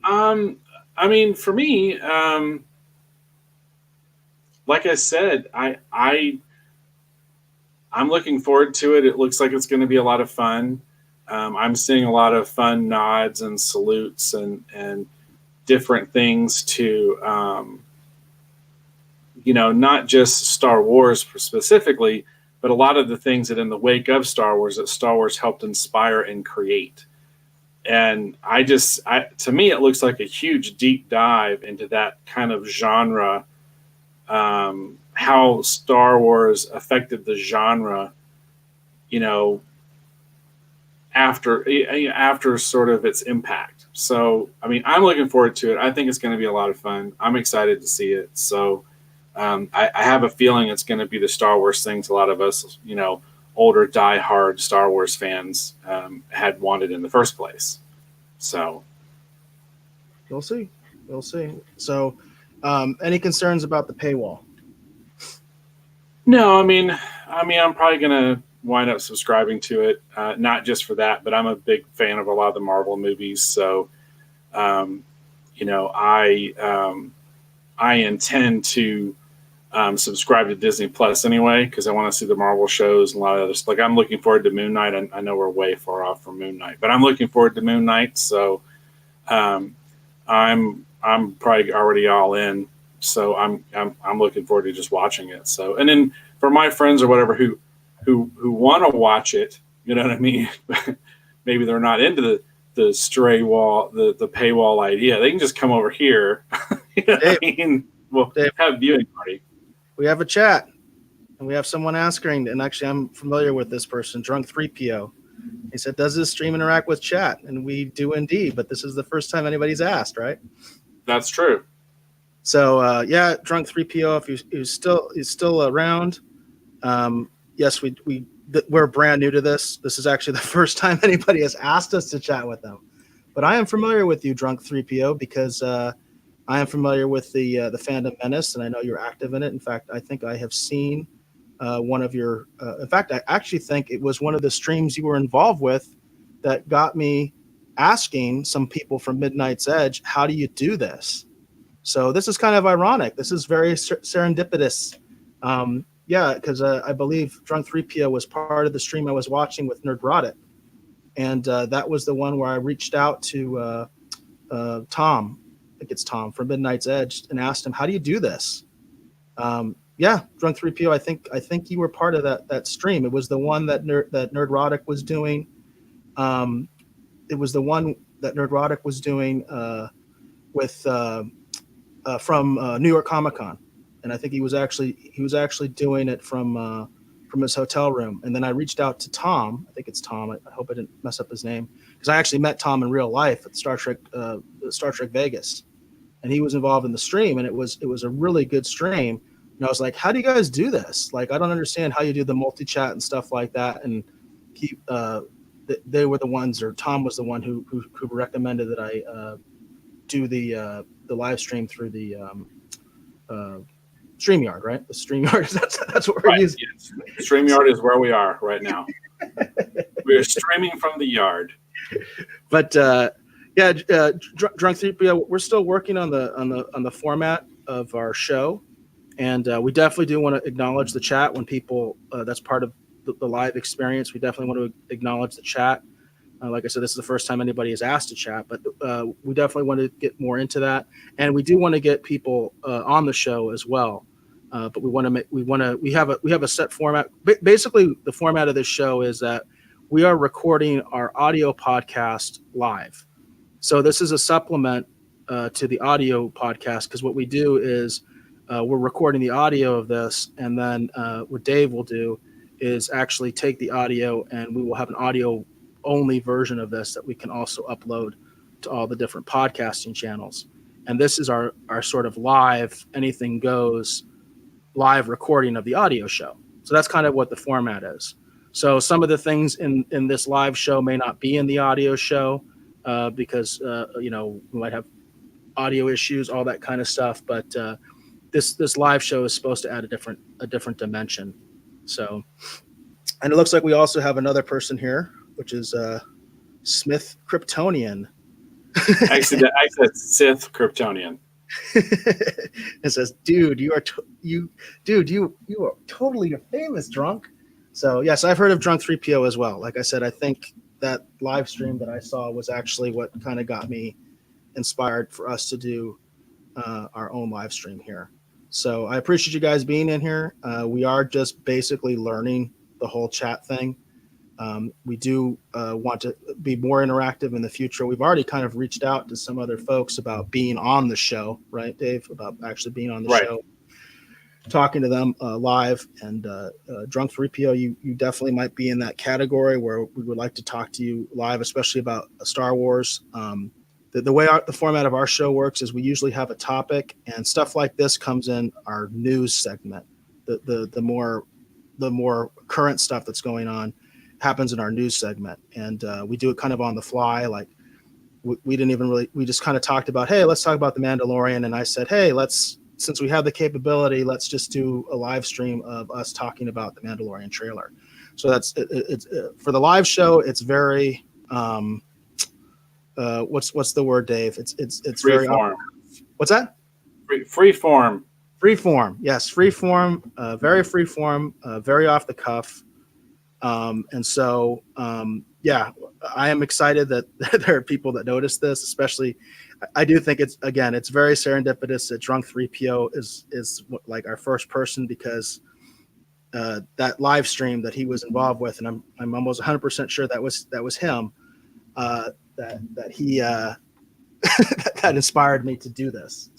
[SPEAKER 2] I mean, for me, like I said, I'm looking forward to it. It looks like it's going to be a lot of fun. I'm seeing a lot of fun nods and salutes and different things to, not just Star Wars specifically, but a lot of the things that in the wake of Star Wars that Star Wars helped inspire and create. And to me, it looks like a huge deep dive into that kind of genre, how Star Wars affected the genre, after sort of its impact. So, I mean, I'm looking forward to it. I think it's going to be a lot of fun. I'm excited to see it. So, I have a feeling it's going to be the Star Wars things a lot of us, older diehard Star Wars fans had wanted in the first place. So,
[SPEAKER 1] We'll see. We'll see. So, any concerns about the paywall?
[SPEAKER 2] no, I mean, I'm probably going to wind up subscribing to it, not just for that, but I'm a big fan of a lot of the Marvel movies. So, I intend to subscribe to Disney Plus anyway because I want to see the Marvel shows and a lot of others. Like I'm looking forward to Moon Knight. I know we're way far off from Moon Knight, but I'm looking forward to Moon Knight. So I'm probably already all in. So I'm looking forward to just watching it. So and then for my friends or whatever who want to watch it, you know what I mean? Maybe they're not into the stray wall, the paywall idea. They can just come over here. You know what I mean? We'll have a viewing party.
[SPEAKER 1] We have a chat, and we have someone asking, and actually I'm familiar with this person, Drunk 3PO. He said, does this stream interact with chat? And we do indeed, but this is the first time anybody's asked, right?
[SPEAKER 2] That's true.
[SPEAKER 1] So, yeah, Drunk 3PO, if he's still around, yes, we're brand new to this. This is actually the first time anybody has asked us to chat with them. But I am familiar with you, Drunk 3PO, because I am familiar with the Fandom Menace, and I know you're active in it. In fact, I think I have seen one of your. In fact, I actually think it was one of the streams you were involved with that got me asking some people from Midnight's Edge, "How do you do this?" So this is kind of ironic. This is very serendipitous. Yeah, because I believe Drunk 3PO was part of the stream I was watching with Nerdrotic, and that was the one where I reached out to Tom. I think it's Tom from Midnight's Edge, and asked him, "How do you do this?" Yeah, Drunk 3PO. I think you were part of that stream. It was the one that Nerdrotic was doing. It was the one that Nerdrotic was doing with from New York Comic Con, and I think he was actually doing it from from his hotel room. And then I reached out to Tom. I think it's Tom. I hope I didn't mess up his name, because I actually met Tom in real life at Star Trek Vegas, and he was involved in the stream, and it was a really good stream. And I was like, how do you guys do this? Like, I don't understand how you do the multi-chat and stuff like that. And they were the ones, or Tom was the one who recommended that I do the live stream through the StreamYard, right? The StreamYard, that's what we're using.
[SPEAKER 2] Yes. StreamYard is where we are right now. We're streaming from the yard.
[SPEAKER 1] But Drunk 3PO, we're still working on the format of our show, and we definitely do want to acknowledge the chat when people. That's part of the live experience. We definitely want to acknowledge the chat. Like I said, this is the first time anybody has asked to chat, but we definitely want to get more into that, and we do want to get people on the show as well. But we have a set format. Basically, the format of this show is that we are recording our audio podcast live. So this is a supplement to the audio podcast, because what we do is we're recording the audio of this, and then what Dave will do is actually take the audio, and we will have an audio only version of this that we can also upload to all the different podcasting channels. And this is our sort of live, anything goes live recording of the audio show. So that's kind of what the format is. So some of the things in this live show may not be in the audio show because we might have audio issues, all that kind of stuff. But this live show is supposed to add a different dimension. So, and it looks like we also have another person here, which is Smith Kryptonian.
[SPEAKER 2] I said Sith Kryptonian.
[SPEAKER 1] It says, "Dude, you are totally famous, Drunk." So yes, I've heard of Drunk 3PO as well. Like I said, I think that live stream that I saw was actually what kind of got me inspired for us to do our own live stream here. So I appreciate you guys being in here. We are just basically learning the whole chat thing. We do want to be more interactive in the future. We've already kind of reached out to some other folks about being on the show, right, Dave? About actually being on the show, talking to them live. And Drunk 3PO, you definitely might be in that category where we would like to talk to you live, especially about Star Wars. The way the format of our show works is we usually have a topic, and stuff like this comes in our news segment. The more current stuff that's going on happens in our news segment, and we do it kind of on the fly. Like we just kind of talked about, hey, let's talk about the Mandalorian, and I said, hey, since we have the capability, let's just do a live stream of us talking about the Mandalorian trailer. So that's it's for the live show. It's very what's the word, Dave? It's
[SPEAKER 2] free
[SPEAKER 1] very
[SPEAKER 2] form.
[SPEAKER 1] What's that?
[SPEAKER 2] Free form.
[SPEAKER 1] Free form. Yes, free form. Very free form. Very off the cuff. And so, I am excited that there are people that notice this, especially, I do think it's very serendipitous that Drunk 3PO is like our first person, because that live stream that he was involved with, and I'm almost 100% sure that was him, that he, that inspired me to do this,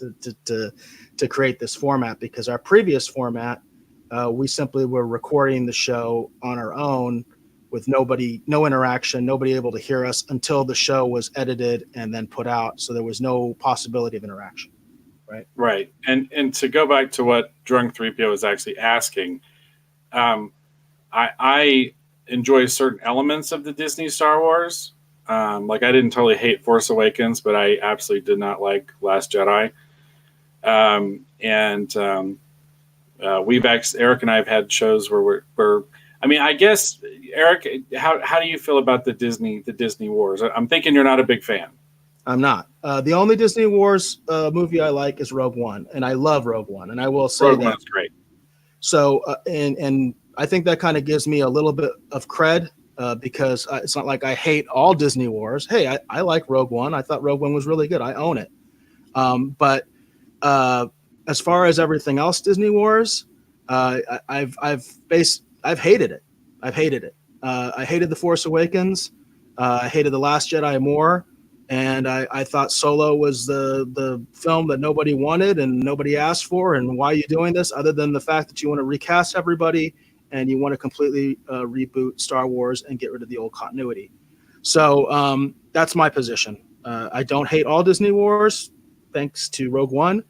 [SPEAKER 1] to create this format, because our previous format, we simply were recording the show on our own with no interaction, nobody able to hear us until the show was edited and then put out. So there was no possibility of interaction. Right.
[SPEAKER 2] Right. And to go back to what Drunk 3PO is actually asking, I enjoy certain elements of the Disney Star Wars. Like I didn't totally hate Force Awakens, but I absolutely did not like Last Jedi. Eric and I have had shows where I guess, Eric, how do you feel about the Disney Wars? I'm thinking you're not a big fan.
[SPEAKER 1] I'm not. The only Disney Wars movie I like is Rogue One, and I love Rogue One, and I will say
[SPEAKER 2] Rogue
[SPEAKER 1] that.
[SPEAKER 2] One's great.
[SPEAKER 1] So, and I think that kind of gives me a little bit of cred because it's not like I hate all Disney Wars. Hey, I like Rogue One. I thought Rogue One was really good. I own it. But as far as everything else Disney Wars, I've hated it. I've hated it. I hated The Force Awakens. I hated The Last Jedi more. And I thought Solo was the film that nobody wanted and nobody asked for. And why are you doing this other than the fact that you want to recast everybody and you want to completely reboot Star Wars and get rid of the old continuity. So that's my position. I don't hate all Disney Wars, thanks to Rogue One.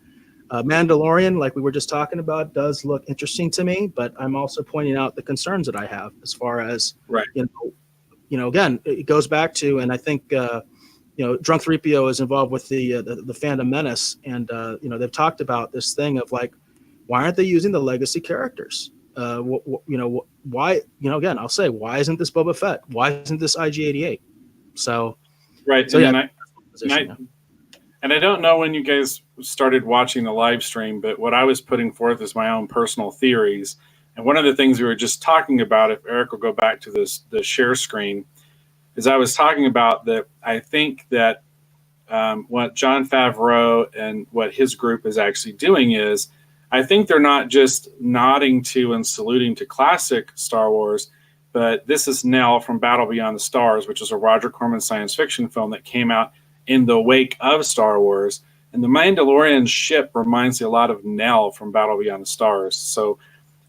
[SPEAKER 1] Mandalorian, like we were just talking about, does look interesting to me, but I'm also pointing out the concerns that I have as far as,
[SPEAKER 2] Right.
[SPEAKER 1] Again, it goes back to, and I think, Drunk 3PO is involved with the Phantom Menace, and they've talked about this thing of like, why aren't they using the legacy characters? Why? Again, I'll say, why isn't this Boba Fett? Why isn't this IG-88? So,
[SPEAKER 2] right.
[SPEAKER 1] So
[SPEAKER 2] and
[SPEAKER 1] yeah,
[SPEAKER 2] then and I don't know when you guys started watching the live stream, but what I was putting forth is my own personal theories. And one of the things we were just talking about, if Eric will go back to the share screen, is I was talking about that I think that what Jon Favreau and what his group is actually doing is, I think they're not just nodding to and saluting to classic Star Wars, but this is Nell from Battle Beyond the Stars, which is a Roger Corman science fiction film that came out in the wake of Star Wars. And the Mandalorian ship reminds me a lot of Nell from Battle Beyond the Stars. So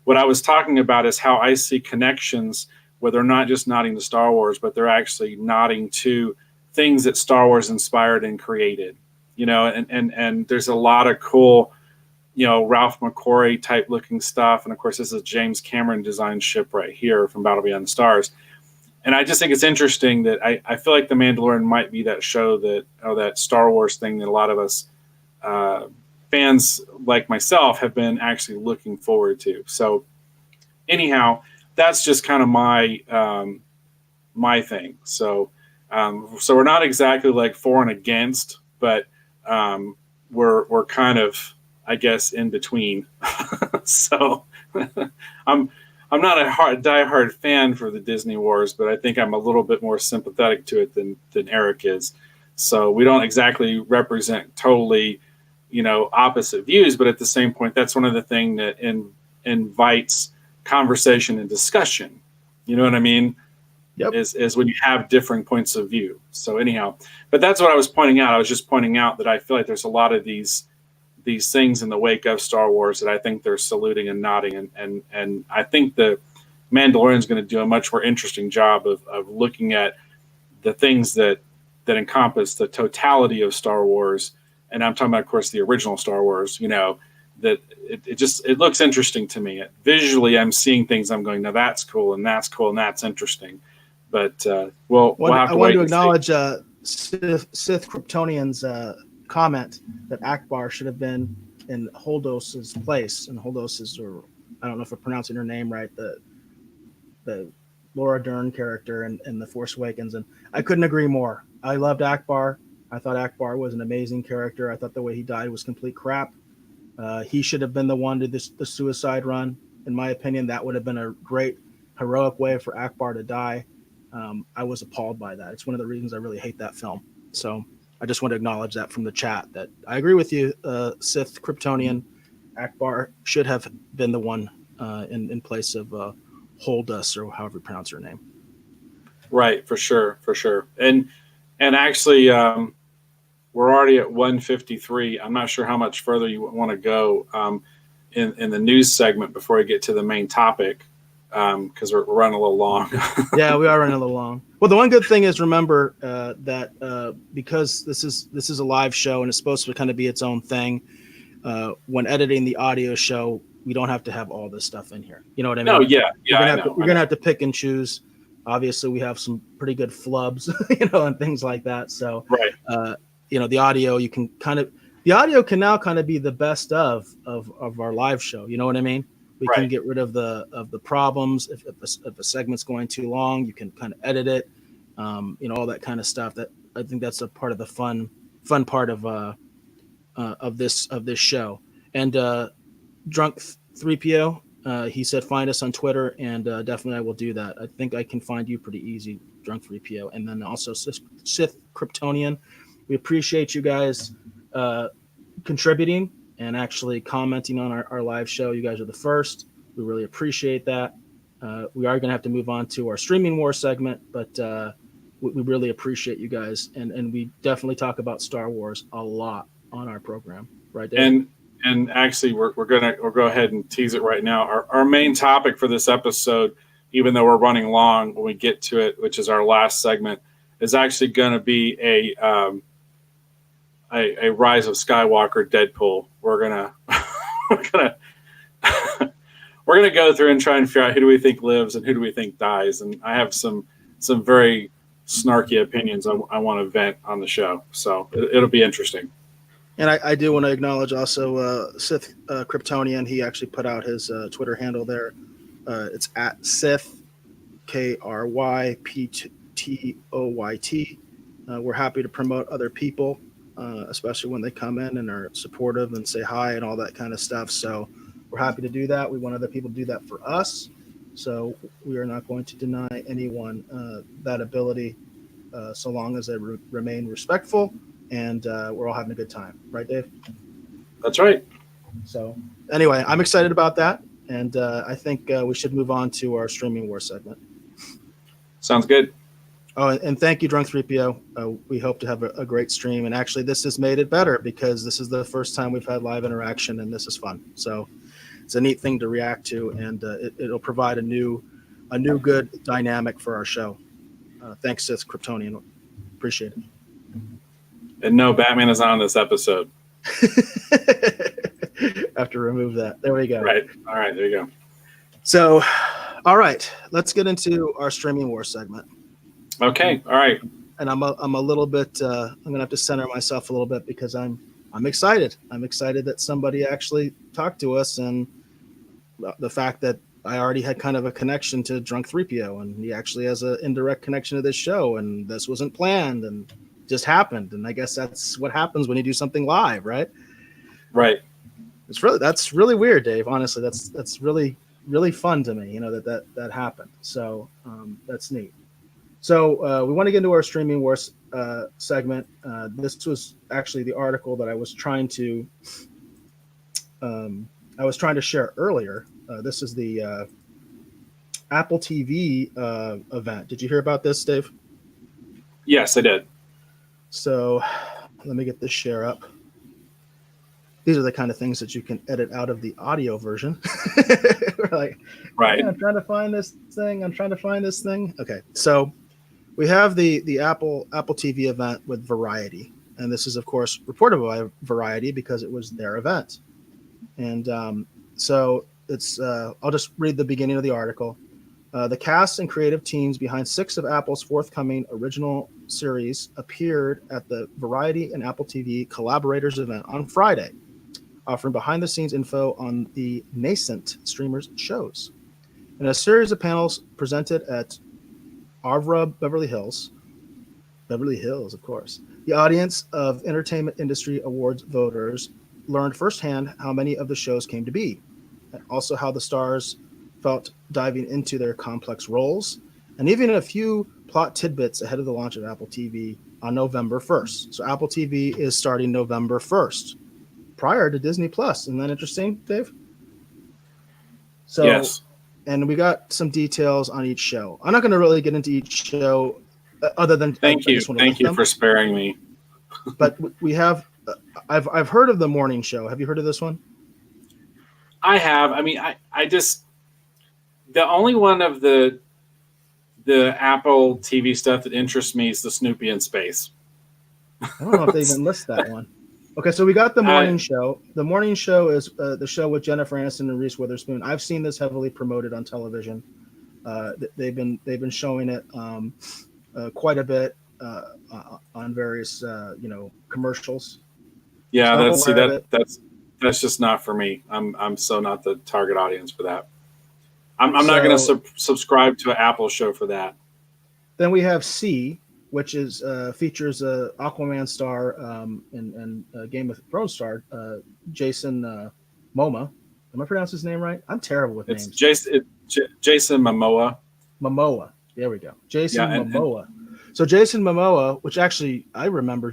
[SPEAKER 2] what I was talking about is how I see connections where they're not just nodding to Star Wars, but they're actually nodding to things that Star Wars inspired and created. And there's a lot of cool, Ralph McQuarrie type looking stuff. And of course, this is a James Cameron designed ship right here from Battle Beyond the Stars. And I just think it's interesting that I feel like The Mandalorian might be that show that Star Wars thing that a lot of us fans like myself have been actually looking forward to. So anyhow, that's just kind of my thing. So we're not exactly like for and against, but we're kind of, I guess, in between. So I'm not a diehard fan for the Disney Wars, but I think I'm a little bit more sympathetic to it than Eric is. So we don't exactly represent totally, opposite views, but at the same point, that's one of the things that invites conversation and discussion. You know what I mean?
[SPEAKER 1] Yep.
[SPEAKER 2] Is when you have different points of view. So anyhow, but that's what I was pointing out. I was just pointing out that I feel like there's a lot of these things in the wake of Star Wars that I think they're saluting and nodding, and I think the Mandalorian is going to do a much more interesting job of looking at the things that encompass the totality of Star Wars, and I'm talking about, of course, the original Star Wars. That it looks interesting to me. Visually, I'm seeing things. I'm going, now that's cool, and that's cool, and that's interesting. But we'll have to wait.
[SPEAKER 1] I want to acknowledge Sith Kryptonian's comment that Akbar should have been in Holdos's place, and Holdos is, or I don't know if I'm pronouncing her name right, the Laura Dern character in The Force Awakens, and I couldn't agree more. I loved Akbar. I thought Akbar was an amazing character. I thought the way he died was complete crap. He should have been the one to the suicide run. In my opinion, that would have been a great heroic way for Akbar to die. I was appalled by that. It's one of the reasons I really hate that film. So I just want to acknowledge that from the chat, that I agree with you, Sith Kryptonian. Akbar should have been the one in place of Holdus, or however you pronounce her name.
[SPEAKER 2] Right, for sure. And actually, we're already at 1:53. I'm not sure how much further you want to go in the news segment before we get to the main topic, because we're running a little long.
[SPEAKER 1] Yeah, we are running a little long. Well, the one good thing is, remember that because this is a live show and it's supposed to kind of be its own thing, when editing the audio show, we don't have to have all this stuff in here. You know what I mean?
[SPEAKER 2] No, yeah.
[SPEAKER 1] We're gonna have to pick and choose. Obviously, we have some pretty good flubs, and things like that. So,
[SPEAKER 2] right.
[SPEAKER 1] The audio, the audio can now kind of be the best of our live show. You know what I mean? We can get rid of the problems. If a segment's going too long, you can kind of edit it. All that kind of stuff. That I think that's a part of the fun part of this show. And Drunk 3PO, he said, find us on Twitter, and definitely I will do that. I think I can find you pretty easy, Drunk 3PO. And then also Sith Kryptonian. We appreciate you guys contributing and actually commenting on our live show. You guys are the first. We really appreciate that. We are going to have to move on to our streaming war segment, but we really appreciate you guys. And we definitely talk about Star Wars a lot on our program, right, Dave?
[SPEAKER 2] And actually, we'll go ahead and tease it right now. Our main topic for this episode, even though we're running long when we get to it, which is our last segment, is actually going to be a Rise of Skywalker Deadpool. We're gonna we're gonna we're gonna go through and try and figure out who do we think lives and who do we think dies. And I have some very snarky opinions I want to vent on the show, so it'll be interesting.
[SPEAKER 1] And I do want to acknowledge also Sith Kryptonian. He actually put out his Twitter handle there. It's at Sith KRYPTOYT. We're happy to promote other people, especially when they come in and are supportive and say hi and all that kind of stuff. So we're happy to do that. We want other people to do that for us. So we are not going to deny anyone that ability so long as they remain respectful. And we're all having a good time. Right, Dave?
[SPEAKER 2] That's right.
[SPEAKER 1] So anyway, I'm excited about that. And I think we should move on to our Streaming War segment.
[SPEAKER 2] Sounds good.
[SPEAKER 1] Oh, and thank you, Drunk 3PO. We hope to have a great stream. And actually, this has made it better because this is the first time we've had live interaction, and this is fun. So it's a neat thing to react to, and it'll provide a new good dynamic for our show. Thanks, Sith Kryptonian. Appreciate it.
[SPEAKER 2] And no, Batman is not on this episode.
[SPEAKER 1] Have to remove that. There we go.
[SPEAKER 2] Right. All right. There you go.
[SPEAKER 1] So, all right, let's get into our Streaming War segment.
[SPEAKER 2] Okay. All right.
[SPEAKER 1] And I'm a little bit. I'm gonna have to center myself a little bit because I'm excited. I'm excited that somebody actually talked to us, and the fact that I already had kind of a connection to Drunk 3PO, and he actually has an indirect connection to this show, and this wasn't planned and just happened. And I guess that's what happens when you do something live, right?
[SPEAKER 2] Right.
[SPEAKER 1] That's really weird, Dave. Honestly, that's really fun to me. You know that happened. So that's neat. So we want to get into our Streaming Wars segment. This was actually the article that I was trying to share earlier. This is the Apple TV event. Did you hear about this, Dave?
[SPEAKER 2] Yes, I did.
[SPEAKER 1] So let me get this share up. These are the kind of things that you can edit out of the audio version. We're like,
[SPEAKER 2] right.
[SPEAKER 1] Yeah, I'm trying to find this thing. Okay, so we have the Apple TV event with Variety, and this is of course reported by Variety because it was their event. And so it's I'll just read the beginning of the article. The cast and creative teams behind 6 of Apple's forthcoming original series appeared at the Variety and Apple TV Collaborators event on Friday, offering behind-the-scenes info on the nascent streamers' shows. In a series of panels presented at Avra Beverly Hills, of course, the audience of Entertainment Industry Awards voters learned firsthand how many of the shows came to be, and also how the stars felt diving into their complex roles, and even a few plot tidbits ahead of the launch of Apple TV on November 1st. So Apple TV is starting November 1st, prior to Disney Plus. Isn't that interesting, Dave? So,
[SPEAKER 2] yes.
[SPEAKER 1] And we got some details on each show. I'm not going to really get into each show other than
[SPEAKER 2] thank you for sparing me.
[SPEAKER 1] But we have I've heard of the morning show. Have you heard of this one?
[SPEAKER 2] I have. I mean, I just the only one of the Apple TV stuff that interests me is the Snoopy in Space.
[SPEAKER 1] I don't know if they even list that one. Okay, so we got the morning show. The morning show is the show with Jennifer Aniston and Reese Witherspoon. I've seen this heavily promoted on television. They've been showing it quite a bit on various commercials.
[SPEAKER 2] Yeah, that's just not for me. I'm so not the target audience for that. I'm not going to subscribe to an Apple show for that.
[SPEAKER 1] Then we have C, which is features Aquaman star and Game of Thrones star Jason Momoa. Am I pronouncing his name right? I'm terrible with names.
[SPEAKER 2] Jason Momoa.
[SPEAKER 1] Momoa. There we go. Jason Momoa. So Jason Momoa, which actually I remember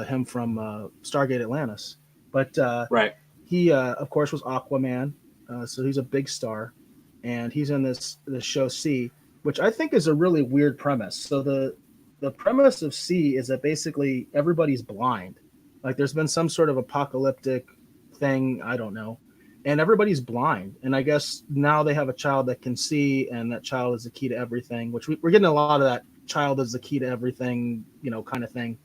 [SPEAKER 1] him from Stargate Atlantis, but
[SPEAKER 2] right.
[SPEAKER 1] He of course was Aquaman, so he's a big star, and he's in this show C, which I think is a really weird premise. So the premise of C is that basically everybody's blind. Like there's been some sort of apocalyptic thing. I don't know. And everybody's blind. And I guess now they have a child that can see, and that child is the key to everything, which we're getting a lot of that child is the key to everything, kind of thing.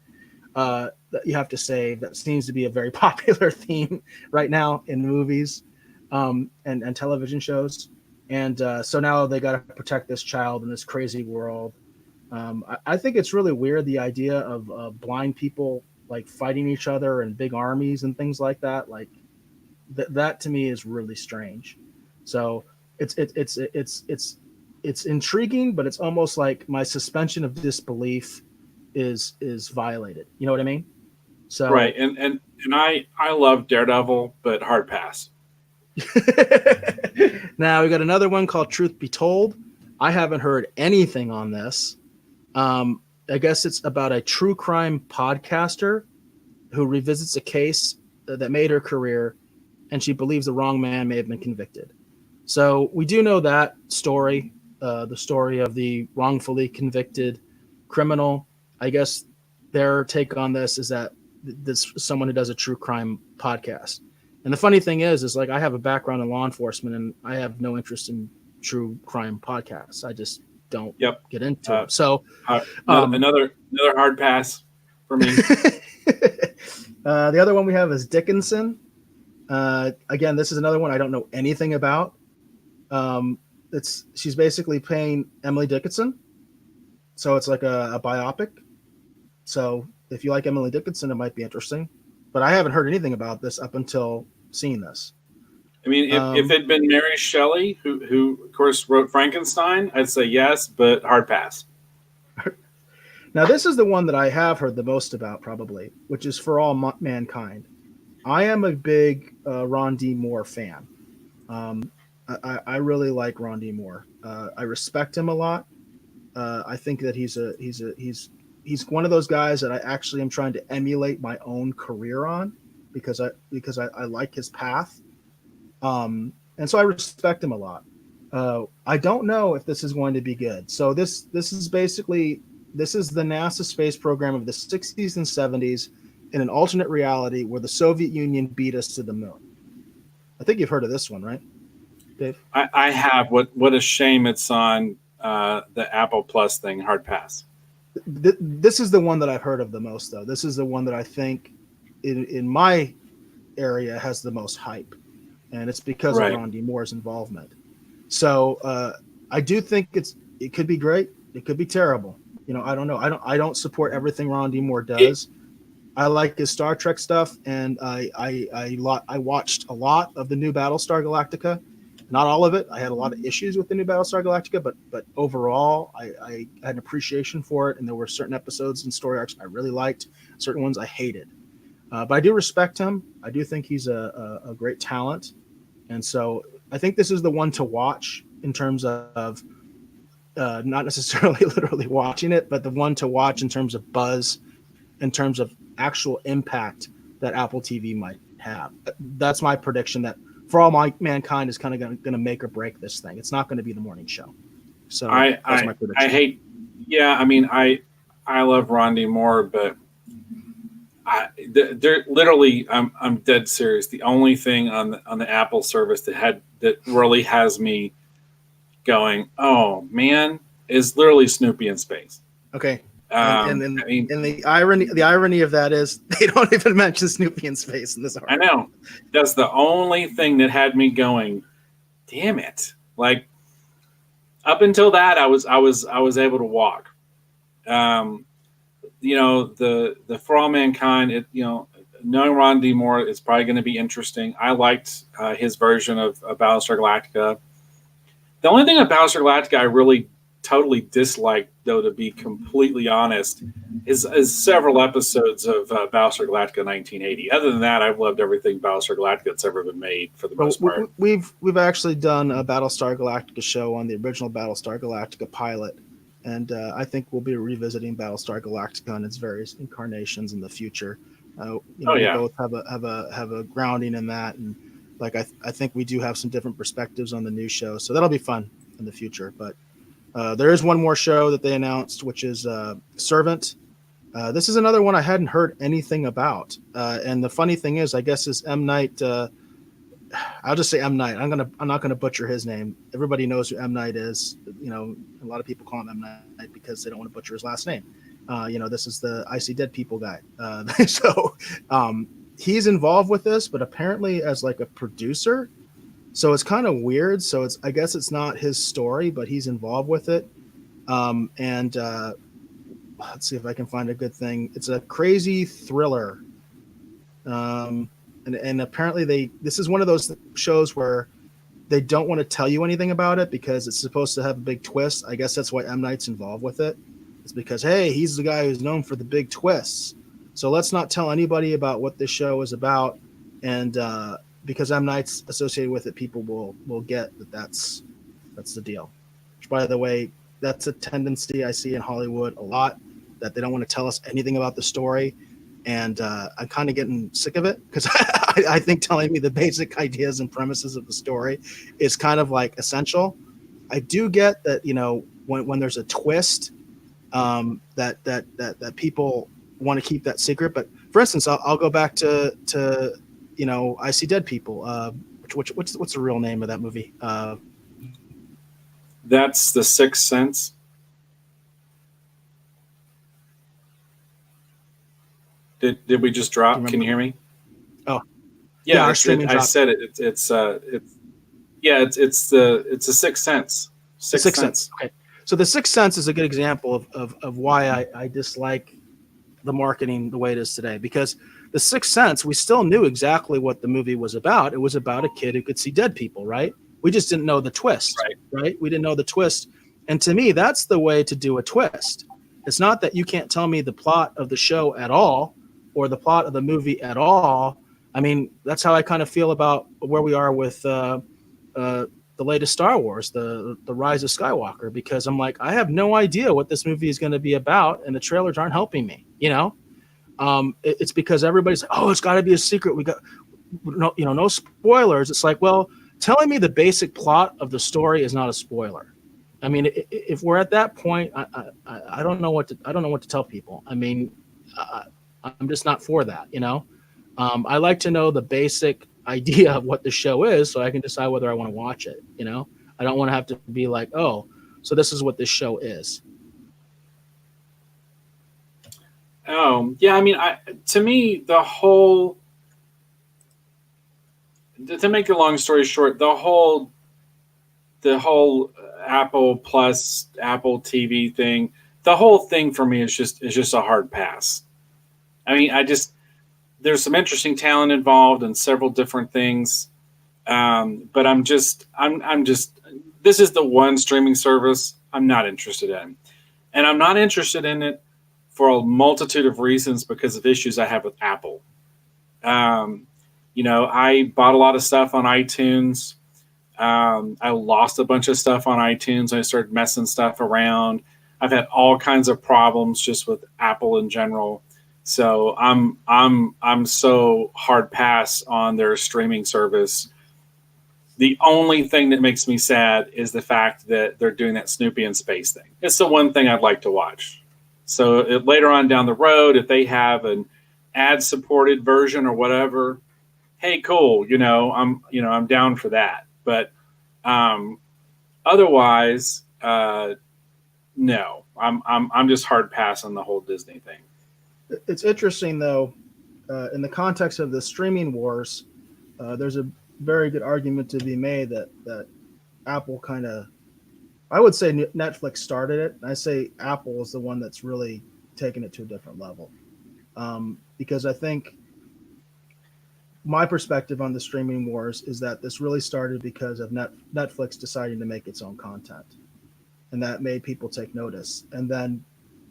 [SPEAKER 1] That you have to say that seems to be a very popular theme right now in movies and television shows. And so now they got to protect this child in this crazy world. I think it's really weird, the idea of blind people like fighting each other and big armies and things like that. Like that to me is really strange. So it's intriguing, but it's almost like my suspension of disbelief is violated. You know what I mean? So
[SPEAKER 2] Right. And I love Daredevil, but hard pass.
[SPEAKER 1] now we got another one called Truth Be Told. I haven't heard anything on this. I guess it's about a true crime podcaster who revisits a case that made her career, and she believes the wrong man may have been convicted. So we do know that story, the story of the wrongfully convicted criminal. I guess their take on this is that this is someone who does a true crime podcast. And the funny thing is like I have a background in law enforcement, and I have no interest in true crime podcasts. I just don't get into it. So
[SPEAKER 2] another hard pass for me.
[SPEAKER 1] The other one we have is Dickinson. Again, this is another one I don't know anything about. She's basically playing Emily Dickinson, so it's like a biopic. So if you like Emily Dickinson, it might be interesting. But I haven't heard anything about this up until seeing this.
[SPEAKER 2] I mean, if it'd been Mary Shelley, who of course wrote Frankenstein, I'd say yes, but hard pass.
[SPEAKER 1] Now, this is the one that I have heard the most about, probably, which is For All Mankind. I am a big Ron D. Moore fan. I really like Ron D. Moore. I respect him a lot. I think that he's one of those guys that I actually am trying to emulate my own career on because I like his path. And so I respect him a lot. I don't know if this is going to be good. So this is basically the NASA space program of the 60s and 70s in an alternate reality where the Soviet Union beat us to the moon. I think you've heard of this one, right, Dave?
[SPEAKER 2] I have. What a shame it's on the Apple Plus thing. Hard pass.
[SPEAKER 1] This is the one that I've heard of the most, though. This is the one that I think in my area has the most hype, and it's because of Ron D. Moore's involvement. So I do think it could be great. It could be terrible. I don't know. I don't support everything Ron D. Moore does. I like his Star Trek stuff, and I watched a lot of the new Battlestar Galactica. Not all of it. I had a lot of issues with the new Battlestar Galactica, but overall, I had an appreciation for it, and there were certain episodes and story arcs I really liked. Certain ones I hated. But I do respect him. I do think he's a great talent. And so I think this is the one to watch in terms of not necessarily literally watching it, but the one to watch in terms of buzz, in terms of actual impact that Apple TV might have. That's my prediction, that For All Mankind is kind of going to make or break this thing. It's not going to be the morning show. So that's my prediction.
[SPEAKER 2] I mean, I love Ron D. Moore, but they're literally, I'm dead serious. The only thing on the Apple service that really has me going, oh man, is literally Snoopy in space.
[SPEAKER 1] Okay. And the irony of that is they don't even mention Snoopy in space in this article.
[SPEAKER 2] I know. That's the only thing that had me going, damn it. Like up until that I was able to walk. The For All Mankind, knowing Ron D. Moore is probably going to be interesting. I liked his version of Battlestar Galactica. The only thing about Battlestar Galactica I really totally disliked, though, to be completely honest, is several episodes of Battlestar Galactica 1980. Other than that, I've loved everything Battlestar Galactica that's ever been made for the most part.
[SPEAKER 1] We've actually done a Battlestar Galactica show on the original Battlestar Galactica pilot, and I think we'll be revisiting Battlestar Galactica in its various incarnations in the future. We both have a grounding in that, and like I think we do have some different perspectives on the new show, so that'll be fun in the future. But there is one more show that they announced, which is Servant, This is another one I hadn't heard anything about. And the funny thing is, I guess is M Night. I'll just say M Night. I'm not gonna butcher his name. Everybody knows who M Night is. You know, a lot of people call him M Night because they don't want to butcher his last name. This is the I See Dead People guy. So he's involved with this, but apparently as like a producer. So it's kind of weird. So I guess it's not his story, but he's involved with it. And let's see if I can find a good thing. It's a crazy thriller. And apparently this is one of those shows where they don't want to tell you anything about it because it's supposed to have a big twist. I guess that's why M. Night's involved with it. It's because, hey, he's the guy who's known for the big twists. So let's not tell anybody about what this show is about. And because M. Night's associated with it, people will get that's the deal. Which, by the way, that's a tendency I see in Hollywood a lot, that they don't want to tell us anything about the story. And I'm kind of getting sick of it because I think telling me the basic ideas and premises of the story is kind of like essential. I do get that, when there's a twist, that people want to keep that secret. But for instance, I'll go back to I See Dead People. What's the real name of that movie?
[SPEAKER 2] That's The Sixth Sense. Did we just drop? Can you hear me?
[SPEAKER 1] Oh,
[SPEAKER 2] yeah. I said it. It's the Sixth Sense.
[SPEAKER 1] Sixth Sense. Okay. So the Sixth Sense is a good example of why I dislike the marketing the way it is today, because the Sixth Sense, we still knew exactly what the movie was about. It was about a kid who could see dead people, right? We just didn't know the twist, right? We didn't know the twist. And to me, that's the way to do a twist. It's not that you can't tell me the plot of the show at all or the plot of the movie at all. I mean, that's how I kind of feel about where we are with the latest Star Wars, the Rise of Skywalker, because I'm like, I have no idea what this movie is going to be about, and the trailers aren't helping me. It's because everybody's like, oh, it's got to be a secret. We got no spoilers. It's like, well, telling me the basic plot of the story is not a spoiler. I mean, if we're at that point, I don't know what to tell people. I mean, I'm just not for that. I like to know the basic idea of what the show is so I can decide whether I want to watch it. I don't want to have to be like, oh, so this is what this show is.
[SPEAKER 2] Oh, yeah. I mean, to me, to make a long story short, the whole Apple Plus, Apple TV thing, the whole thing for me is just a hard pass. I mean, there's some interesting talent involved in several different things. But I'm just, this is the one streaming service I'm not interested in. And I'm not interested in it for a multitude of reasons because of issues I have with Apple. I bought a lot of stuff on iTunes. I lost a bunch of stuff on iTunes. I started messing stuff around. I've had all kinds of problems just with Apple in general. So I'm so hard pass on their streaming service. The only thing that makes me sad is the fact that they're doing that Snoopy in space thing. It's the one thing I'd like to watch. So later on down the road, if they have an ad-supported version or whatever, hey, cool. I'm down for that. But otherwise, no. I'm just hard pass on the whole Disney thing.
[SPEAKER 1] It's interesting though, in the context of the streaming wars, there's a very good argument to be made that Apple kind of, I would say Netflix started it. I say Apple is the one that's really taken it to a different level, because I think my perspective on the streaming wars is that this really started because of Netflix deciding to make its own content, and that made people take notice. And then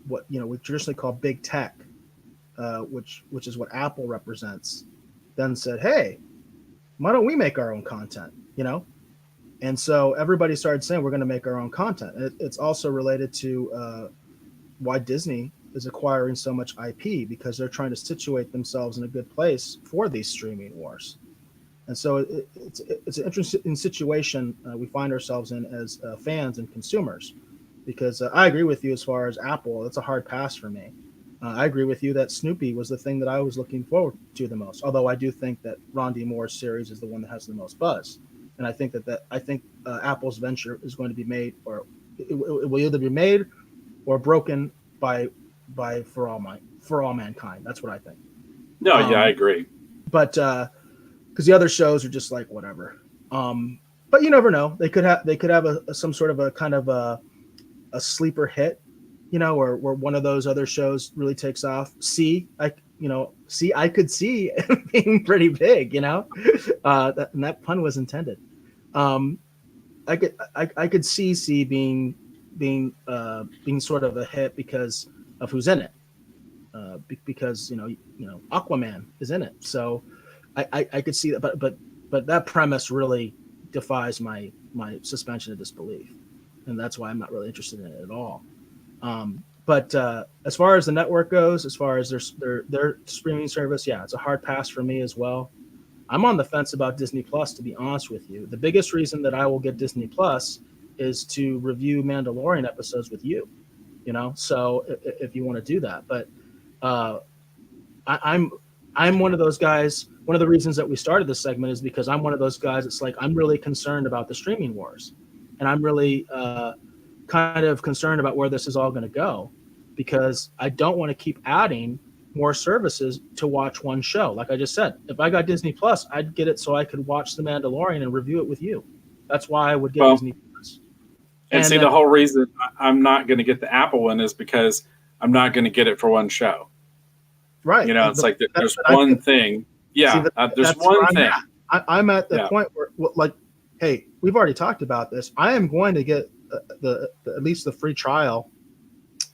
[SPEAKER 1] what we traditionally call big tech, which is what Apple represents, then said, hey, why don't we make our own content? And so everybody started saying we're going to make our own content. It's also related to why Disney is acquiring so much IP, because they're trying to situate themselves in a good place for these streaming wars. And so it's an interesting situation we find ourselves in as fans and consumers, because I agree with you as far as Apple. It's a hard pass for me. I agree with you that Snoopy was the thing that I was looking forward to the most. Although I do think that Ron D. Moore's series is the one that has the most buzz, and I think that Apple's venture is going to be made, or it will either be made or broken by for all mankind. That's what I think.
[SPEAKER 2] No, yeah, I
[SPEAKER 1] Um,
[SPEAKER 2] agree.
[SPEAKER 1] but because the other shows are just like whatever. But you never know. They could have some sort of a kind of a sleeper hit, where one of those other shows really takes off. I could see being pretty big, and that pun was intended. Um, I could see C being sort of a hit because of who's in it. Because Aquaman is in it, so I could see that, but that premise really defies my suspension of disbelief, and that's why I'm not really interested in it at all. But as far as the network goes, as far as their streaming service, yeah, it's a hard pass for me as well. I'm on the fence about Disney Plus, to be honest with you. The biggest reason that I will get Disney Plus is to review Mandalorian episodes with you. So if you want to do that, but uh, I'm one of those guys. One of the reasons that we started this segment is because I'm one of those guys. It's like I'm really concerned about the streaming wars, and I'm really kind of concerned about where this is all going to go, because I don't want to keep adding more services to watch one show. Like I just said, if I got Disney Plus, I'd get it so I could watch The Mandalorian and review it with you. That's why I would get
[SPEAKER 2] Well,
[SPEAKER 1] Disney Plus.
[SPEAKER 2] and
[SPEAKER 1] And
[SPEAKER 2] see, the whole reason I'm not going to get the Apple one is because I'm not going to get it for one show.
[SPEAKER 1] right,
[SPEAKER 2] It's
[SPEAKER 1] but
[SPEAKER 2] like
[SPEAKER 1] that's
[SPEAKER 2] there's
[SPEAKER 1] what I
[SPEAKER 2] one
[SPEAKER 1] think.
[SPEAKER 2] thing.
[SPEAKER 1] See,
[SPEAKER 2] Yeah, there's
[SPEAKER 1] that's where
[SPEAKER 2] one
[SPEAKER 1] I'm
[SPEAKER 2] thing.
[SPEAKER 1] at. I'm at the
[SPEAKER 2] Yeah.
[SPEAKER 1] point where, well, like, hey, we've already talked about this. I am going to get at least the free trial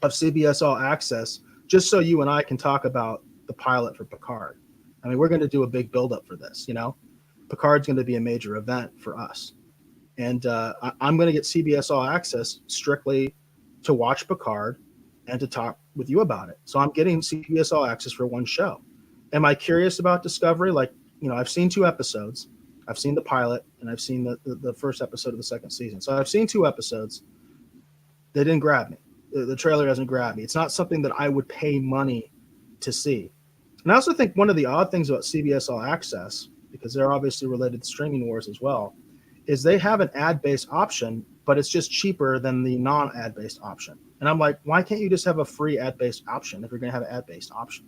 [SPEAKER 1] of CBS All Access, just so you and I can talk about the pilot for Picard. I mean, we're going to do a big buildup for this. Picard's going to be a major event for us, and I'm going to get CBS All Access strictly to watch Picard and to talk with you about it. So I'm getting CBS All Access for one show. Am I curious about Discovery? Like, I've seen 2 episodes. I've seen the pilot, and I've seen the first episode of the second season. So I've seen 2 episodes. They didn't grab me. The trailer doesn't grab me. It's not something that I would pay money to see. And I also think one of the odd things about CBS All Access, because they're obviously related to streaming wars as well, is they have an ad-based option, but it's just cheaper than the non-ad-based option. And I'm like, why can't you just have a free ad-based option if you're going to have an ad-based option?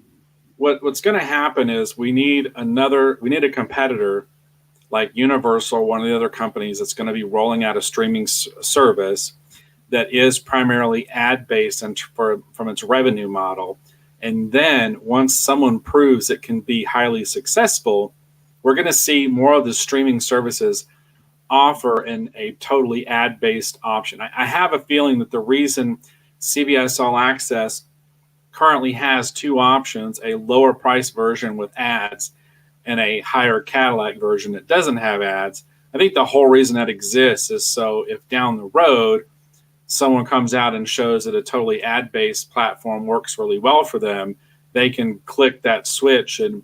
[SPEAKER 2] What's going to happen is we need a competitor like Universal, one of the other companies that's going to be rolling out a streaming service that is primarily ad based and from its revenue model. And then once someone proves it can be highly successful, we're going to see more of the streaming services offer in a totally ad based option. I have a feeling that the reason CBS All Access currently has 2 options, a lower price version with ads and a higher Cadillac version that doesn't have ads. I think the whole reason that exists is so if down the road someone comes out and shows that a totally ad-based platform works really well for them, they can click that switch and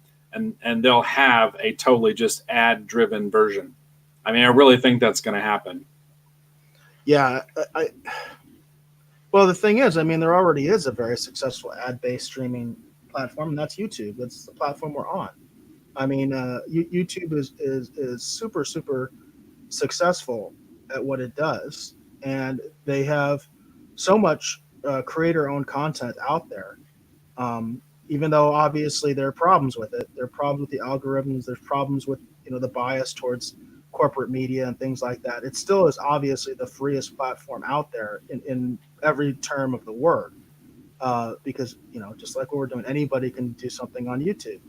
[SPEAKER 2] they'll have a totally just ad-driven version. I mean, I really think that's going to happen.
[SPEAKER 1] Yeah, well, the thing is, I mean, there already is a very successful ad-based streaming platform, and that's YouTube. That's the platform we're on. I mean, YouTube is super super successful at what it does, and they have so much creator-owned content out there. Even though obviously there are problems with it, there are problems with the algorithms. There's problems with the bias towards corporate media and things like that. It still is obviously the freest platform out there in every term of the word, because just like what we're doing, anybody can do something on YouTube.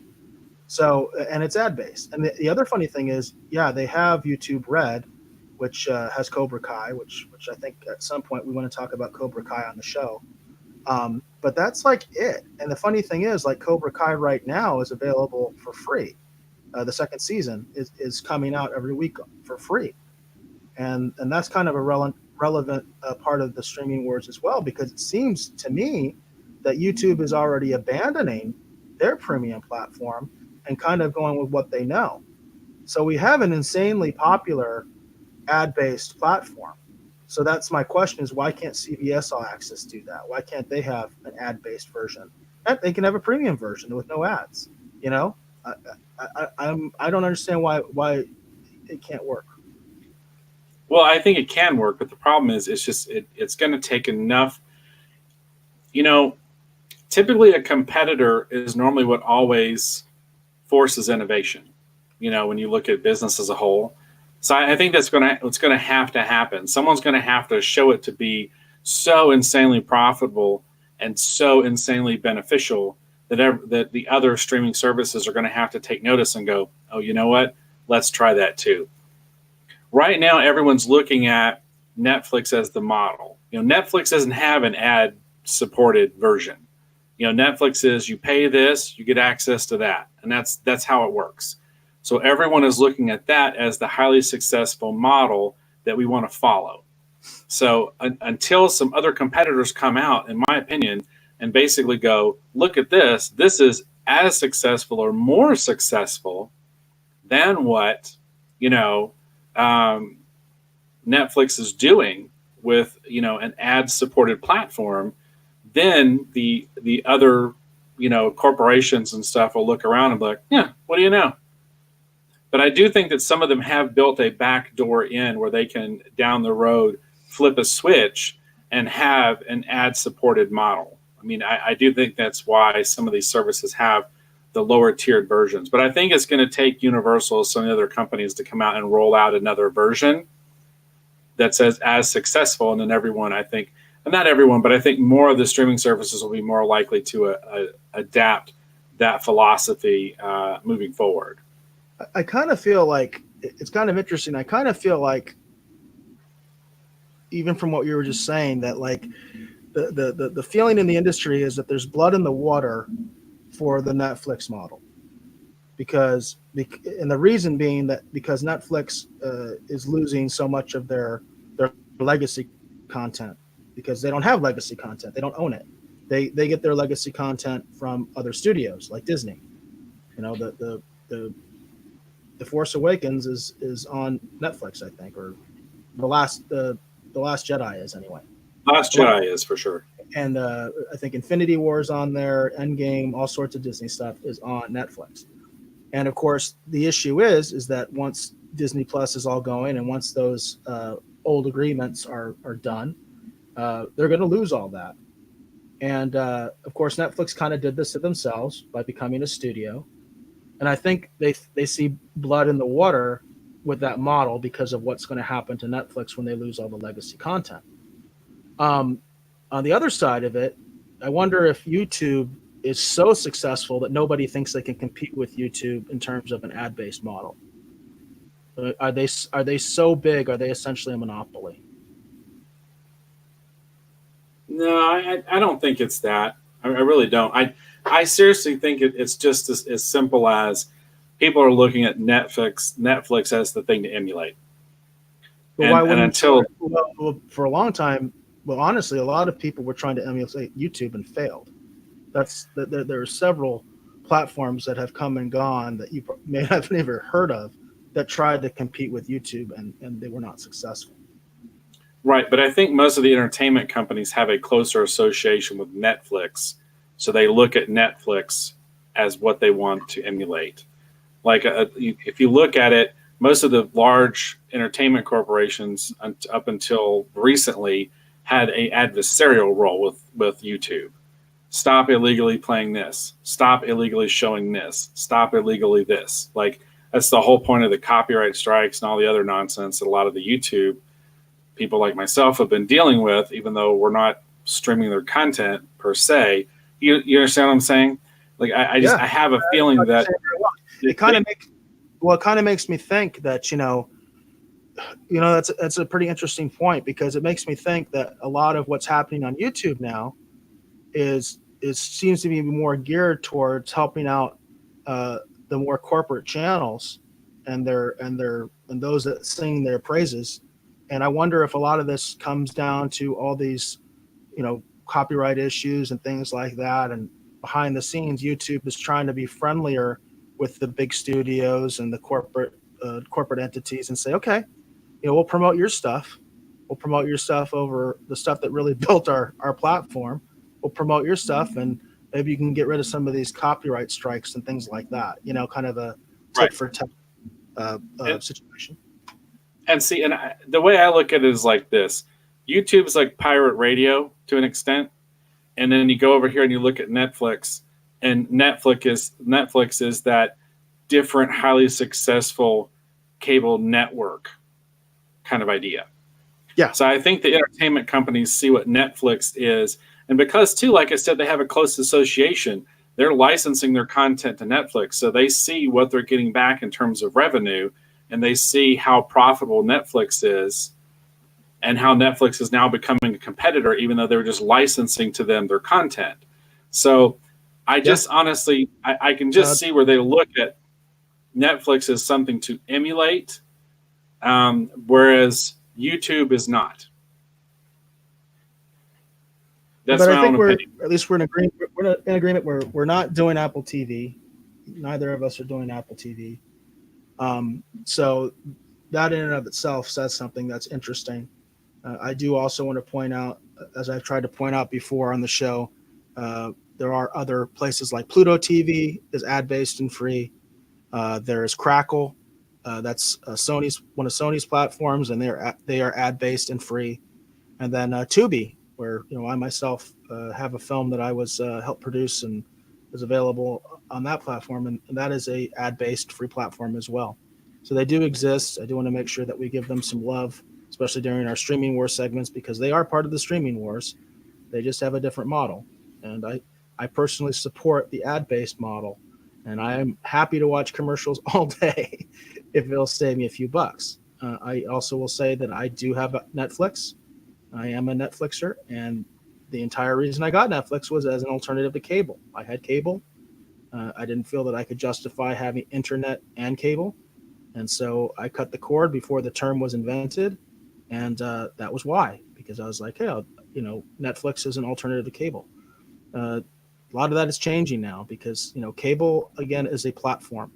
[SPEAKER 1] So, and it's ad based. And the other funny thing is, yeah, they have YouTube Red, which has Cobra Kai, which I think at some point we want to talk about Cobra Kai on the show. But that's like it. And the funny thing is, like Cobra Kai right now is available for free. The second season is coming out every week for free, and that's kind of a relevant part of the streaming wars as well, because it seems to me that YouTube is already abandoning their premium platform and kind of going with what they know. So we have an insanely popular ad-based platform. So that's my question: is why can't CBS All Access do that? Why can't they have an ad-based version? They can have a premium version with no ads. You know, I, I don't understand why it can't work.
[SPEAKER 2] Well, I think it can work, but the problem is it's going to take enough. You know, typically a competitor is normally what always forces innovation. When you look at business as a whole. So I think it's going to have to happen. Someone's going to have to show it to be so insanely profitable and so insanely beneficial that the other streaming services are going to have to take notice and go, oh, you know what? Let's try that too. Right now, everyone's looking at Netflix as the model. Netflix doesn't have an ad supported version. Netflix is you pay this, you get access to that, and that's how it works. So everyone is looking at that as the highly successful model that we want to follow. So until some other competitors come out, in my opinion, and basically go, look at this, this is as successful or more successful than what Netflix is doing with an ad supported platform, then the other corporations and stuff will look around and be like, yeah, what do you know? But I do think that some of them have built a back door in where they can down the road flip a switch and have an ad supported model. I mean, I do think that's why some of these services have the lower tiered versions. But I think it's going to take Universal, some of the other companies, to come out and roll out another version that says as successful, and then everyone, I think, not everyone, but I think more of the streaming services will be more likely to adapt that philosophy moving forward.
[SPEAKER 1] I kind of feel like it's kind of interesting. I kind of feel like, even from what you were just saying, that like the feeling in the industry is that there's blood in the water for the Netflix model, and the reason being that because Netflix is losing so much of their legacy content, because they don't have legacy content, they don't own it. They get their legacy content from other studios like Disney. The Force Awakens is on Netflix, I think, or the last Jedi is anyway.
[SPEAKER 2] Last Jedi is for sure.
[SPEAKER 1] And I think Infinity War is on there, Endgame, all sorts of Disney stuff is on Netflix. And of course, the issue is that once Disney Plus is all going, and once those old agreements are done, they're going to lose all that. And of course, Netflix kind of did this to themselves by becoming a studio. And I think they see blood in the water with that model because of what's going to happen to Netflix when they lose all the legacy content. On the other side of it, I wonder if YouTube is so successful that nobody thinks they can compete with YouTube in terms of an ad-based model. Are they so big? Are they essentially a monopoly?
[SPEAKER 2] No, I don't think it's that. I really don't. I seriously think it's just as simple as people are looking at Netflix as the thing to emulate.
[SPEAKER 1] But why wouldn't until for a long time? Well, honestly, a lot of people were trying to emulate YouTube and failed. There are several platforms that have come and gone that you may have never heard of that tried to compete with YouTube and they were not successful.
[SPEAKER 2] Right, but I think most of the entertainment companies have a closer association with Netflix, so they look at Netflix as what they want to emulate. Like if you look at it, most of the large entertainment corporations up until recently had an adversarial role with YouTube. Stop illegally playing this. Stop illegally showing this. Stop illegally this. Like that's the whole point of the copyright strikes and all the other nonsense that a lot of the YouTube people like myself have been dealing with, even though we're not streaming their content per se. You understand what I'm saying? Like I have a feeling that
[SPEAKER 1] it kind of makes me think that that's a pretty interesting point, because it makes me think that a lot of what's happening on YouTube now seems to be more geared towards helping out the more corporate channels and those that sing their praises. And I wonder if a lot of this comes down to all these, copyright issues and things like that. And behind the scenes, YouTube is trying to be friendlier with the big studios and the corporate entities and say, okay, we'll promote your stuff. We'll promote your stuff over the stuff that really built our platform. We'll promote your stuff, and maybe you can get rid of some of these copyright strikes and things like that. Kind of a tit
[SPEAKER 2] Right.
[SPEAKER 1] for tat
[SPEAKER 2] And,
[SPEAKER 1] situation.
[SPEAKER 2] and see, the way I look at it is like this: YouTube's like pirate radio to an extent, and then you go over here and you look at Netflix, and Netflix is that different, highly successful cable network kind of idea.
[SPEAKER 1] Yeah.
[SPEAKER 2] So I think the entertainment companies see what Netflix is, and because too, like I said, they have a close association. They're licensing their content to Netflix, so they see what they're getting back in terms of revenue, and they see how profitable Netflix is, and how Netflix is now becoming a competitor, even though they were just licensing to them their content. So I just honestly, I can just see where they look at Netflix as something to emulate, whereas YouTube is not. That's
[SPEAKER 1] But
[SPEAKER 2] my
[SPEAKER 1] I think
[SPEAKER 2] own opinion.
[SPEAKER 1] at least we're in agreement. We're in agreement. We're not doing Apple TV. Neither of us are doing Apple TV. So that in and of itself says something that's interesting. I do also want to point out, as I've tried to point out before on the show, there are other places like Pluto TV is ad-based and free. There is Crackle, that's one of Sony's platforms, and they are ad-based and free. And then Tubi, where I myself have a film that I was helped produce and is available on that platform, and that is a ad-based free platform as well. So they do exist. I do want to make sure that we give them some love, especially during our streaming wars segments, because they are part of the streaming wars. They just have a different model, and I personally support the ad-based model, and I am happy to watch commercials all day if it'll save me a few bucks. I also will say that I do have Netflix. I am a Netflixer, and the entire reason I got Netflix was as an alternative to cable. I had cable. I didn't feel that I could justify having internet and cable, and so I cut the cord before the term was invented, and that was why. Because I was like, hey, Netflix is an alternative to cable. A lot of that is changing now because cable again is a platform,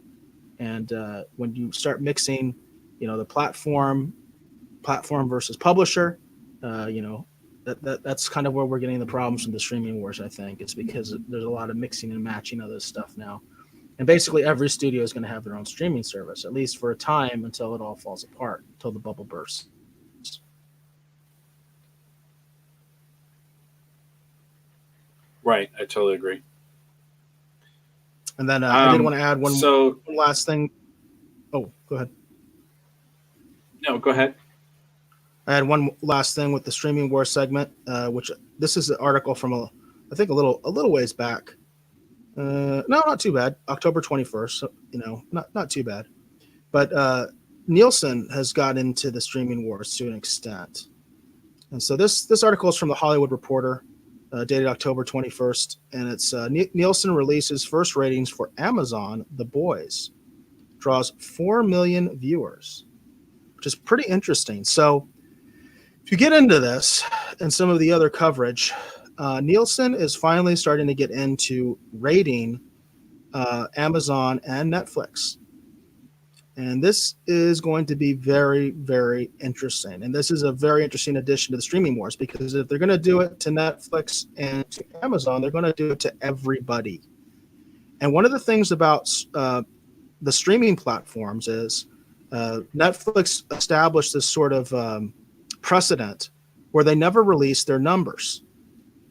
[SPEAKER 1] and when you start mixing, the platform versus publisher, that's kind of where we're getting the problems from the streaming wars. I think it's because there's a lot of mixing and matching of this stuff now, and basically every studio is going to have their own streaming service, at least for a time, until it all falls apart, until the bubble bursts.
[SPEAKER 2] Right, I totally agree.
[SPEAKER 1] And then I did want to add one last thing. Oh, go ahead.
[SPEAKER 2] No, go ahead.
[SPEAKER 1] I had one last thing with the streaming war segment, which this is an article from I think a little ways back. No, not too bad. October 21st. So, not too bad. But Nielsen has got into the streaming wars to an extent, and so this article is from the Hollywood Reporter, dated October 21st, and it's Nielsen releases first ratings for Amazon The Boys, draws 4 million viewers, which is pretty interesting. So if you get into this and some of the other coverage, Nielsen is finally starting to get into rating Amazon and Netflix. And this is going to be very, very interesting. And this is a very interesting addition to the streaming wars, because if they're going to do it to Netflix and to Amazon, they're going to do it to everybody. And one of the things about the streaming platforms is Netflix established this sort of precedent where they never released their numbers.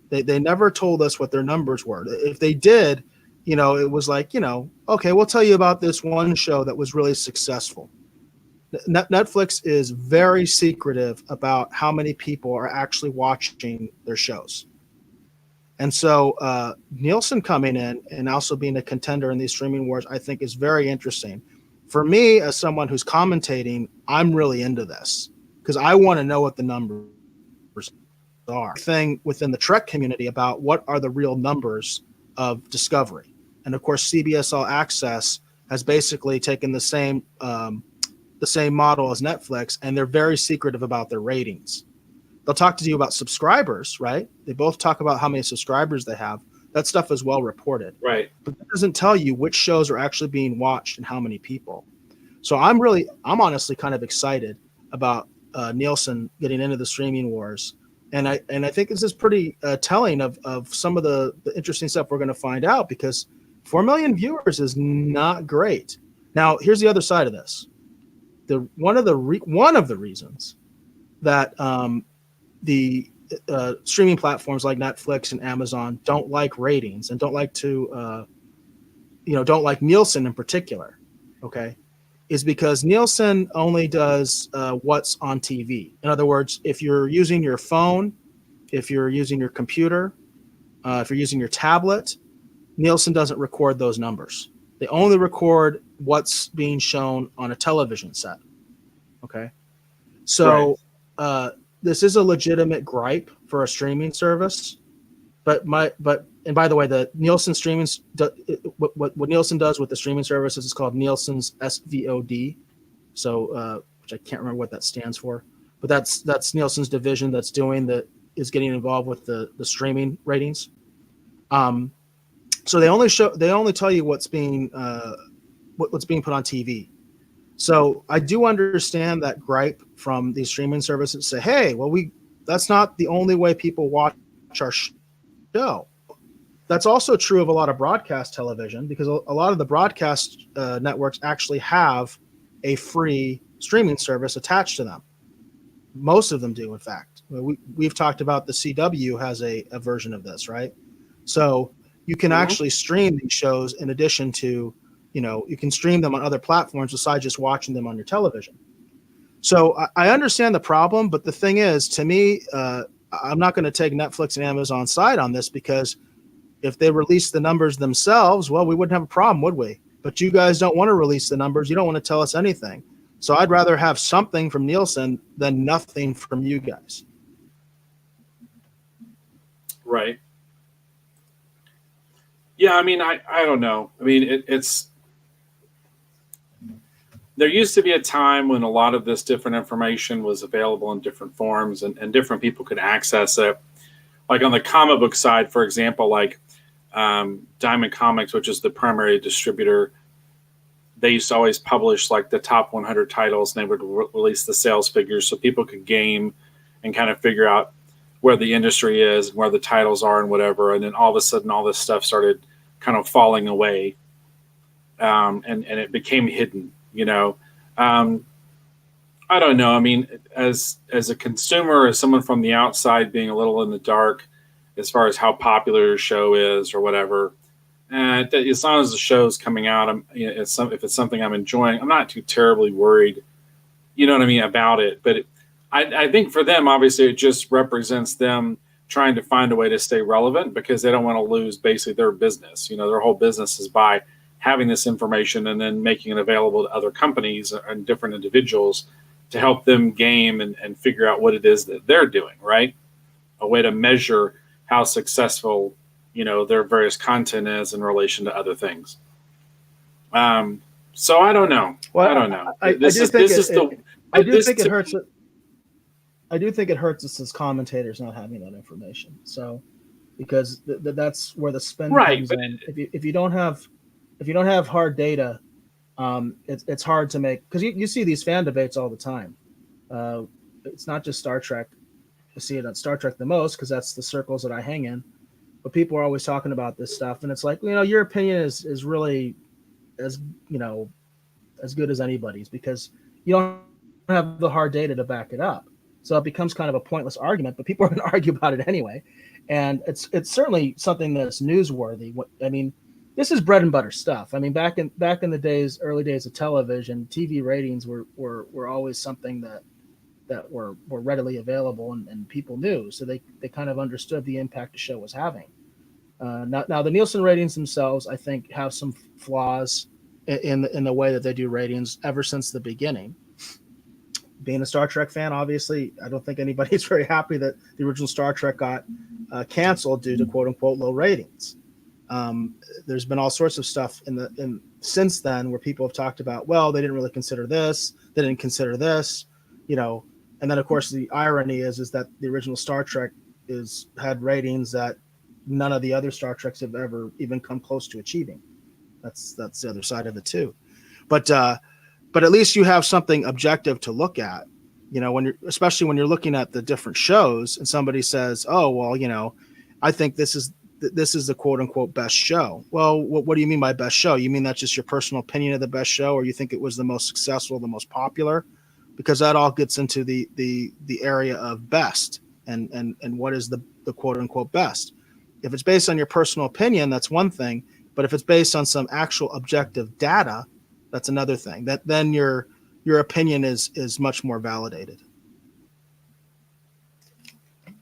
[SPEAKER 1] They never told us what their numbers were. If they did, it was like, okay, we'll tell you about this one show that was really successful. Netflix is very secretive about how many people are actually watching their shows. And so Nielsen coming in and also being a contender in these streaming wars, I think is very interesting. For me, as someone who's commentating, I'm really into this because I want to know what the numbers are. Thing within the Trek community about what are the real numbers of Discovery. And of course, CBS All Access has basically taken the same model as Netflix, and they're very secretive about their ratings. They'll talk to you about subscribers, right? They both talk about how many subscribers they have. That stuff is well reported.
[SPEAKER 2] Right.
[SPEAKER 1] But that doesn't tell you which shows are actually being watched and how many people. So I'm honestly kind of excited about Nielsen getting into the streaming wars. And I think this is pretty telling of some of the interesting stuff we're going to find out, because 4 million viewers is not great. Now, here's the other side of this. One of the reasons that the streaming platforms like Netflix and Amazon don't like ratings and don't like to don't like Nielsen in particular, okay, is because Nielsen only does what's on TV. In other words, if you're using your phone, if you're using your computer, if you're using your tablet, Nielsen doesn't record those numbers. They only record what's being shown on a television set. Okay. So this is a legitimate gripe for a streaming service. And by the way, the Nielsen streaming, what Nielsen does with the streaming services is called Nielsen's SVOD. So, which I can't remember what that stands for, but that's Nielsen's division that's is getting involved with the streaming ratings. So they only tell you what's being put on TV. So I do understand that gripe from these streaming services. Say, hey, well, that's not the only way people watch our show. That's also true of a lot of broadcast television, because a lot of the broadcast networks actually have a free streaming service attached to them. Most of them do, in fact. We've talked about the CW has a version of this, right? So you can actually stream these shows in addition to, you can stream them on other platforms besides just watching them on your television. So I understand the problem, but the thing is, to me, I'm not going to take Netflix and Amazon's side on this, because if they release the numbers themselves, well, we wouldn't have a problem, would we? But you guys don't want to release the numbers. You don't want to tell us anything. So I'd rather have something from Nielsen than nothing from you guys.
[SPEAKER 2] Right. Yeah, I mean, I don't know. I mean, it's there used to be a time when a lot of this different information was available in different forms, and different people could access it. Like on the comic book side, for example, like Diamond Comics, which is the primary distributor, they used to always publish like the top 100 titles, and they would release the sales figures so people could game and kind of figure out where the industry is and where the titles are and whatever. And then all of a sudden, all this stuff started kind of falling away, and it became hidden. I don't know. I mean, as a consumer, as someone from the outside being a little in the dark as far as how popular a show is or whatever, as long as the show's coming out, if it's something I'm enjoying, I'm not too terribly worried, about it. But I think for them, obviously, it just represents them trying to find a way to stay relevant, because they don't want to lose basically their business. Their whole business is by having this information and then making it available to other companies and different individuals to help them game and figure out what it is that they're doing, right? A way to measure how successful, their various content is in relation to other things. So I don't know.
[SPEAKER 1] Well,
[SPEAKER 2] I don't know.
[SPEAKER 1] I do think it hurts. I do think it hurts us as commentators not having that information. So, because that's where the spin comes in. If you don't have hard data, it's hard to make, because you see these fan debates all the time. It's not just Star Trek. I see it on Star Trek the most, because that's the circles that I hang in. But people are always talking about this stuff, and it's like, your opinion is really as good as anybody's, because you don't have the hard data to back it up. So it becomes kind of a pointless argument, but people are going to argue about it anyway. And it's certainly something that's newsworthy. This is bread and butter stuff. I mean, back in the early days of television, TV ratings were always something that were readily available and people knew. So they kind of understood the impact the show was having. Now the Nielsen ratings themselves, I think, have some flaws in the way that they do ratings ever since the beginning. Being a Star Trek fan, obviously, I don't think anybody's very happy that the original Star Trek got canceled due to quote unquote low ratings. There's been all sorts of stuff since then where people have talked about, well, they didn't really consider this, they didn't consider this, and then of course the irony is that the original Star Trek had ratings that none of the other Star Treks have ever even come close to achieving. That's the other side of it too. But at least you have something objective to look at. especially when you're looking at the different shows and somebody says, oh, well, I think this is the quote unquote best show. Well, what do you mean by best show? You mean that's just your personal opinion of the best show, or you think it was the most successful, the most popular? Because that all gets into the area of best and what is the quote unquote best. If it's based on your personal opinion, that's one thing. But if it's based on some actual objective data, that's another thing. That then your opinion is much more validated.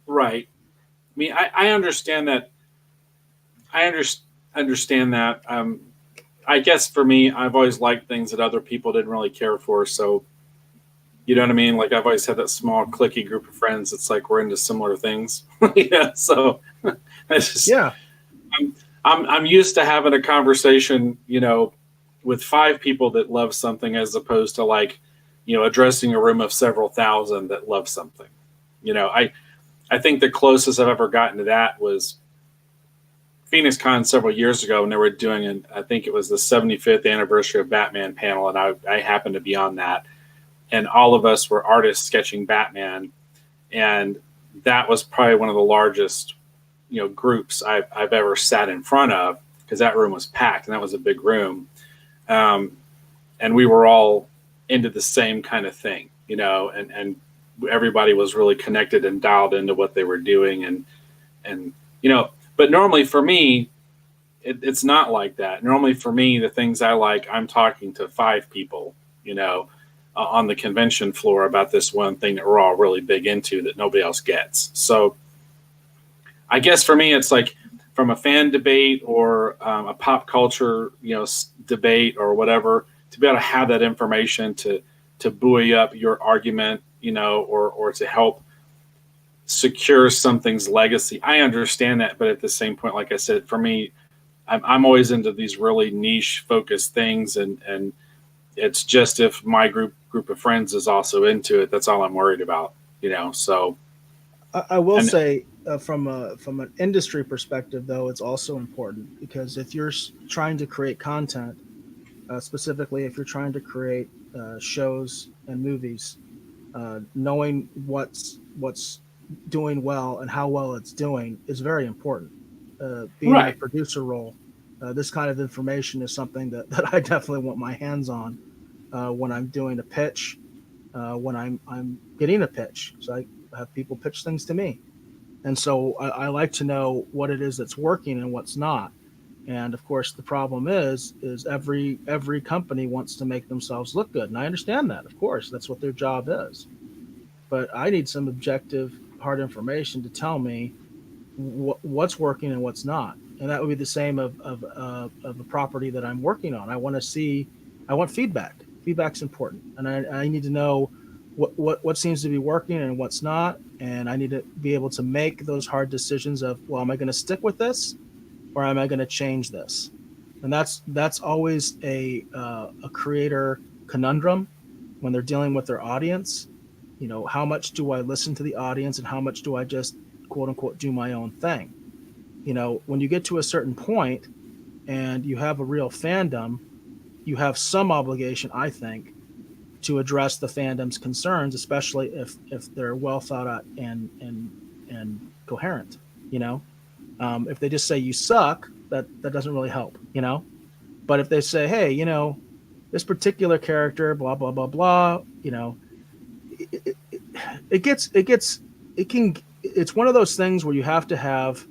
[SPEAKER 2] Right. I mean, I understand that. I understand that. I guess for me, I've always liked things that other people didn't really care for. So, you know what I mean? Like I've always had that small cliquey group of friends. It's like we're into similar things. Yeah. So it's just,
[SPEAKER 1] Yeah.
[SPEAKER 2] I'm used to having a conversation, with 5 people that love something as opposed to like, addressing a room of several thousand that love something. I think the closest I've ever gotten to that was Phoenix Con several years ago when they were doing I think it was the 75th anniversary of Batman panel, and I happened to be on that. And all of us were artists sketching Batman, and that was probably one of the largest, groups I've ever sat in front of, because that room was packed and that was a big room, and we were all into the same kind of thing, and everybody was really connected and dialed into what they were doing, and But normally for me, it's not like that. Normally for me, the things I like, I'm talking to 5 people, on the convention floor about this one thing that we're all really big into that nobody else gets. So I guess for me, it's like from a fan debate or a pop culture, debate or whatever, to be able to have that information to buoy up your argument, or to help secure something's legacy. I understand that, but at the same point, like I said, for me, I'm always into these really niche focused things, and it's just if my group of friends is also into it, that's all I'm worried about, So
[SPEAKER 1] I will say from an industry perspective, though, it's also important, because if you're trying to create content, specifically if you're trying to create shows and movies, knowing what's doing well and how well it's doing is very important. Being in a
[SPEAKER 2] right,
[SPEAKER 1] producer role, this kind of information is something that I definitely want my hands on when I'm doing a pitch, when I'm getting a pitch. So I have people pitch things to me, and so I like to know what it is that's working and what's not. And of course, the problem is every company wants to make themselves look good, and I understand that. Of course, that's what their job is. But I need some objective, hard information to tell me what's working and what's not. And that would be the same of a property that I'm working on. I want feedback. Feedback's important, and I need to know what seems to be working and what's not. And I need to be able to make those hard decisions of, well, am I going to stick with this, or am I going to change this? And that's always a creator conundrum when they're dealing with their audience. How much do I listen to the audience and how much do I just quote unquote do my own thing? When you get to a certain point and you have a real fandom, you have some obligation, I think, to address the fandom's concerns, especially if they're well thought out and coherent. If they just say you suck, that doesn't really help. But if they say, hey, this particular character, blah blah blah blah, it's one of those things where you have to have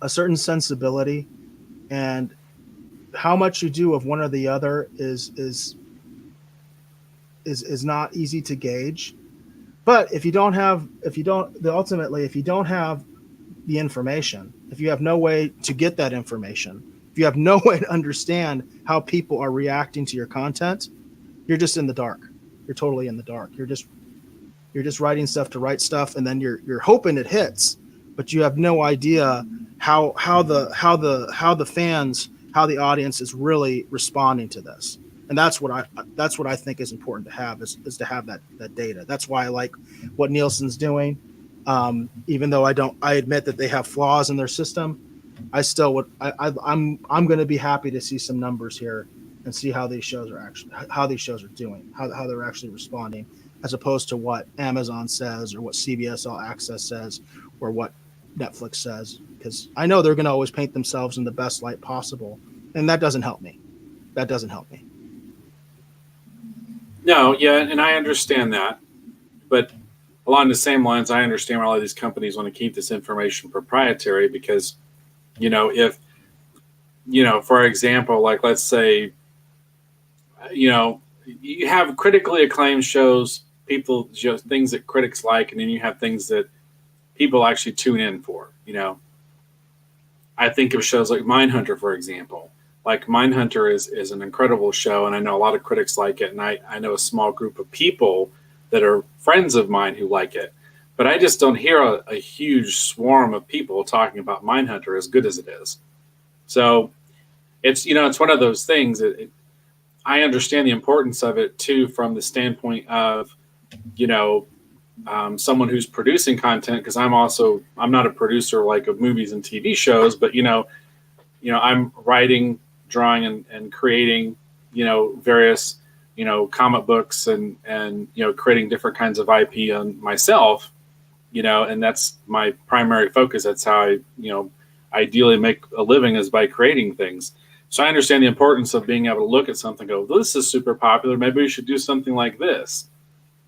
[SPEAKER 1] a certain sensibility, and how much you do of one or the other is not easy to gauge. But if you don't have the information, if you have no way to get that information, if you have no way to understand how people are reacting to your content, you're just in the dark. You're totally in the dark. You're just writing stuff to write stuff, and then you're hoping it hits, but you have no idea how the fans, how the audience is really responding to this. And that's what I think is important to have is to have that data. That's why I like what Nielsen's doing. Even though I admit that they have flaws in their system, I still would. I'm going to be happy to see some numbers here and see how these shows are doing, how they're actually responding. as opposed to what Amazon says or what CBS All Access says or what Netflix says. Because I know they're going to always paint themselves in the best light possible, and that doesn't help me. That doesn't help me.
[SPEAKER 2] No, yeah, and I understand that. But along the same lines, I understand why a lot of these companies want to keep this information proprietary because, if, for example, like let's say, you have critically acclaimed shows, things that critics like, and then you have things that people actually tune in for. I think of shows like Mindhunter, for example. Like Mindhunter is an incredible show, and I know a lot of critics like it, and I know a small group of people that are friends of mine who like it. But I just don't hear a huge swarm of people talking about Mindhunter as good as it is. So it's one of those things that I understand the importance of it too, from the standpoint of, someone who's producing content, because I'm not a producer like of movies and TV shows, but I'm writing, drawing, and creating various comic books and creating different kinds of IP on myself, and that's my primary focus. That's how I ideally make a living, is by creating things. So I understand the importance of being able to look at something and go, this is super popular, maybe we should do something like this.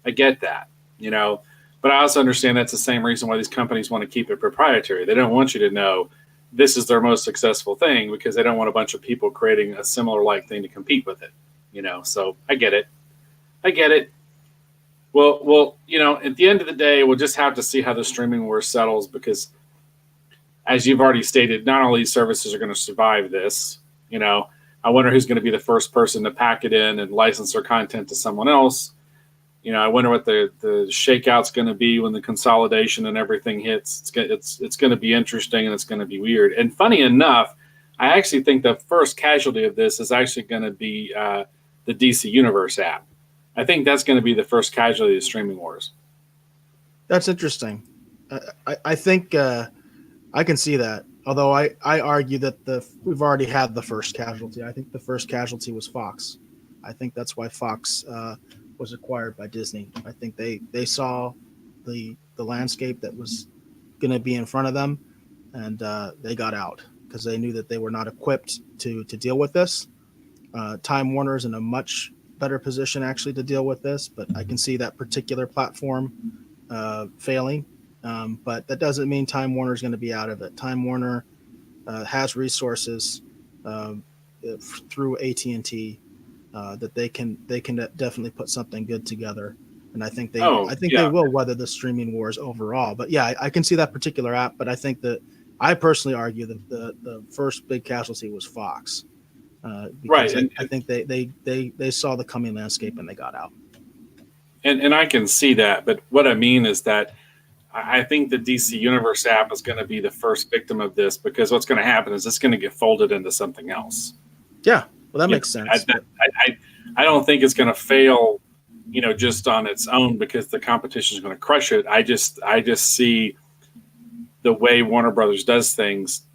[SPEAKER 2] I get that, but I also understand that's the same reason why these companies want to keep it proprietary. They don't want you to know this is their most successful thing, because they don't want a bunch of people creating a similar like thing to compete with it. So I get it. Well, at the end of the day, we'll just have to see how the streaming war settles, because as you've already stated, not all these services are going to survive this. I wonder who's going to be the first person to pack it in and license their content to someone else. I wonder what the shakeout's going to be when the consolidation and everything hits. It's going to be interesting, and it's going to be weird. And funny enough, I actually think the first casualty of this is actually going to be the DC Universe app. I think that's going to be the first casualty of the streaming wars.
[SPEAKER 1] That's interesting. I think I can see that. Although I argue that we've already had the first casualty. I think the first casualty was Fox. I think that's why Fox was acquired by Disney. I think they saw the landscape that was going to be in front of them, and they got out because they knew that they were not equipped to deal with this. Time Warner's in a much better position actually to deal with this, but I can see that particular platform failing. But that doesn't mean Time Warner is going to be out of it. Time Warner has resources through AT&T that they can definitely put something good together, and I think they will weather the streaming wars overall. But yeah, I can see that particular app. But I think that I personally argue that the first big casualty was Fox, because
[SPEAKER 2] right?
[SPEAKER 1] I think they saw the coming landscape and they got out.
[SPEAKER 2] And I can see that, but what I mean is that I think the DC Universe app is going to be the first victim of this, because what's going to happen is it's going to get folded into something else.
[SPEAKER 1] Yeah, well, that makes sense.
[SPEAKER 2] I don't think it's going to fail, just on its own because the competition is going to crush it. I just see the way Warner Brothers does things,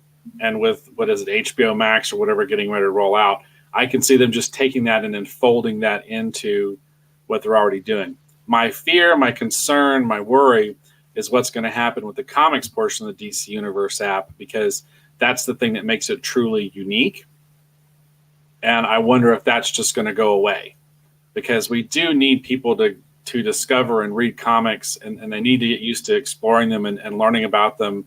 [SPEAKER 2] and with HBO Max or whatever getting ready to roll out, I can see them just taking that and then folding that into what they're already doing. My fear, my concern, my worry is what's going to happen with the comics portion of the DC Universe app, because that's the thing that makes it truly unique. And I wonder if that's just going to go away, because we do need people to discover and read comics, and they need to get used to exploring them and learning about them,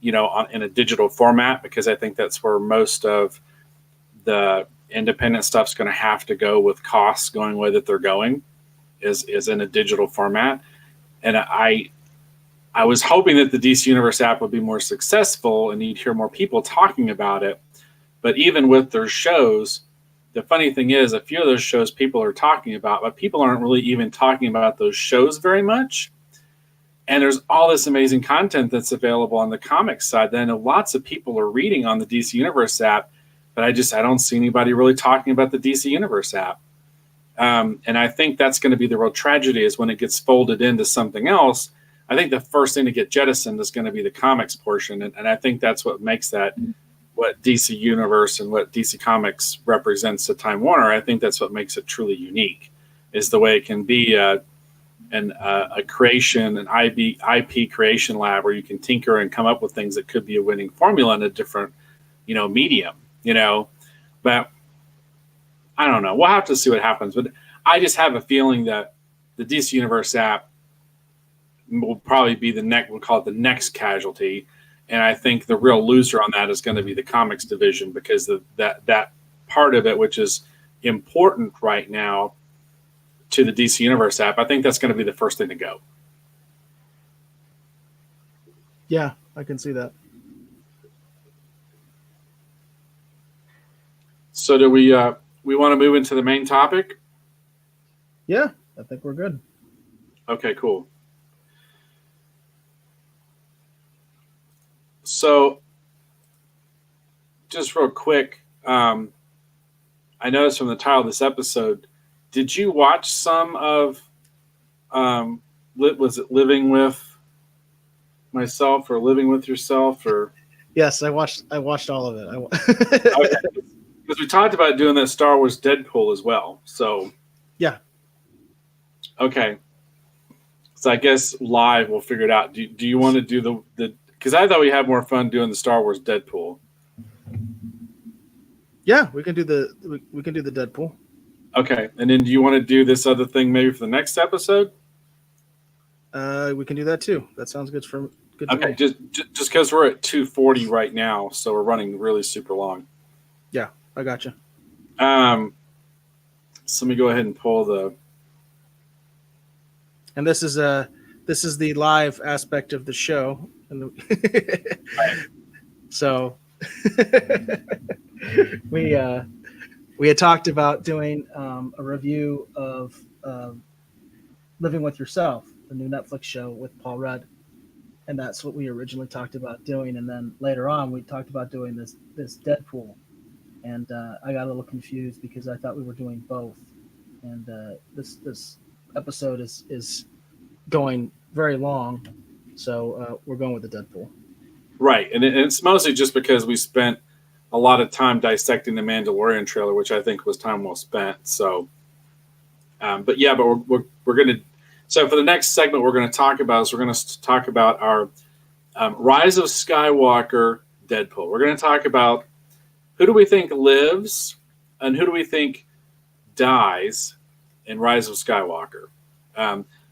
[SPEAKER 2] in a digital format, because I think that's where most of the independent stuff's going to have to go, with costs going the way that they're going, is in a digital format. And I was hoping that the DC Universe app would be more successful and you'd hear more people talking about it. But even with their shows, the funny thing is, a few of those shows people are talking about, but people aren't really even talking about those shows very much. And there's all this amazing content that's available on the comics side that I know lots of people are reading on the DC Universe app, but I don't see anybody really talking about the DC Universe app. And I think that's going to be the real tragedy, is when it gets folded into something else. I think the first thing to get jettisoned is going to be the comics portion. And I think that's what makes that what DC Universe and what DC Comics represents to Time Warner. I think that's what makes it truly unique, is the way it can be an and a creation, an IP creation lab where you can tinker and come up with things that could be a winning formula in a different, medium, but I don't know. We'll have to see what happens. But I just have a feeling that the DC Universe app will probably be we'll call it the next casualty. And I think the real loser on that is going to be the comics division, because that part of it, which is important right now to the DC Universe app, I think that's going to be the first thing to go.
[SPEAKER 1] Yeah, I can see that.
[SPEAKER 2] So do we want to move into the main topic?
[SPEAKER 1] Yeah, I think we're good.
[SPEAKER 2] Okay, cool. So just real quick, I noticed from the title of this episode, did you watch some of was it Living with Myself or Living with Yourself? Or
[SPEAKER 1] Yes, I watched all of it.
[SPEAKER 2] okay. Because we talked about doing that Star Wars Deadpool as well. So
[SPEAKER 1] yeah.
[SPEAKER 2] Okay. So I guess live we'll figure it out. Do you want to do the because I thought we had more fun doing the Star Wars Deadpool.
[SPEAKER 1] Yeah, we can do the Deadpool. Okay.
[SPEAKER 2] And then do you want to do this other thing maybe for the next episode?
[SPEAKER 1] We can do that too. That sounds good
[SPEAKER 2] okay, just because we're at 2:40 right now, so we're running really super long.
[SPEAKER 1] Yeah, I gotcha.
[SPEAKER 2] So let me go ahead and pull the.
[SPEAKER 1] And this is the live aspect of the show, so we had talked about doing a review of Living with Yourself, the new Netflix show with Paul Rudd, and that's what we originally talked about doing. And then later on, we talked about doing this Deadpool, and I got a little confused because I thought we were doing both. And this episode is going very long, so we're going with the Deadpool.
[SPEAKER 2] Right, and it's mostly just because we spent a lot of time dissecting the Mandalorian trailer, which I think was time well spent. So, but we're going to. So for the next segment, we're going to talk about our Rise of Skywalker Deadpool. We're going to talk about who do we think lives and who do we think dies in Rise of Skywalker.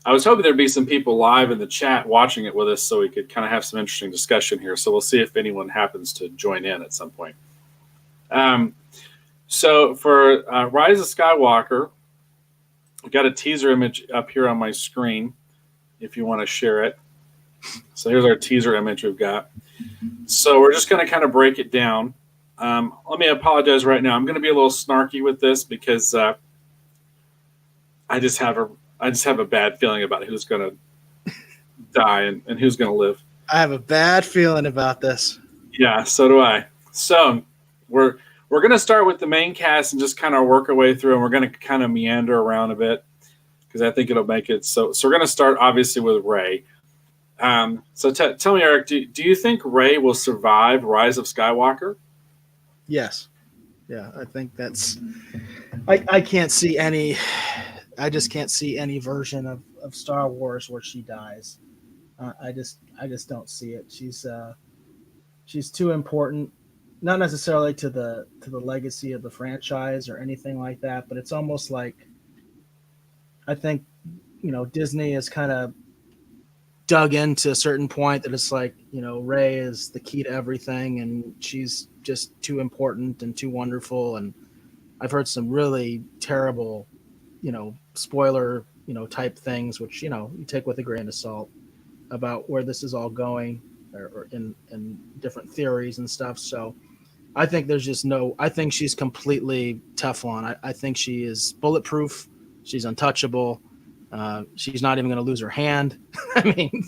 [SPEAKER 2] I was hoping there'd be some people live in the chat watching it with us so we could kind of have some interesting discussion here. So we'll see if anyone happens to join in at some point. So for Rise of Skywalker, I've got a teaser image up here on my screen if you want to share it. So here's our teaser image we've got. So we're just going to kind of break it down. Let me apologize right now. I'm going to be a little snarky with this because I just have a bad feeling about who's going to die and who's going to live.
[SPEAKER 1] I have a bad feeling about this.
[SPEAKER 2] Yeah, so do I. So we're going to start with the main cast and just kind of work our way through, and we're going to kind of meander around a bit because I think it'll make it. So we're going to start obviously with Rey. So tell me, Eric, do you think Rey will survive Rise of Skywalker?
[SPEAKER 1] Yes. Yeah, I think that's. I can't see any. I just can't see any version of Star Wars where she dies. I just don't see it. She's too important, not necessarily to the legacy of the franchise or anything like that, but it's almost like I think Disney has kind of dug into a certain point that it's like Rey is the key to everything, and she's just too important and too wonderful. And I've heard some really terrible spoiler type things, which you take with a grain of salt about where this is all going, or in different theories and stuff. So I think there's just I think she's completely Teflon. I think she is bulletproof. She's untouchable. She's not even going to lose her hand. I mean,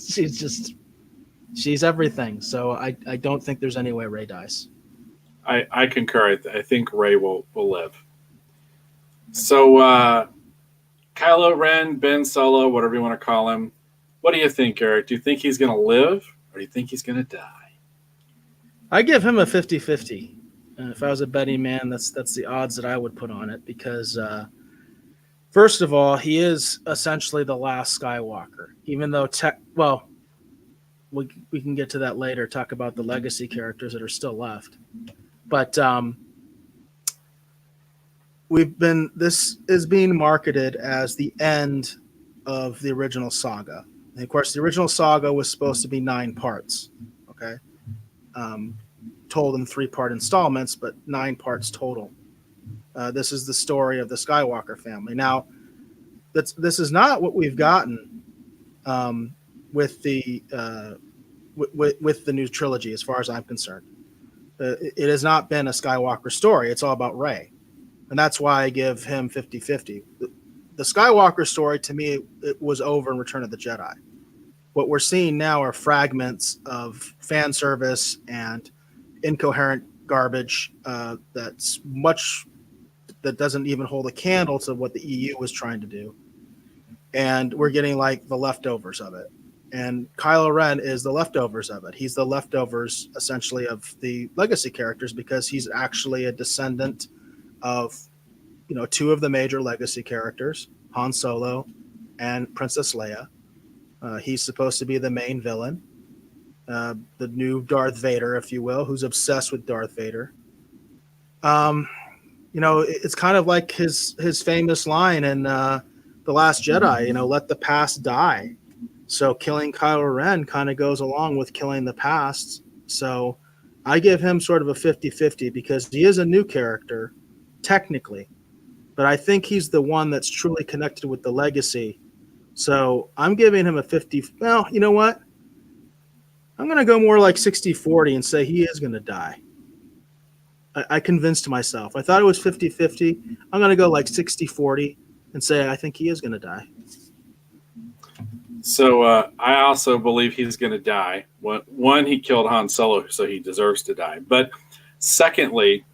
[SPEAKER 1] she's everything. So I don't think there's any way Rey dies.
[SPEAKER 2] I concur. I think Rey will live. So Kylo Ren, Ben Solo, whatever you want to call him. What do you think, Eric? Do you think he's going to live or do you think he's going to die?
[SPEAKER 1] I give him a 50-50. If I was a betting man, that's the odds that I would put on it, because
[SPEAKER 3] First of all, he is essentially the last Skywalker, even though we can get to that later. Talk about the legacy characters that are still left, but this is being marketed as the end of the original saga. And of course, the original saga was supposed to be 9 parts. Okay, told in 3-part installments, but 9 parts total. This is the story of the Skywalker family. Now, this is not what we've gotten with the new trilogy, as far as I'm concerned. It has not been a Skywalker story. It's all about Rey. And that's why I give him 50-50. The Skywalker story, to me, it was over in Return of the Jedi. What we're seeing now are fragments of fan service and incoherent garbage that doesn't even hold a candle to what the EU was trying to do. And we're getting like the leftovers of it. And Kylo Ren is the leftovers of it. He's the leftovers, essentially, of the legacy characters, because he's actually a descendant of, 2 of the major legacy characters, Han Solo and Princess Leia. He's supposed to be the main villain, the new Darth Vader, if you will, who's obsessed with Darth Vader. It's kind of like his famous line in The Last Jedi, let the past die. So killing Kylo Ren kind of goes along with killing the past. So I give him sort of a 50-50 because he is a new character, technically. But I think he's the one that's truly connected with the legacy. So I'm giving him a 50. Well, you know what? I'm going to go more like 60-40 and say he is going to die. I convinced myself. I thought it was 50-50. I'm going to go like 60-40 and say I think he is going to die.
[SPEAKER 2] So I also believe he's going to die. One, he killed Han Solo, so he deserves to die. But secondly,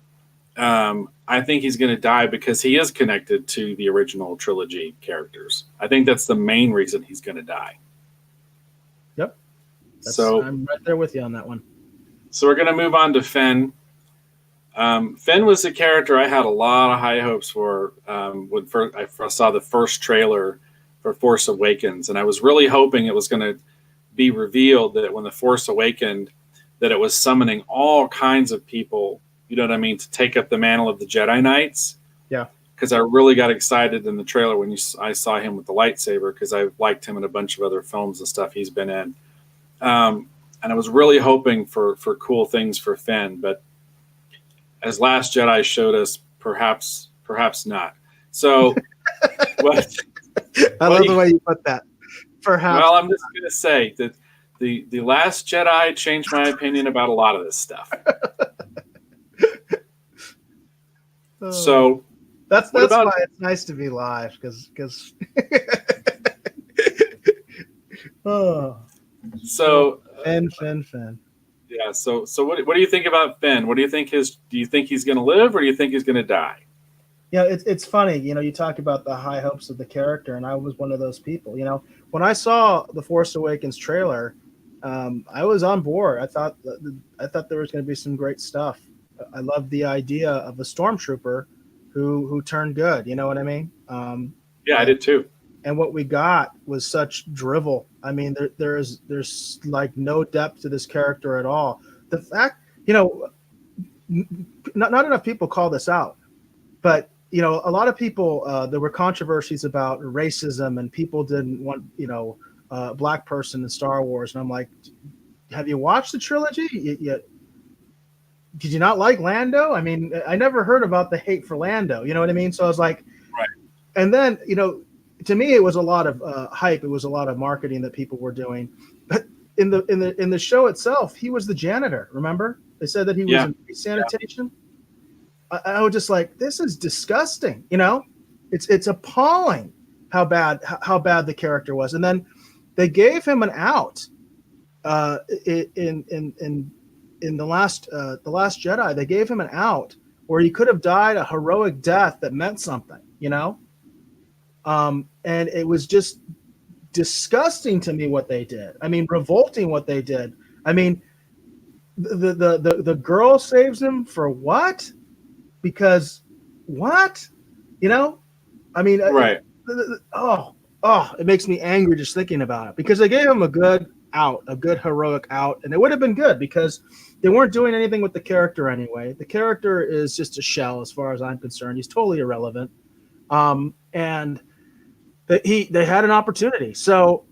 [SPEAKER 2] I think he's going to die because he is connected to the original trilogy characters. I think that's the main reason he's going to die.
[SPEAKER 3] Yep.
[SPEAKER 2] So
[SPEAKER 3] I'm right there with you on that one.
[SPEAKER 2] So we're going to move on to Finn. Finn was a character I had a lot of high hopes for when I first saw the first trailer for Force Awakens, and I was really hoping it was going to be revealed that when the Force awakened, that it was summoning all kinds of people, you know what I mean, to take up the mantle of the Jedi Knights.
[SPEAKER 3] Yeah.
[SPEAKER 2] Because I really got excited in the trailer when I saw him with the lightsaber, because I liked him in a bunch of other films and stuff he's been in. And I was really hoping for cool things for Finn, but as Last Jedi showed us, perhaps not. So,
[SPEAKER 3] I love the way you put that. Perhaps.
[SPEAKER 2] Well, I'm just going to say that the Last Jedi changed my opinion about a lot of this stuff. So
[SPEAKER 1] that's why it's nice to be live, because
[SPEAKER 2] So
[SPEAKER 1] Finn.
[SPEAKER 2] Yeah. So what do you think about Finn? What do you think do you think he's going to live, or do you think he's going to die?
[SPEAKER 1] Yeah, it's funny. You talk about the high hopes of the character, and I was one of those people. When I saw the Force Awakens trailer, I was on board. I thought there was going to be some great stuff. I loved the idea of a stormtrooper who turned good. You know what I mean?
[SPEAKER 2] Yeah, I did too.
[SPEAKER 1] And what we got was such drivel. I mean, there's like no depth to this character at all. The fact, not enough people call this out, but a lot of people, there were controversies about racism, and people didn't want, a black person in Star Wars. And I'm like, have you watched the trilogy? Did you not like Lando? I mean, I never heard about the hate for Lando. You know what I mean? So I was like,
[SPEAKER 2] right.
[SPEAKER 1] And then, to me, it was a lot of hype. It was a lot of marketing that people were doing. But in the show itself, he was the janitor. Remember, they said that he was in sanitation. Yeah. I was just like, this is disgusting. It's appalling how bad the character was. And then they gave him an out in the last Jedi. They gave him an out where he could have died a heroic death that meant something. And it was just disgusting to me what they did. I mean, revolting what they did. I mean, the girl saves him for what? Because what? I mean,
[SPEAKER 2] right.
[SPEAKER 3] it makes me angry just thinking about it because they gave him a good heroic out, and it would have been good because they weren't doing anything with the character anyway. The character is just a shell as far as I'm concerned. He's totally irrelevant. And they had an opportunity. So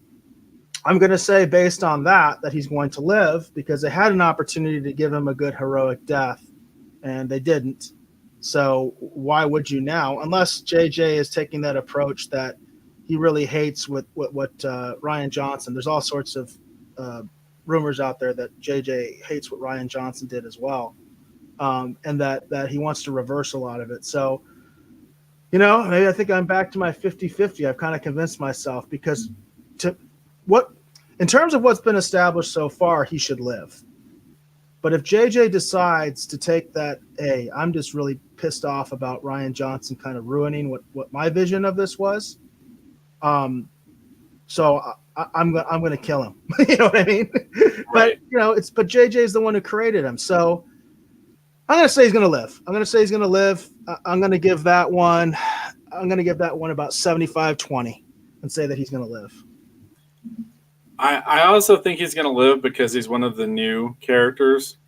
[SPEAKER 3] I'm going to say based on that he's going to live because they had an opportunity to give him a good heroic death and they didn't. So why would you now? Unless JJ is taking that approach that he really hates what Ryan Johnson. There's all sorts of rumors out there that JJ hates what Ryan Johnson did as well, and that he wants to reverse a lot of it. So, maybe I think I'm back to my 50-50. I've kind of convinced myself because in terms of what's been established so far, he should live. But if JJ decides to take that, hey, I'm just really pissed off about Ryan Johnson kind of ruining what my vision of this was. So I'm going to kill him. You know what I mean?
[SPEAKER 2] Right.
[SPEAKER 3] But JJ is the one who created him. So I'm going to say he's going to live. I'm going to give that one about 75-20 and say that he's going to live.
[SPEAKER 2] I also think he's going to live because he's one of the new characters,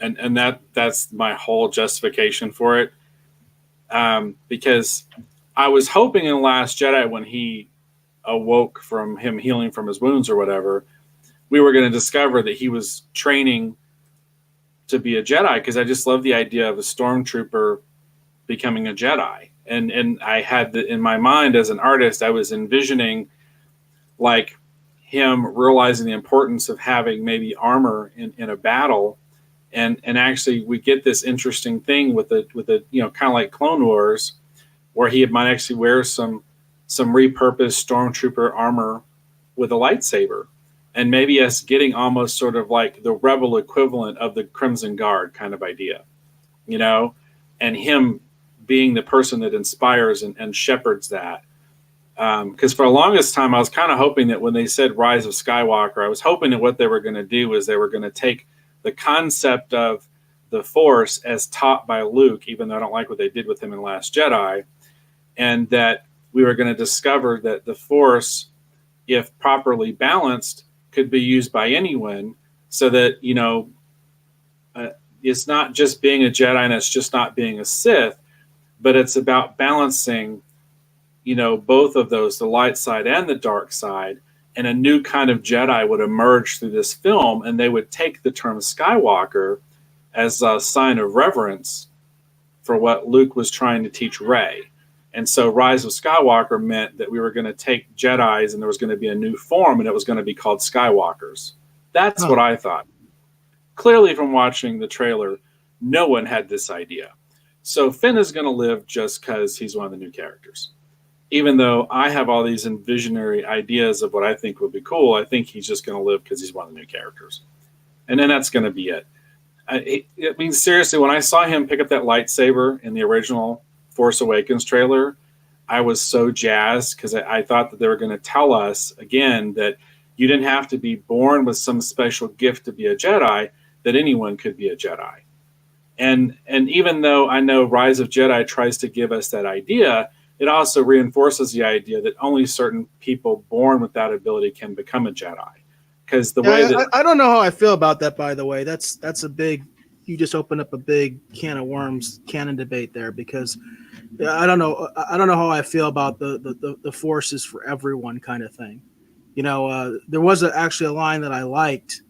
[SPEAKER 2] and that's my whole justification for it. Because I was hoping in The Last Jedi when he awoke from him healing from his wounds or whatever, we were going to discover that he was training to be a Jedi because I just love the idea of a stormtrooper becoming a Jedi. And I had in my mind as an artist, I was envisioning like him realizing the importance of having maybe armor in a battle. And actually we get this interesting thing with the kind of like Clone Wars where he might actually wear some repurposed stormtrooper armor with a lightsaber. And maybe us getting almost sort of like the rebel equivalent of the Crimson Guard kind of idea, and him being the person that inspires and shepherds that. Because for the longest time, I was kind of hoping that when they said Rise of Skywalker, I was hoping that what they were going to do is they were going to take the concept of the Force as taught by Luke, even though I don't like what they did with him in Last Jedi, and that we were going to discover that the Force, if properly balanced, could be used by anyone so that, it's not just being a Jedi and it's just not being a Sith, but it's about balancing both of those, the light side and the dark side, and a new kind of Jedi would emerge through this film, and they would take the term Skywalker as a sign of reverence for what Luke was trying to teach Rey. And so Rise of Skywalker meant that we were going to take Jedis and there was going to be a new form, and it was going to be called Skywalkers. That's what I thought. Clearly from watching the trailer, no one had this idea. So Finn is going to live just because he's one of the new characters. Even though I have all these visionary ideas of what I think would be cool, I think he's just going to live because he's one of the new characters. And then that's going to be it. I mean, seriously, when I saw him pick up that lightsaber in the original Force Awakens trailer, I was so jazzed because I thought that they were going to tell us, again, that you didn't have to be born with some special gift to be a Jedi, that anyone could be a Jedi. And even though I know Rise of Jedi tries to give us that idea, it also reinforces the idea that only certain people born with that ability can become a Jedi. Because
[SPEAKER 3] I don't know how I feel about that, by the way. That's a big, you just opened up a big can of worms, canon debate there, because I don't know how I feel about the forces for everyone kind of thing. There was actually a line that I liked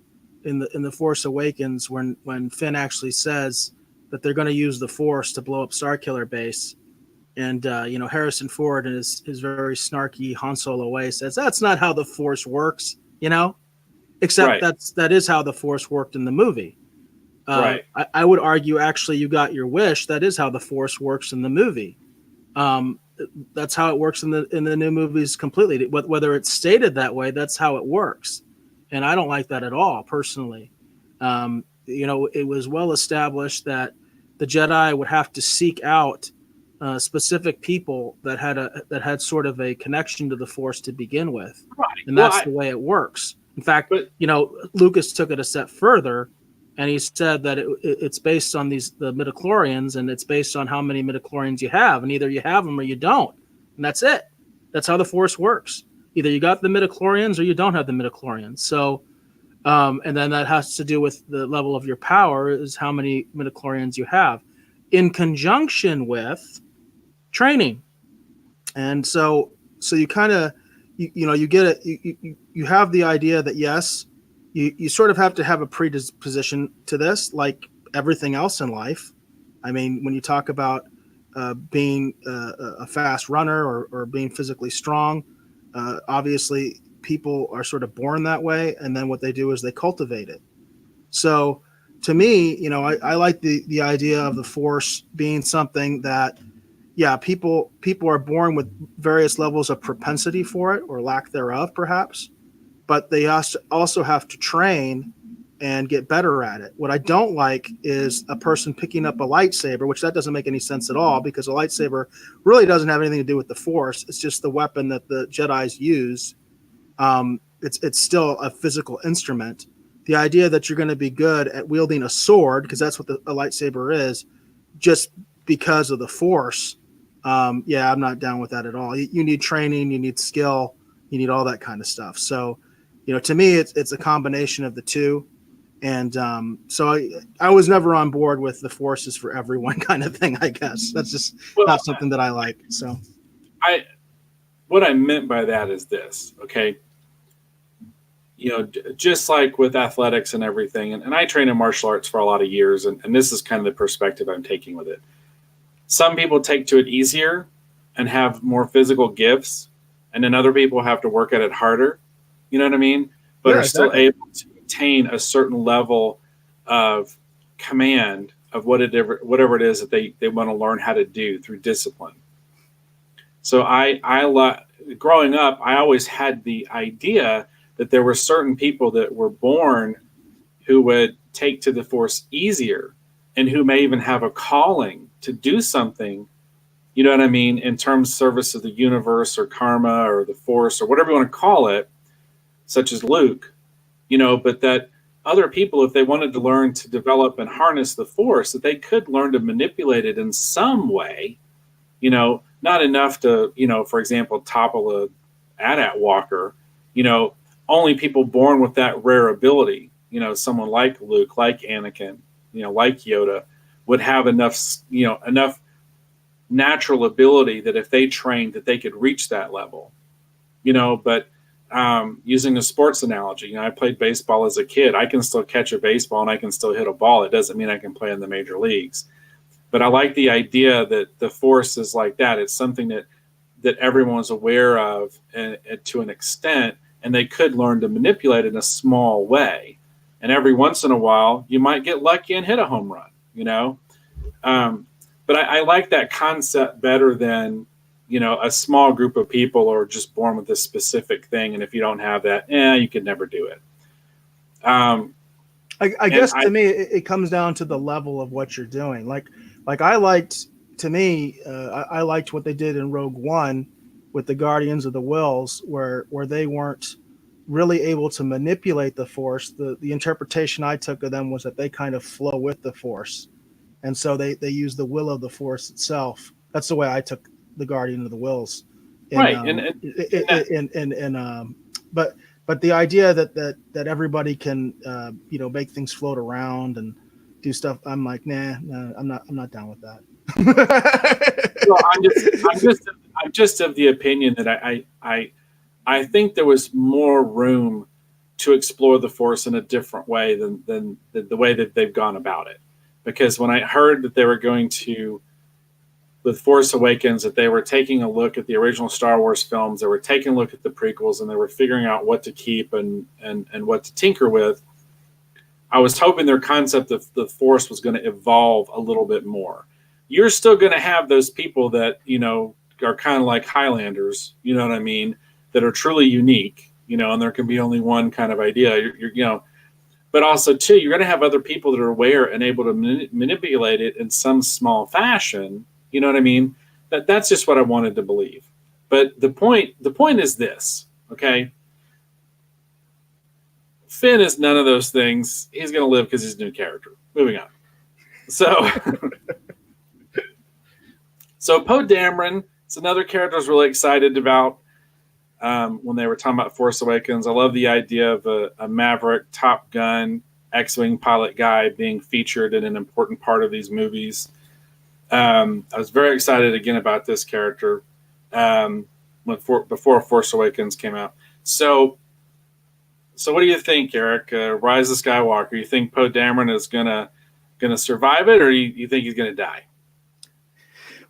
[SPEAKER 3] in the Force Awakens when Finn actually says that they're going to use the Force to blow up Starkiller Base. And, Harrison Ford in his very snarky Han Solo way says, that's not how the Force works, except
[SPEAKER 2] right.
[SPEAKER 3] that is how the Force worked in the movie.
[SPEAKER 2] Right.
[SPEAKER 3] I would argue, actually, you got your wish. That is how the Force works in the movie. That's how it works in the new movies completely. Whether it's stated that way, that's how it works. And I don't like that at all, personally. It was well established that the Jedi would have to seek out specific people that had sort of a connection to the Force to begin with,
[SPEAKER 2] right.
[SPEAKER 3] And that's the way it works. In fact, Lucas took it a step further, and he said that it's based on the midichlorians, and it's based on how many midichlorians you have, and either you have them or you don't, and that's it. That's how the Force works. Either you got the midichlorians or you don't have the midichlorians. So, and then that has to do with the level of your power, is how many midichlorians you have, in conjunction with training. And so you kind of, you get it. You have the idea that yes, you sort of have to have a predisposition to this, like everything else in life. I mean, when you talk about being a fast runner or being physically strong, obviously people are sort of born that way, and then what they do is they cultivate it. So to me, I like the idea of the Force being something that, yeah, people are born with various levels of propensity for it, or lack thereof, perhaps, but they also have to train and get better at it. What I don't like is a person picking up a lightsaber, which that doesn't make any sense at all, because a lightsaber really doesn't have anything to do with the Force. It's just the weapon that the Jedis use. It's still a physical instrument. The idea that you're going to be good at wielding a sword, because that's what a lightsaber is, just because of the Force, yeah, I'm not down with that at all. You need training, you need skill, you need all that kind of stuff. So, to me, it's a combination of the two. And so I was never on board with the Forces for everyone kind of thing, I guess. That's just not something that I like. So
[SPEAKER 2] what I meant by that is this, okay? Just like with athletics and everything, and I trained in martial arts for a lot of years, and this is kind of the perspective I'm taking with it. Some people take to it easier and have more physical gifts, and then other people have to work at it harder. You know what I mean? But are still able to attain a certain level of command of whatever it is that they want to learn how to do through discipline. So growing up, I always had the idea that there were certain people that were born who would take to the Force easier, and who may even have a calling to do something, you know what I mean, in terms of service of the universe or karma or the Force or whatever you want to call it, such as Luke, but that other people, if they wanted to learn to develop and harness the Force, that they could learn to manipulate it in some way, not enough to, for example, topple a AT-AT walker, only people born with that rare ability, someone like Luke, like Anakin, like Yoda, would have enough natural ability that if they trained, that they could reach that level, but using a sports analogy, I played baseball as a kid. I can still catch a baseball and I can still hit a ball. It doesn't mean I can play in the major leagues. But I like the idea that the Force is like that. It's something that everyone's aware of and to an extent, and they could learn to manipulate it in a small way. And every once in a while, you might get lucky and hit a home run, But I like that concept better than, a small group of people are just born with this specific thing. And if you don't have that, you could never do it.
[SPEAKER 3] I guess to me, it comes down to the level of what you're doing. Like I liked what they did in Rogue One with the Guardians of the Wills, where they weren't really able to manipulate the Force. The interpretation I took of them was that they kind of flow with the Force. And so they use the will of the Force itself. That's the way I took the Guardian of the Wills.
[SPEAKER 2] Right.
[SPEAKER 3] But the idea that everybody can make things float around and do stuff, I'm like, nah, I'm not down with that.
[SPEAKER 2] Well, I'm just of the opinion that I think there was more room to explore the Force in a different way than the way that they've gone about it. Because when I heard that they were going to, with Force Awakens, that they were taking a look at the original Star Wars films, they were taking a look at the prequels, and they were figuring out what to keep and what to tinker with, I was hoping their concept of the Force was going to evolve a little bit more. You're still going to have those people that, are kind of like Highlanders, you know what I mean, that are truly unique, and there can be only one kind of idea, but also, too, you're going to have other people that are aware and able to manipulate it in some small fashion. You know what I mean? That's just what I wanted to believe. But the point is this, okay? Finn is none of those things. He's going to live because he's a new character. Moving on. So Poe Dameron It's another character I was really excited about when they were talking about Force Awakens. I love the idea of a Maverick, Top Gun, X-Wing pilot guy being featured in an important part of these movies. I was very excited again about this character before Force Awakens came out. So what do you think, Eric? Rise of Skywalker. You think Poe Dameron is gonna survive it, or you think he's gonna die?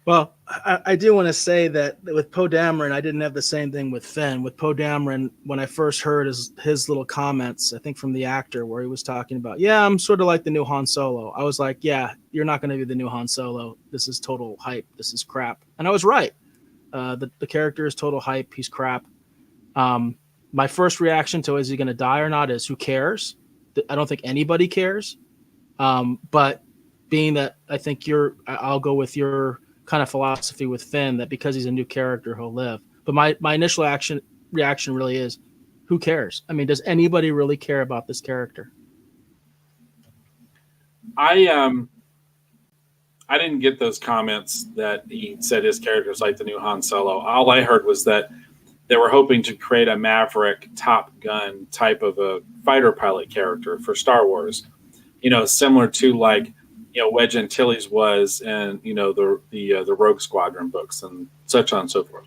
[SPEAKER 3] Well, I do want to say that with Poe Dameron, I didn't have the same thing with Finn. With Poe Dameron, when I first heard his little comments, I think from the actor, where he was talking about, yeah, I'm sort of like the new Han Solo. I was like, yeah, you're not going to be the new Han Solo. This is total hype. This is crap. And I was right. The character is total hype. He's crap. My first reaction to is he going to die or not is who cares? I don't think anybody cares. But being that I think I'll go with your kind of philosophy with Finn, that because he's a new character, he'll live. But my initial reaction really is, who cares? I mean, does anybody really care about this character?
[SPEAKER 2] I didn't get those comments that he said his character is like the new Han Solo. All I heard was that they were hoping to create a Maverick, Top Gun type of a fighter pilot character for Star Wars. Similar to like, Wedge Antilles was in, the Rogue Squadron books and such on and so forth.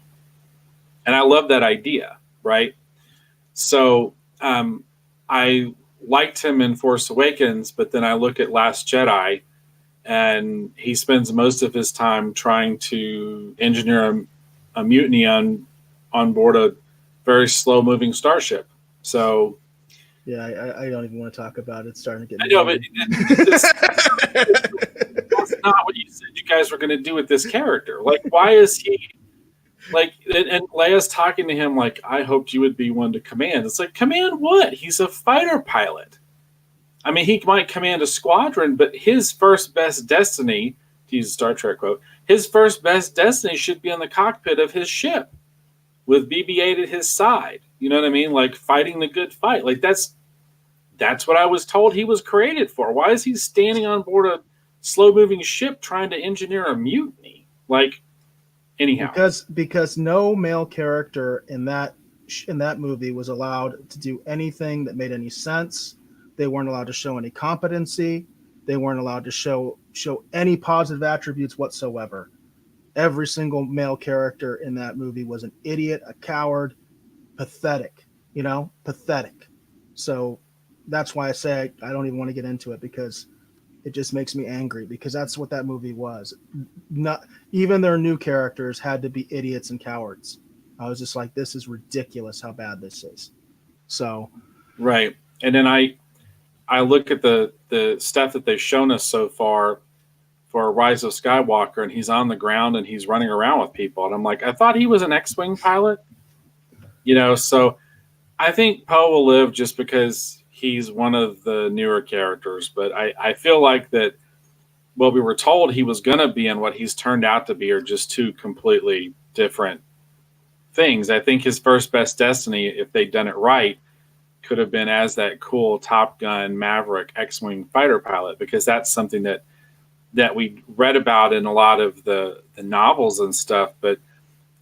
[SPEAKER 2] And I love that idea, right? So I liked him in Force Awakens, but then I look at Last Jedi, and he spends most of his time trying to engineer a mutiny on board a very slow-moving starship. So,
[SPEAKER 3] yeah, I don't even want to talk about it. It's starting to get.
[SPEAKER 2] I know, but that's not what you said you guys were going to do with this character. Like, why is he like? And Leia's talking to him like, "I hoped you would be one to command." It's like, command what? He's a fighter pilot. I mean, he might command a squadron, but his first best destiny, to use a Star Trek quote, his first best destiny should be in the cockpit of his ship with BB-8 at his side. You know what I mean? Like fighting the good fight. Like that's what I was told he was created for. Why is he standing on board a slow-moving ship trying to engineer a mutiny? Like, anyhow.
[SPEAKER 3] Because no male character in that movie was allowed to do anything that made any sense. They weren't allowed to show any competency. They weren't allowed to show any positive attributes whatsoever. Every single male character in that movie was an idiot, a coward, pathetic, pathetic. So that's why I say I don't even want to get into it, because it just makes me angry, because that's what that movie was. Not even their new characters had to be idiots and cowards. I was just like, this is ridiculous how bad this is. So,
[SPEAKER 2] right. And then I look at the stuff that they've shown us so far for Rise of Skywalker, and he's on the ground and he's running around with people. And I'm like, I thought he was an X-Wing pilot, so I think Poe will live just because he's one of the newer characters. But I feel like that what we were told he was going to be and what he's turned out to be are just two completely different things. I think his first best destiny, if they'd done it right, could have been as that cool Top Gun Maverick X-Wing fighter pilot, because that's something that we read about in a lot of the novels and stuff, but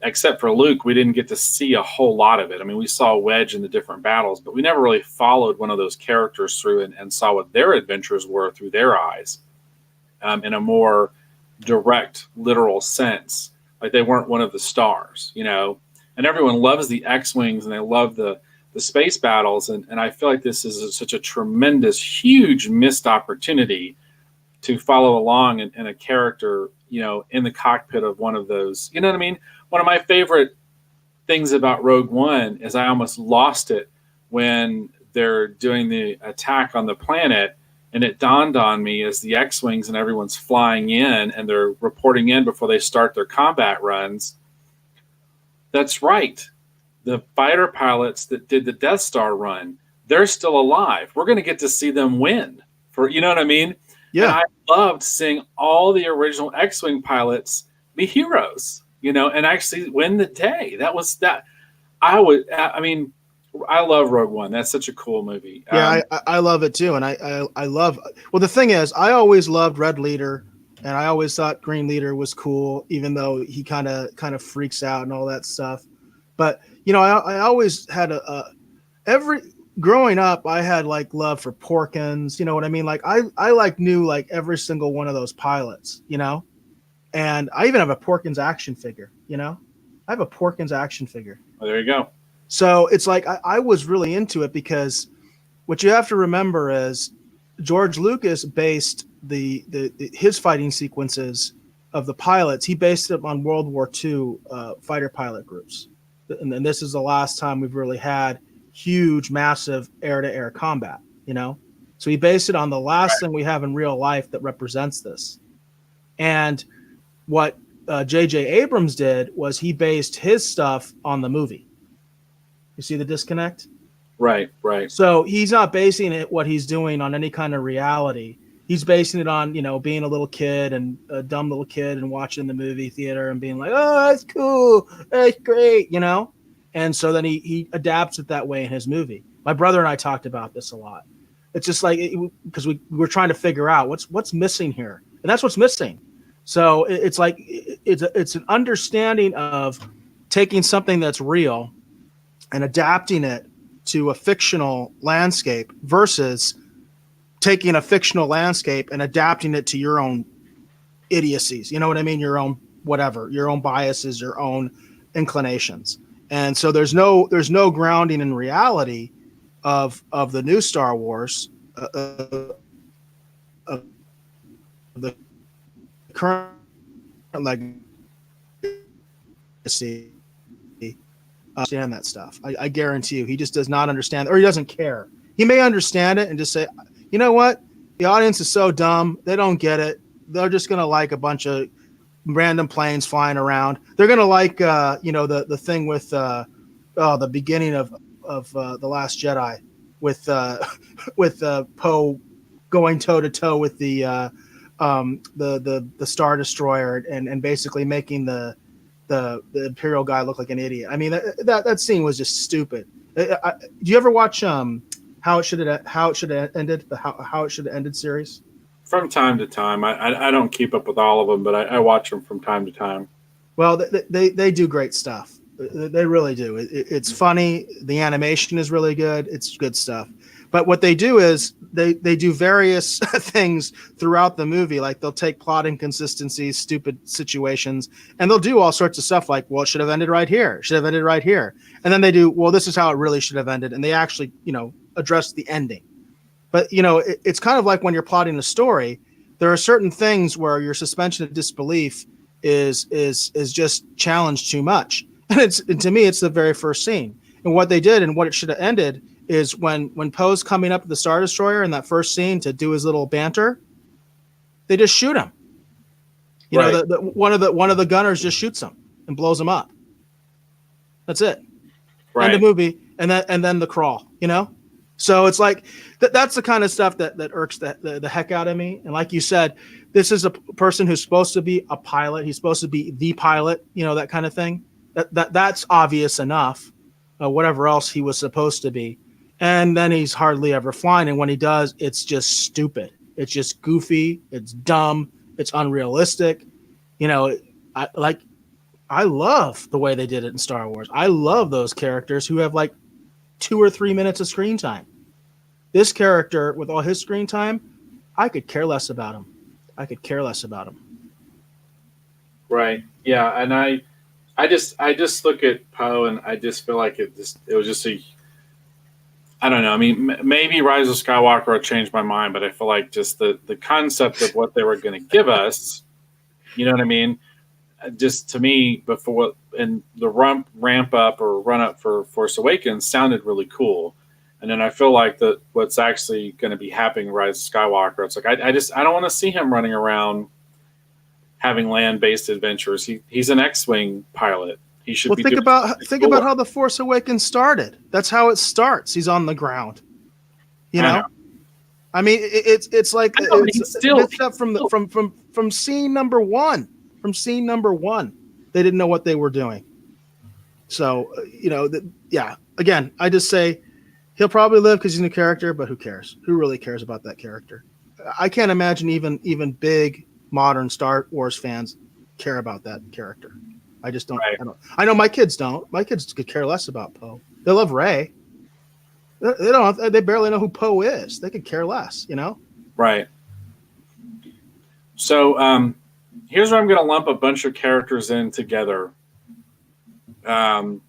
[SPEAKER 2] except for Luke, we didn't get to see a whole lot of it. I mean, we saw Wedge in the different battles, but we never really followed one of those characters through and saw what their adventures were through their eyes in a more direct, literal sense. Like they weren't one of the stars, and everyone loves the X-Wings and they love the space battles. And I feel like this is such a tremendous, huge missed opportunity to follow along in a character, in the cockpit of one of those. You know what I mean? One of my favorite things about Rogue One is I almost lost it when they're doing the attack on the planet, and it dawned on me as the X-Wings and everyone's flying in and they're reporting in before they start their combat runs. That's right. The fighter pilots that did the Death Star run, they're still alive. We're going to get to see them win. You know what I mean?
[SPEAKER 3] Yeah.
[SPEAKER 2] And I loved seeing all the original X-Wing pilots be heroes, and actually win the day. That was that. I love Rogue One. That's such a cool movie.
[SPEAKER 3] Yeah, I love it too. And I love, well, the thing is, I always loved Red Leader and I always thought Green Leader was cool, even though he kind of freaks out and all that stuff. But I always had every growing up, I had like love for Porkins. You know what I mean? Like I like knew like every single one of those pilots. And I even have a Porkins action figure. I have a Porkins action figure.
[SPEAKER 2] Well, there you go.
[SPEAKER 3] So it's like I was really into it because what you have to remember is George Lucas based his fighting sequences of the pilots. He based it on World War II fighter pilot groups, and then this is the last time we've really had huge, massive air-to-air combat. So he based it on the last thing we have in real life that represents this. And what J.J. Abrams did was he based his stuff on the movie. You see the disconnect?
[SPEAKER 2] Right.
[SPEAKER 3] So he's not basing what he's doing on any kind of reality. He's basing it on, being a little kid and a dumb little kid and watching the movie theater and being like, oh, that's cool. That's great, And so then he adapts it that way in his movie. My brother and I talked about this a lot. It's just like, because we're trying to figure out what's missing here. And that's what's missing. So it's like, it's an understanding of taking something that's real and adapting it to a fictional landscape versus taking a fictional landscape and adapting it to your own idiocies. You know what I mean? Your own whatever, your own biases, your own inclinations. And so there's no grounding in reality of the new Star Wars, of the current legacy. Understand that stuff. I guarantee you, he just does not understand, or he doesn't care. He may understand it and just say, you know what? The audience is so dumb. They don't get it. They're just going to like a bunch of random planes flying around. They're going to like, the thing with the beginning of The Last Jedi with Poe going toe to toe with the Star Destroyer and basically making the Imperial guy look like an idiot. I mean, that scene was just stupid. Do you ever watch How It Should Have Ended, the How It Should Have Ended series?
[SPEAKER 2] From time to time. I don't keep up with all of them, but I watch them from time to time.
[SPEAKER 3] Well, they do great stuff. They really do. It's funny. The animation is really good. It's good stuff. But what they do is they do various things throughout the movie. Like they'll take plot inconsistencies, stupid situations, and they'll do all sorts of stuff like, well, it should have ended right here. It should have ended right here. And then they do, well, this is how it really should have ended. And they actually, address the ending. But, it's kind of like when you're plotting a story, there are certain things where your suspension of disbelief is just challenged too much. And to me, it's the very first scene. And what they did and what it should have ended is when Poe's coming up to the Star Destroyer in that first scene to do his little banter, they just shoot him. One of the gunners just shoots him and blows him up. That's it.
[SPEAKER 2] Right.
[SPEAKER 3] End of movie, and then the crawl. So it's like that's the kind of stuff that irks the heck out of me. And like you said, this is a person who's supposed to be a pilot. He's supposed to be the pilot. That kind of thing. That's obvious enough. Whatever else he was supposed to be. And then he's hardly ever flying. And when he does, it's just stupid. It's just goofy. It's dumb. It's unrealistic. I love the way they did it in Star Wars. I love those characters who have like 2 or 3 minutes of screen time. This character with all his screen time, I could care less about him.
[SPEAKER 2] Right. Yeah. And I just look at Poe and I just feel like it was just I don't know. I mean, maybe Rise of Skywalker will change my mind, but I feel like just the concept of what they were going to give us, you know what I mean? Just to me, before and the ramp up or run up for Force Awakens sounded really cool. And then I feel like that what's actually going to be happening in Rise of Skywalker, it's like, I don't want to see him running around having land-based adventures. He's an X-Wing pilot. He should be. Think about
[SPEAKER 3] how the Force Awakens started. That's how it starts. He's on the ground. I mean, it's like it's up from scene number one. From scene number one, they didn't know what they were doing. So Again, I just say he'll probably live because he's a new character, but who cares? Who really cares about that character? I can't imagine even big modern Star Wars fans care about that character. I just don't.
[SPEAKER 2] Right.
[SPEAKER 3] I know my kids don't. My kids could care less about Poe. They love Rey. They don't. They barely know who Poe is. They could care less.
[SPEAKER 2] Right. So here's where I'm going to lump a bunch of characters in together. Well,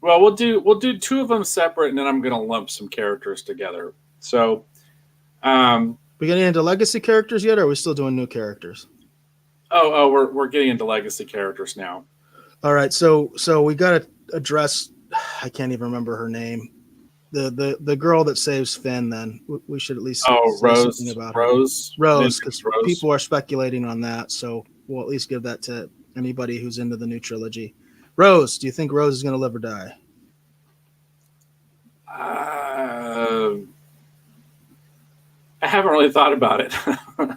[SPEAKER 2] we'll do two of them separate, and then I'm going to lump some characters together. So,
[SPEAKER 3] we getting into legacy characters yet, or are we still doing new characters?
[SPEAKER 2] We're getting into legacy characters now.
[SPEAKER 3] All right, so we got to address. I can't even remember her name. The girl that saves Finn. Then we should at least say
[SPEAKER 2] Rose.
[SPEAKER 3] something about
[SPEAKER 2] Rose,
[SPEAKER 3] because people are speculating on that. So we'll at least give that to anybody who's into the new trilogy. Rose, do you think Rose is going to live or die?
[SPEAKER 2] I haven't really thought about it.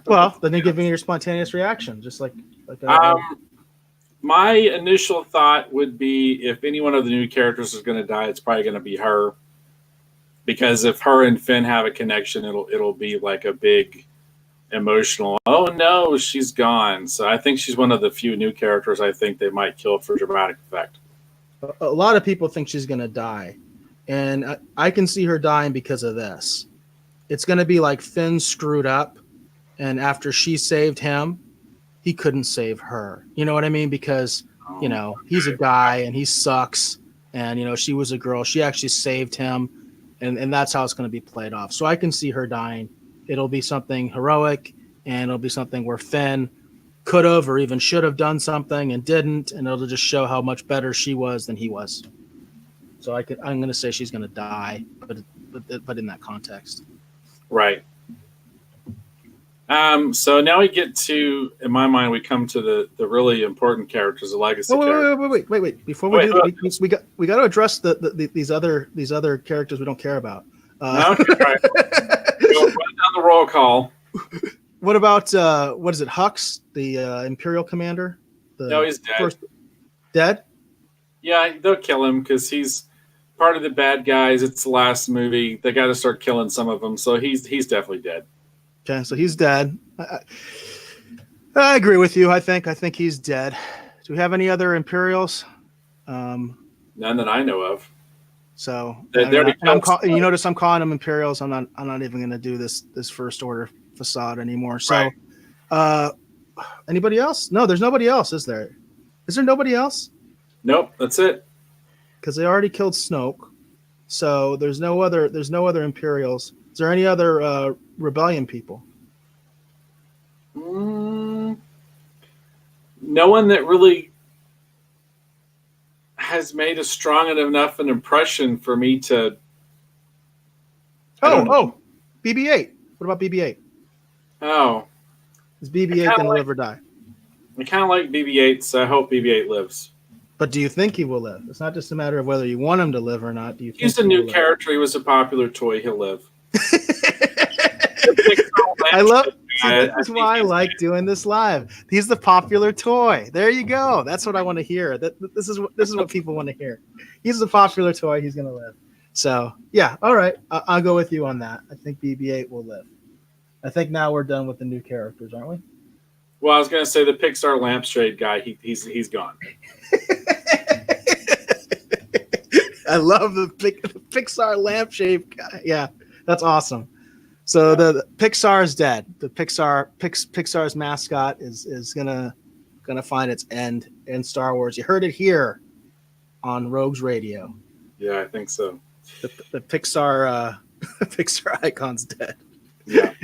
[SPEAKER 3] Well, then you give me your spontaneous reaction, just like
[SPEAKER 2] my initial thought would be if any one of the new characters is going to die, it's probably going to be her, because if her and Finn have a connection, it'll be like a big emotional. Oh no, she's gone. So I think she's one of the few new characters I think they might kill for dramatic effect.
[SPEAKER 3] A lot of people think she's going to die, and I can see her dying because of this. It's going to be like Finn screwed up, and after she saved him, he couldn't save her. You know what I mean? Because, he's a guy and he sucks, and, she was a girl. She actually saved him, and that's how it's going to be played off. So I can see her dying. It'll be something heroic, and it'll be something where Finn could have or even should have done something and didn't, and it'll just show how much better she was than he was. So I'm going to say she's going to die, but in that context.
[SPEAKER 2] Right. So now we get to, in my mind, we come to the really important characters, the legacy characters.
[SPEAKER 3] Wait. Before we we got to address these other characters we don't care about.
[SPEAKER 2] Okay, right. We'll run down the roll call.
[SPEAKER 3] What about what is it? Hux, the Imperial commander?
[SPEAKER 2] No, he's dead.
[SPEAKER 3] Dead?
[SPEAKER 2] Yeah, they'll kill him because he's part of the bad guys. It's the last movie. They got to start killing some of them. So he's definitely dead.
[SPEAKER 3] Okay, so he's dead. I agree with you. I think he's dead. Do we have any other Imperials?
[SPEAKER 2] None that I know of.
[SPEAKER 3] So
[SPEAKER 2] you
[SPEAKER 3] notice I'm calling them Imperials. I'm not even going to do this First Order facade anymore. So,
[SPEAKER 2] right.
[SPEAKER 3] Anybody else? No, there's nobody else, is there? Is there nobody else?
[SPEAKER 2] Nope, that's it.
[SPEAKER 3] Because they already killed Snoke, so there's no other Imperials. Is there any other rebellion people?
[SPEAKER 2] No one that really has made a strong enough an impression for me to.
[SPEAKER 3] BB-8. What about BB-8?
[SPEAKER 2] Oh,
[SPEAKER 3] is BB-8 going to live or die?
[SPEAKER 2] I kind of like BB-8, so I hope BB-8 lives.
[SPEAKER 3] But do you think he will live? It's not just a matter of whether you want him to live or not. Do you?
[SPEAKER 2] He's a new character. He was a popular toy. He'll live.
[SPEAKER 3] I love. That's why I like doing this live. He's the popular toy. There you go. That's what I want to hear. This is what people want to hear. He's the popular toy. He's going to live. So yeah, all right. I'll go with you on that. I think BB-8 will live. I think now we're done with the new characters, aren't we?
[SPEAKER 2] Well, I was going to say the Pixar lampshade guy. He's gone.
[SPEAKER 3] I love the Pixar lampshade guy. Yeah, that's awesome. So the Pixar is dead. The Pixar's mascot is gonna find its end in Star Wars. You heard it here on Rogues Radio.
[SPEAKER 2] Yeah, I think so.
[SPEAKER 3] The Pixar Pixar icon's dead.
[SPEAKER 2] Yeah.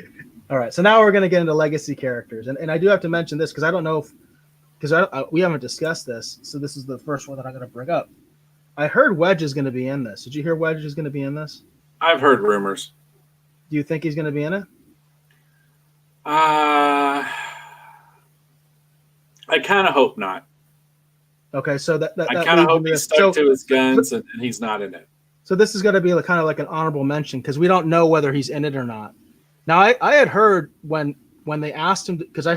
[SPEAKER 3] All right. So now we're gonna get into legacy characters, and I do have to mention this because I don't know we haven't discussed this. So this is the first one that I'm gonna bring up. I heard Wedge is gonna be in this. Did you hear Wedge is gonna be in this?
[SPEAKER 2] I've heard rumors.
[SPEAKER 3] Do you think he's going to be in it?
[SPEAKER 2] I kind of hope not.
[SPEAKER 3] Okay, so that
[SPEAKER 2] I kind of hope he's stuck to his guns and he's not in it.
[SPEAKER 3] So this is going to be kind of like an honorable mention because we don't know whether he's in it or not. Now, I had heard when they asked him, because I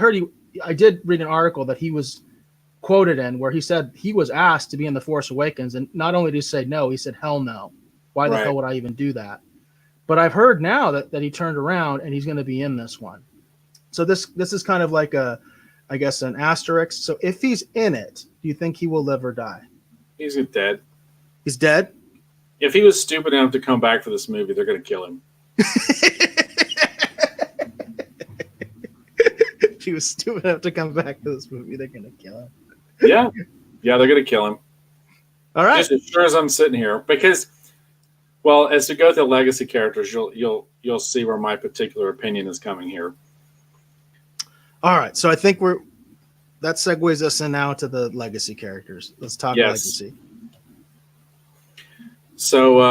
[SPEAKER 3] did read an article that he was quoted in where he said he was asked to be in The Force Awakens, and not only did he say no, he said, hell no. Why the hell would I even do that? But I've heard now that he turned around and he's going to be in this one. So this is kind of like a, I guess, an asterisk. So if he's in it, do you think he will live or die?
[SPEAKER 2] He's dead.
[SPEAKER 3] He's dead.
[SPEAKER 2] If he was stupid enough to come back for this movie, they're going to kill him.
[SPEAKER 3] If he was stupid enough to come back to this movie, they're going to kill him.
[SPEAKER 2] Yeah, they're going to kill him.
[SPEAKER 3] All right.
[SPEAKER 2] Just as sure as I'm sitting here, because, well, as we go through legacy characters, you'll see where my particular opinion is coming here.
[SPEAKER 3] All right. So I think that segues us in now to the legacy characters. Let's talk legacy.
[SPEAKER 2] So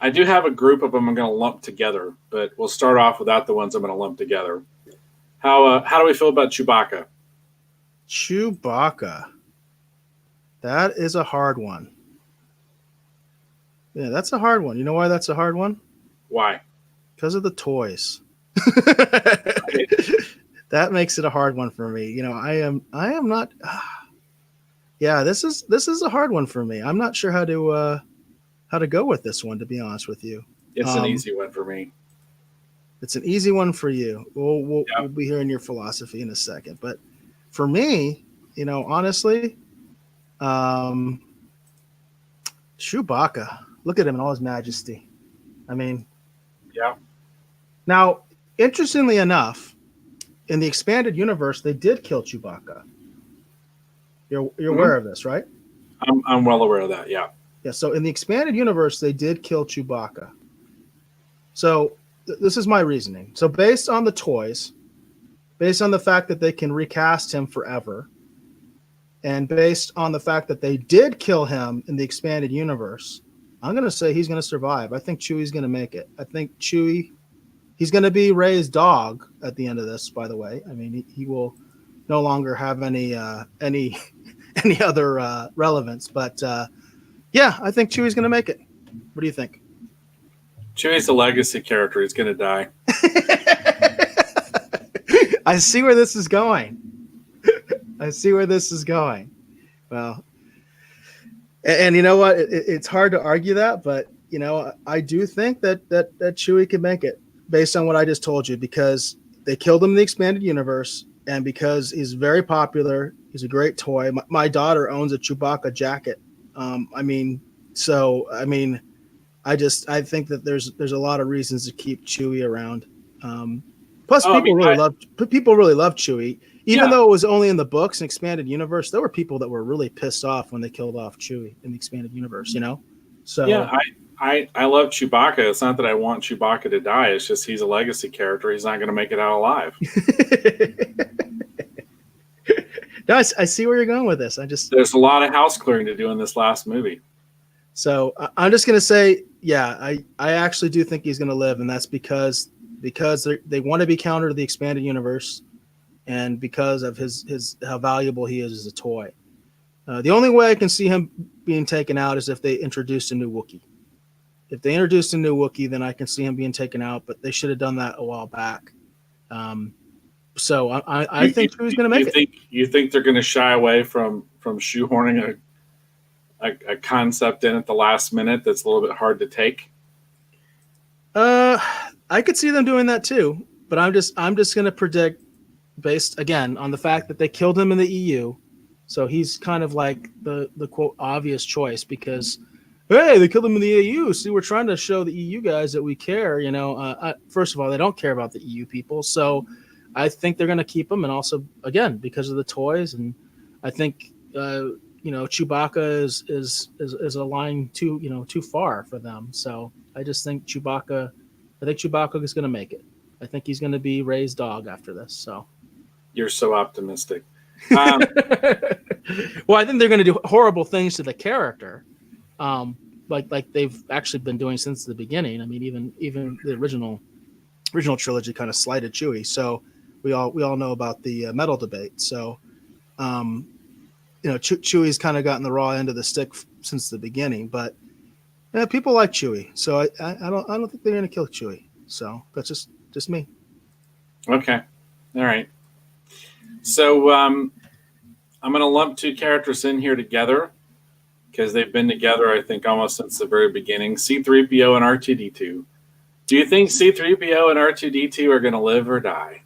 [SPEAKER 2] I do have a group of them I'm going to lump together, but we'll start off without the ones I'm going to lump together. How do we feel about Chewbacca?
[SPEAKER 3] Chewbacca. That is a hard one. Yeah, that's a hard one. You know why that's a hard one?
[SPEAKER 2] Why?
[SPEAKER 3] Because of the toys. That makes it a hard one for me. You know, I am not. Yeah, this is a hard one for me. I'm not sure how to go with this one, to be honest with you.
[SPEAKER 2] It's an easy one for me.
[SPEAKER 3] It's an easy one for you. We'll be hearing your philosophy in a second, but for me, you know, honestly, Chewbacca. Look at him in all his majesty. I mean,
[SPEAKER 2] yeah.
[SPEAKER 3] Now, interestingly enough, in the expanded universe, they did kill Chewbacca. You're aware of this, right?
[SPEAKER 2] I'm well aware of that. Yeah.
[SPEAKER 3] Yeah. So in the expanded universe, they did kill Chewbacca. So this is my reasoning. So based on the toys, based on the fact that they can recast him forever, and based on the fact that they did kill him in the expanded universe, I'm going to say he's going to survive. I think Chewie's going to make it. I think he's going to be Rey's dog at the end of this, by the way. I mean, he will no longer have any other relevance. But yeah, I think Chewie's going to make it. What do you think?
[SPEAKER 2] Chewie's a legacy character. He's going to die.
[SPEAKER 3] I see where this is going. Well, and you know what? It's hard to argue that, but you know, I do think that Chewie can make it based on what I just told you, because they killed him in the expanded universe, and because he's very popular. He's a great toy. My daughter owns a Chewbacca jacket. I think that there's a lot of reasons to keep Chewie around. Plus, people really love Chewie. Even though it was only in the books and expanded universe, there were people that were really pissed off when they killed off Chewie in the expanded universe, you know? So
[SPEAKER 2] yeah, I love Chewbacca. It's not that I want Chewbacca to die. It's just he's a legacy character. He's not going to make it out alive.
[SPEAKER 3] No, I see where you're going with this.
[SPEAKER 2] There's a lot of house clearing to do in this last movie.
[SPEAKER 3] So I'm just going to say, yeah, I actually do think he's going to live, and that's because they want to be counter to the expanded universe, and because of his how valuable he is as a toy. The only way I can see him being taken out is if they introduced a new Wookiee. If they introduced a new Wookiee, then I can see him being taken out, but they should have done that a while back. So I think Chewie's going to make it.
[SPEAKER 2] You think they're going to shy away from shoehorning a concept in at the last minute that's a little bit hard to take?
[SPEAKER 3] I could see them doing that too, but I'm just going to predict, based again on the fact that they killed him in the EU, so he's kind of like the quote obvious choice, because hey, they killed him in the EU. See, we're trying to show the EU guys that we care. You know, first of all, they don't care about the EU people, so I think they're going to keep him, and also again because of the toys, and I think Chewbacca is a line too far for them. So I just think Chewbacca is going to make it. I think he's going to be Rey's dog after this. So
[SPEAKER 2] you're so optimistic.
[SPEAKER 3] Well, I think they're going to do horrible things to the character, like they've actually been doing since the beginning. I mean, even the original trilogy kind of slighted Chewie. So we all know about the medal debate. So Chewie's kind of gotten the raw end of the stick since the beginning, but people like Chewie. So I don't think they're going to kill Chewie. So that's just me.
[SPEAKER 2] Okay. All right. So I'm going to lump two characters in here together because they've been together, I think, almost since the very beginning. C-3PO and R2-D2. Do you think C-3PO and R2-D2 are going to live or die?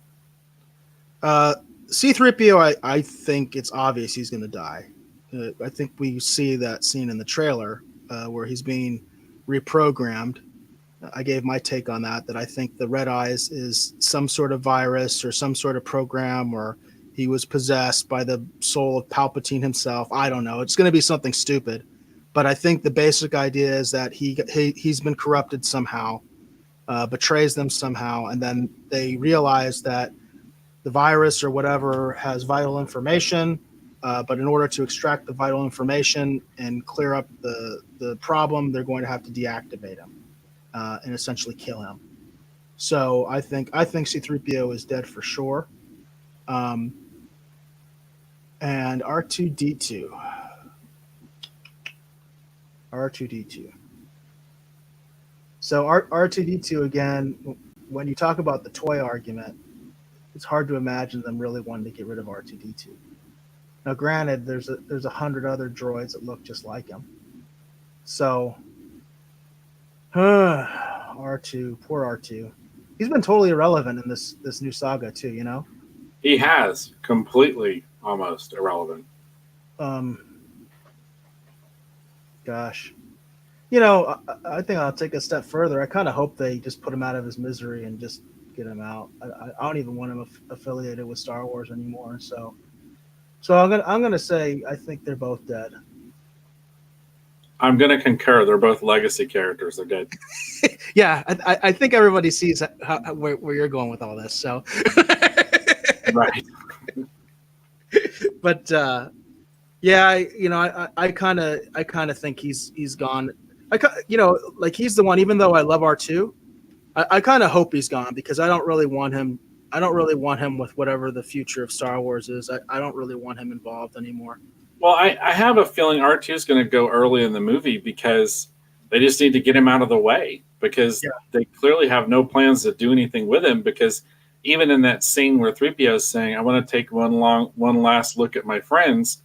[SPEAKER 3] C-3PO, I think it's obvious he's going to die. I think we see that scene in the trailer where he's being reprogrammed. I gave my take on that I think the Red Eyes is some sort of virus or some sort of program, or he was possessed by the soul of Palpatine himself. I don't know. It's going to be something stupid. But I think the basic idea is that he's been corrupted somehow, betrays them somehow, and then they realize that the virus or whatever has vital information, but in order to extract the vital information and clear up the problem, they're going to have to deactivate him and essentially kill him. So I think C-3PO is dead for sure. And R2-D2. So R2-D2, again, when you talk about the toy argument, it's hard to imagine them really wanting to get rid of R2-D2. Now, granted, there's 100 other droids that look just like him. So, R2, poor R2. He's been totally irrelevant in this new saga too, you know?
[SPEAKER 2] He has completely almost irrelevant.
[SPEAKER 3] Gosh. You know, I think I'll take a step further. I kind of hope they just put him out of his misery and just get him out. I don't even want him affiliated with Star Wars anymore. So I'm gonna say I think they're both dead.
[SPEAKER 2] I'm gonna concur. They're both legacy characters. They're dead.
[SPEAKER 3] Yeah, I think everybody sees where you're going with all this. So,
[SPEAKER 2] Right.
[SPEAKER 3] But yeah, I kind of think he's gone. Like he's the one. Even though I love R2, I kind of hope he's gone because I don't really want him. I don't really want him with whatever the future of Star Wars is. I don't really want him involved anymore.
[SPEAKER 2] Well, I have a feeling R2 is going to go early in the movie because they just need to get him out of the way because they clearly have no plans to do anything with him because even in that scene where 3PO is saying, I want to take one last look at my friends,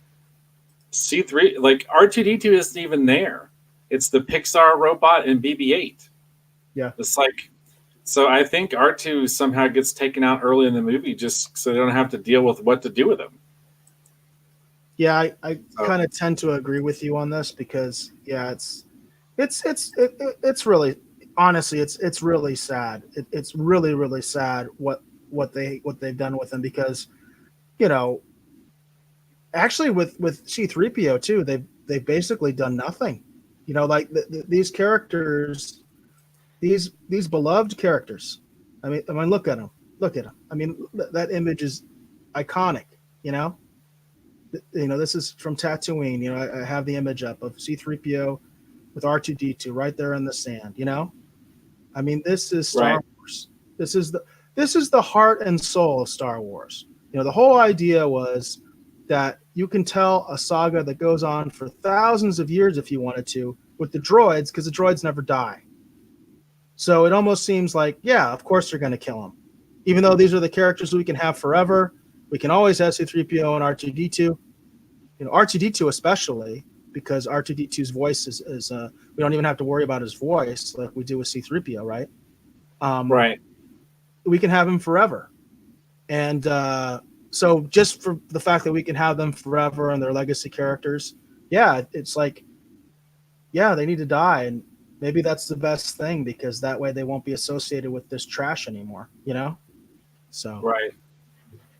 [SPEAKER 2] C3, like R2-D2 isn't even there. It's the Pixar robot and BB-8.
[SPEAKER 3] Yeah.
[SPEAKER 2] It's like, so I think R2 somehow gets taken out early in the movie just so they don't have to deal with what to do with him.
[SPEAKER 3] Yeah, I kind of tend to agree with you on this because it's really, honestly, it's really sad. It's really, really sad what they've done with him because, actually with C-3PO too, they've basically done nothing. Like these characters, these beloved characters. I mean, look at them. I mean, that image is iconic. This is from Tatooine. I have the image up of C-3PO with R2-D2 right there in the sand. I mean, this is Star Wars. This is the heart and soul of Star Wars. The whole idea was that you can tell a saga that goes on for thousands of years if you wanted to with the droids because the droids never die. So it almost seems like, yeah, of course they're going to kill them. Even though these are the characters we can have forever, we can always have C-3PO and R2-D2. R2-D2 especially, because R2-D2's voice is we don't even have to worry about his voice like we do with C-3PO, right?
[SPEAKER 2] Right.
[SPEAKER 3] We can have him forever. And so just for the fact that we can have them forever and they're legacy characters, yeah, it's like, yeah, they need to die. And maybe that's the best thing because that way they won't be associated with this trash anymore, So,
[SPEAKER 2] right.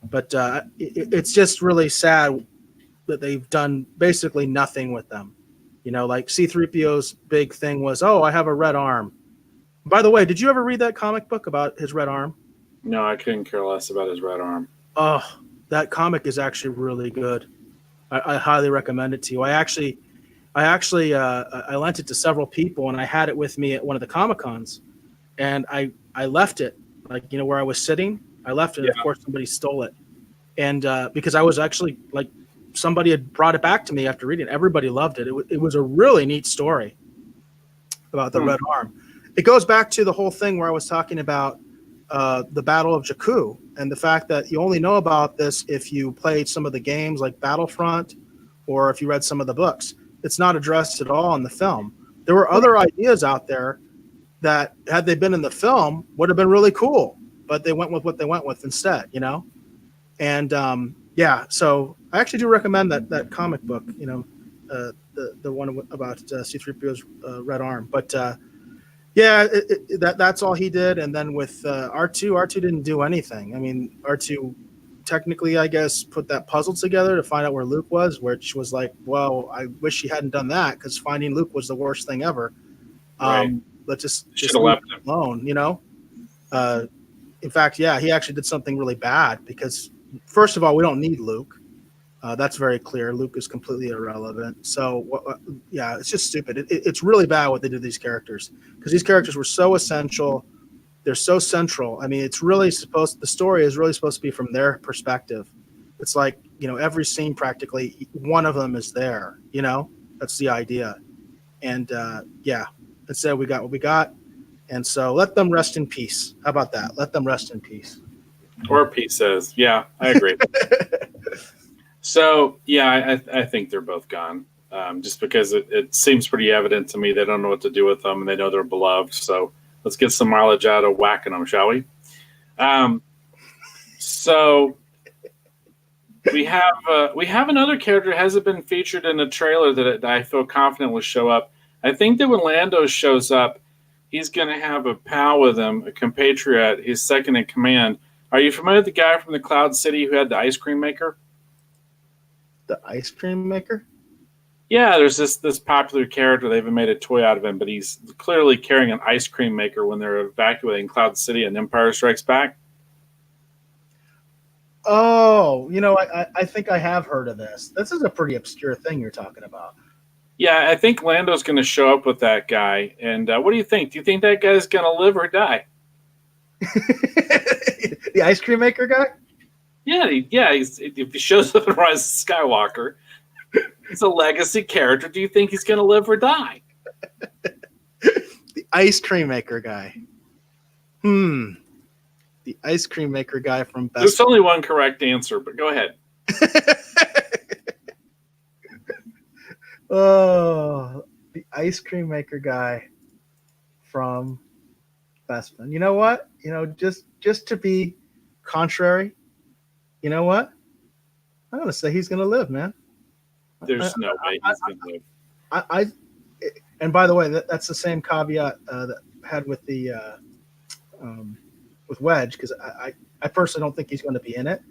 [SPEAKER 3] But it's just really sad that they've done basically nothing with them. Like C-3PO's big thing was, oh, I have a red arm. By the way, did you ever read that comic book about his red arm?
[SPEAKER 2] No, I couldn't care less about his red arm.
[SPEAKER 3] Oh, that comic is actually really good. I highly recommend it to you. I actually lent it to several people, and I had it with me at one of the Comic-Cons, and I left it where I was sitting. I left it. And of course, somebody stole it, and because I was actually somebody had brought it back to me after reading it. Everybody loved it. It was a really neat story about the red arm. It goes back to the whole thing where I was talking about the Battle of Jakku and the fact that you only know about this if you played some of the games like Battlefront or if you read some of the books. It's not addressed at all in the film. There were other ideas out there that had they been in the film would have been really cool, but they went with what they went with instead, you know? And yeah, so I actually do recommend that comic book, you know, the one about C-3PO's red arm. But yeah, that's all he did. And then with R2 didn't do anything. I mean, R2 technically, I guess, put that puzzle together to find out where Luke was, which was like, well, I wish he hadn't done that, because finding Luke was the worst thing ever.
[SPEAKER 2] Right.
[SPEAKER 3] Let's just
[SPEAKER 2] Should have
[SPEAKER 3] leave
[SPEAKER 2] left
[SPEAKER 3] it
[SPEAKER 2] him.
[SPEAKER 3] alone, you know? In fact, yeah, he actually did something really bad, because first of all, we don't need Luke. That's very clear. Luke is completely irrelevant. So, yeah, it's just stupid. It's really bad what they did to these characters, because these characters were so essential. They're so central. I mean, the story is really supposed to be from their perspective. It's like, you know, every scene practically, one of them is there, you know? That's the idea. And yeah, instead we got what we got. And so let them rest in peace. How about that? Let them rest in peace.
[SPEAKER 2] Or Pete says, yeah, I agree. So, yeah, I think they're both gone. Just because it seems pretty evident to me they don't know what to do with them, and they know they're beloved. So let's get some mileage out of whacking them, shall we? So we have another character that hasn't been featured in the trailer that I feel confident will show up. I think that when Lando shows up, he's going to have a pal with him, a compatriot, his second in command. Are you familiar with the guy from the Cloud City who had the ice cream maker?
[SPEAKER 3] The ice cream maker?
[SPEAKER 2] Yeah, there's this popular character. They even made a toy out of him, but he's clearly carrying an ice cream maker when they're evacuating Cloud City and Empire Strikes Back.
[SPEAKER 3] Oh, you know, I think I have heard of this. This is a pretty obscure thing you're talking about.
[SPEAKER 2] Yeah, I think Lando's going to show up with that guy. And what do you think? Do you think that guy's going to live or die?
[SPEAKER 3] The ice cream maker guy?
[SPEAKER 2] Yeah, if he shows up in Rise of Skywalker, he's a legacy character. Do you think he's going to live or die?
[SPEAKER 3] The ice cream maker guy. The ice cream maker guy from Best.
[SPEAKER 2] There's only one correct answer, but go ahead.
[SPEAKER 3] Oh, the ice cream maker guy from Bespin. You know what? You know, just to be contrary, you know what? I'm gonna say he's gonna live, man.
[SPEAKER 2] There's no way he's going to live.
[SPEAKER 3] And by the way, that's the same caveat that I had with the with Wedge, because I personally don't think he's going to be in it.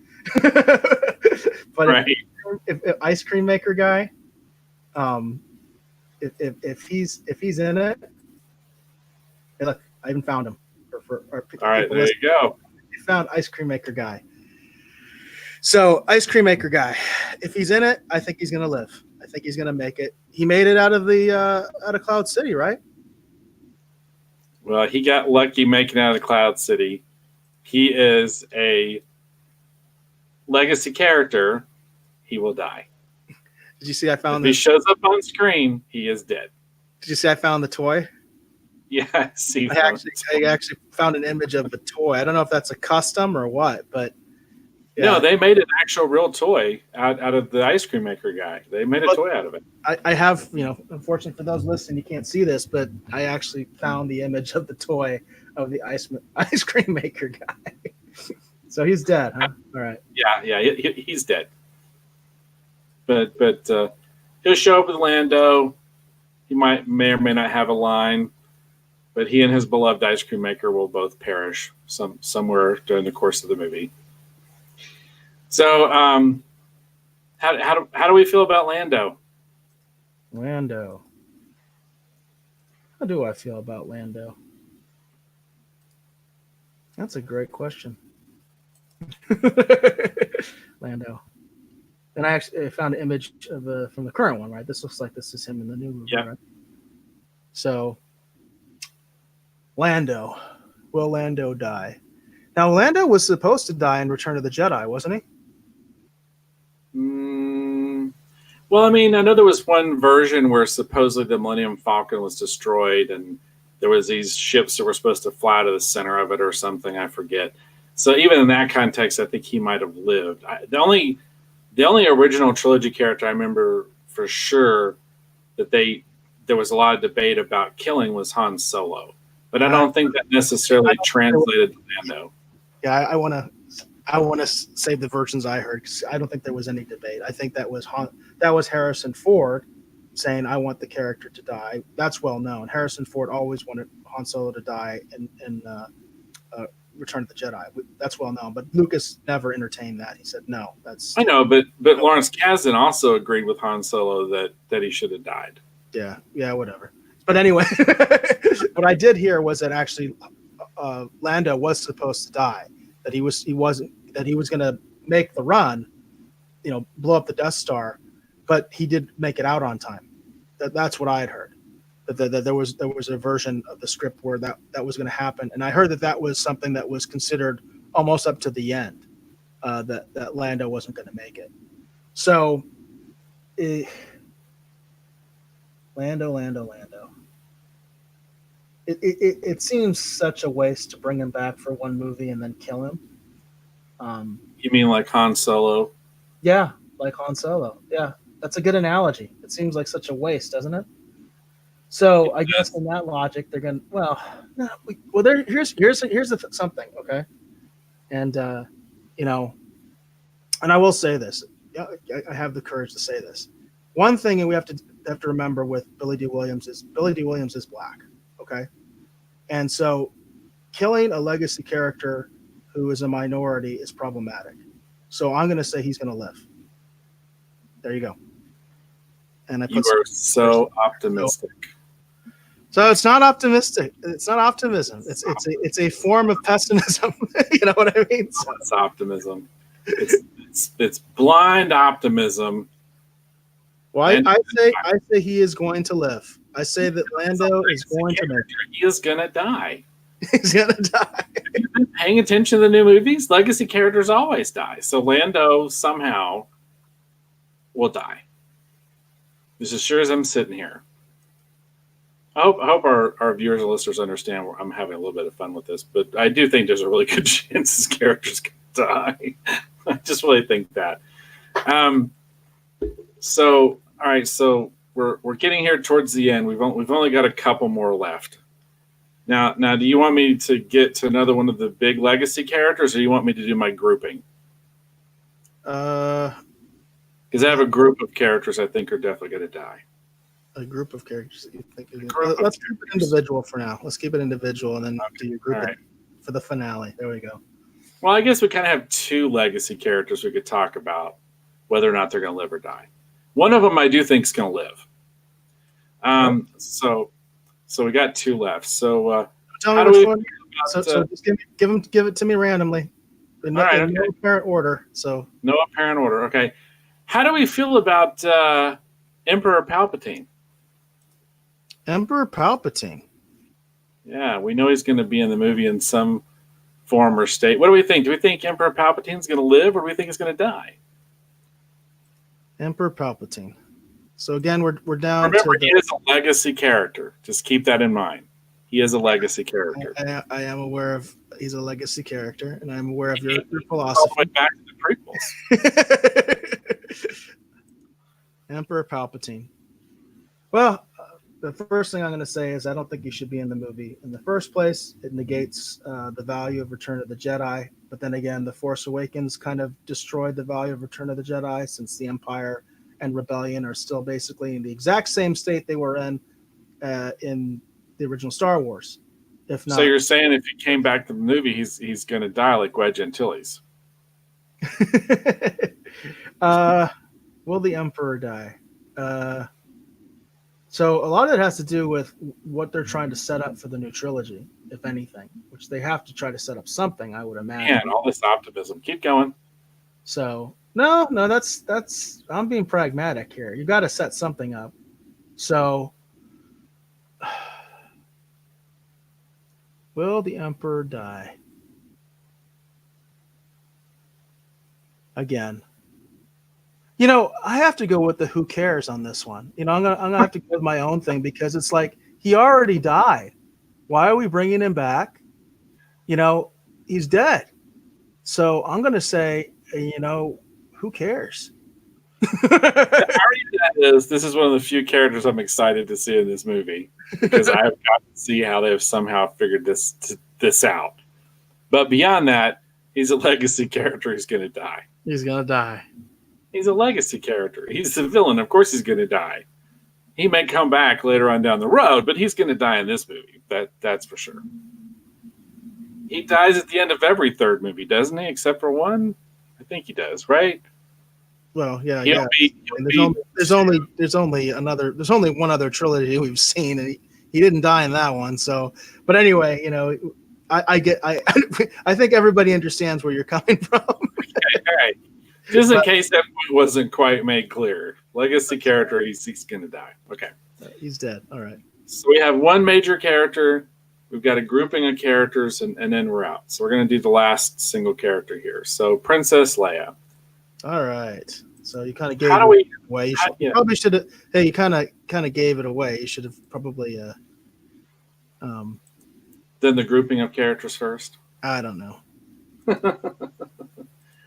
[SPEAKER 3] But
[SPEAKER 2] Right.
[SPEAKER 3] if ice cream maker guy, if he's in it, hey, look, I even found him.
[SPEAKER 2] All right, there you go.
[SPEAKER 3] I found ice cream maker guy. So ice cream maker guy, if he's in it, I think he's gonna live. I think he's gonna make it. He made it out of Cloud City, right?
[SPEAKER 2] Well, he got lucky making it out of Cloud City. He is a legacy character. He will die.
[SPEAKER 3] Did you see I found
[SPEAKER 2] If he shows up on screen, he is dead.
[SPEAKER 3] Did you see I found the toy?
[SPEAKER 2] Yeah, see.
[SPEAKER 3] I actually found an image of a toy. I don't know if that's a custom or what, but yeah.
[SPEAKER 2] No, they made an actual real toy out of the ice cream maker guy. They made a toy out of it.
[SPEAKER 3] I have, you know, unfortunately for those listening, you can't see this, but I actually found the image of the toy of the ice cream maker guy. So he's dead, huh? All right.
[SPEAKER 2] Yeah, he's dead. But he'll show up with Lando. He may or may not have a line, but he and his beloved ice cream maker will both perish somewhere during the course of the movie. So, how do we feel about Lando?
[SPEAKER 3] Lando. How do I feel about Lando? That's a great question. Lando. And I actually found an image of from the current one, right? This looks like this is him in the new movie,
[SPEAKER 2] Yeah.
[SPEAKER 3] right? So, Lando. Will Lando die? Now, Lando was supposed to die in Return of the Jedi, wasn't he?
[SPEAKER 2] Well, I mean, I know there was one version where supposedly the Millennium Falcon was destroyed, and there was these ships that were supposed to fly to the center of it or something. I forget. So even in that context, I think he might have lived. The only original trilogy character I remember for sure that there was a lot of debate about killing was Han Solo. but I don't think that necessarily translated to Lando.
[SPEAKER 3] Yeah, I want to save the versions I heard because I don't think there was any debate. I think that was Harrison Ford saying, "I want the character to die." That's well known. Harrison Ford always wanted Han Solo to die in Return of the Jedi. That's well known. But Lucas never entertained that. He said, "No, that's."
[SPEAKER 2] I know, but Lawrence Kasdan also agreed with Han Solo that he should have died.
[SPEAKER 3] Yeah, whatever. But anyway, what I did hear was that actually Lando was supposed to die. That he was going to make the run, blow up the Death Star, but he did make it out on time. That's what I had heard. That there was a version of the script where that was going to happen, and I heard that was something that was considered almost up to the end. That Lando wasn't going to make it. So, Lando. It seems such a waste to bring him back for one movie and then kill him.
[SPEAKER 2] You mean like Han Solo?
[SPEAKER 3] Yeah, like Han Solo. Yeah, that's a good analogy. It seems like such a waste, doesn't it? So I guess in that logic, they're going. Here's something, okay, and and I will say this. I have the courage to say this. One thing we have to remember with Billy D. Williams is black, okay, and so killing a legacy character who is a minority is problematic. So I'm going to say he's going to live. There you go. And
[SPEAKER 2] you are so optimistic.
[SPEAKER 3] So it's not optimistic. It's not optimism. It's a form of pessimism. You know what I mean? So,
[SPEAKER 2] it's optimism. It's blind optimism.
[SPEAKER 3] Well, I say he is going to live. I say that Lando is going to live.
[SPEAKER 2] He is going to die.
[SPEAKER 3] He's going to die.
[SPEAKER 2] Have you been paying attention to the new movies? Legacy characters always die. So Lando somehow will die. Just as sure as I'm sitting here. I hope our viewers and listeners understand where I'm having a little bit of fun with this, but I do think there's a really good chance this character's going to die. I just really think that. So, all right, so we're getting here towards the end. We've only got a couple more left. Now, do you want me to get to another one of the big legacy characters, or do you want me to do my grouping? Because I have a group of characters I think are definitely going to die.
[SPEAKER 3] A group of characters that you think let's keep it individual for now. Let's keep it individual and then do your grouping for the finale. There we go.
[SPEAKER 2] Well, I guess we kind of have two legacy characters we could talk about, whether or not they're going to live or die. One of them I do think is going to live. So we got two left. So
[SPEAKER 3] tell me which one. So just give it to me randomly. In no apparent order. So
[SPEAKER 2] no apparent order. Okay. How do we feel about Emperor Palpatine?
[SPEAKER 3] Emperor Palpatine.
[SPEAKER 2] Yeah, we know he's going to be in the movie in some form or state. What do we think? Do we think Emperor Palpatine's going to live, or do we think he's going to die?
[SPEAKER 3] Emperor Palpatine. So again, we're down.
[SPEAKER 2] Remember, he is a legacy character. Just keep that in mind. He is a legacy character.
[SPEAKER 3] I am aware of he's a legacy character, and I'm aware of your philosophy.
[SPEAKER 2] All the way back to the prequels.
[SPEAKER 3] Emperor Palpatine. Well, the first thing I'm going to say is I don't think he should be in the movie in the first place. It negates the value of Return of the Jedi. But then again, The Force Awakens kind of destroyed the value of Return of the Jedi, since the Empire and Rebellion are still basically in the exact same state they were in the original Star Wars. If not,
[SPEAKER 2] so you're saying if he came back to the movie, he's going to die like Wedge Antilles?
[SPEAKER 3] Will the Emperor die? So a lot of it has to do with what they're trying to set up for the new trilogy, if anything, which they have to try to set up something, I would imagine.
[SPEAKER 2] Man, all this optimism. Keep going.
[SPEAKER 3] So no, that's I'm being pragmatic here. You got to set something up. So will the Emperor die? Again. I have to go with the who cares on this one. I'm gonna have to go with my own thing, because it's like he already died. Why are we bringing him back? He's dead. So I'm gonna say, who cares?
[SPEAKER 2] The irony of that is, this is one of the few characters I'm excited to see in this movie because I've got to see how they've somehow figured this out. But beyond that, he's a legacy character who's going to die.
[SPEAKER 3] He's gonna die.
[SPEAKER 2] He's a legacy character. He's the villain. Of course, he's going to die. He may come back later on down the road, but he's going to die in this movie. That's for sure. He dies at the end of every third movie, doesn't he? Except for one, I think he does, right?
[SPEAKER 3] Well, yeah,
[SPEAKER 2] He'll
[SPEAKER 3] yeah.
[SPEAKER 2] be-
[SPEAKER 3] There's only one other trilogy we've seen, and he didn't die in that one. So, but anyway, I think everybody understands where you're coming from.
[SPEAKER 2] Okay, all right. Just in case that point wasn't quite made clear, legacy character, he's going to die. Okay.
[SPEAKER 3] He's dead. All right.
[SPEAKER 2] So we have one major character. We've got a grouping of characters, and then we're out. So we're going to do the last single character here. So Princess Leia.
[SPEAKER 3] All right. So you kind of gave
[SPEAKER 2] How do we?
[SPEAKER 3] it away. You
[SPEAKER 2] yeah.
[SPEAKER 3] probably should have. Hey, you kind of gave it away. You should have probably.
[SPEAKER 2] Then the grouping of characters first.
[SPEAKER 3] I don't know.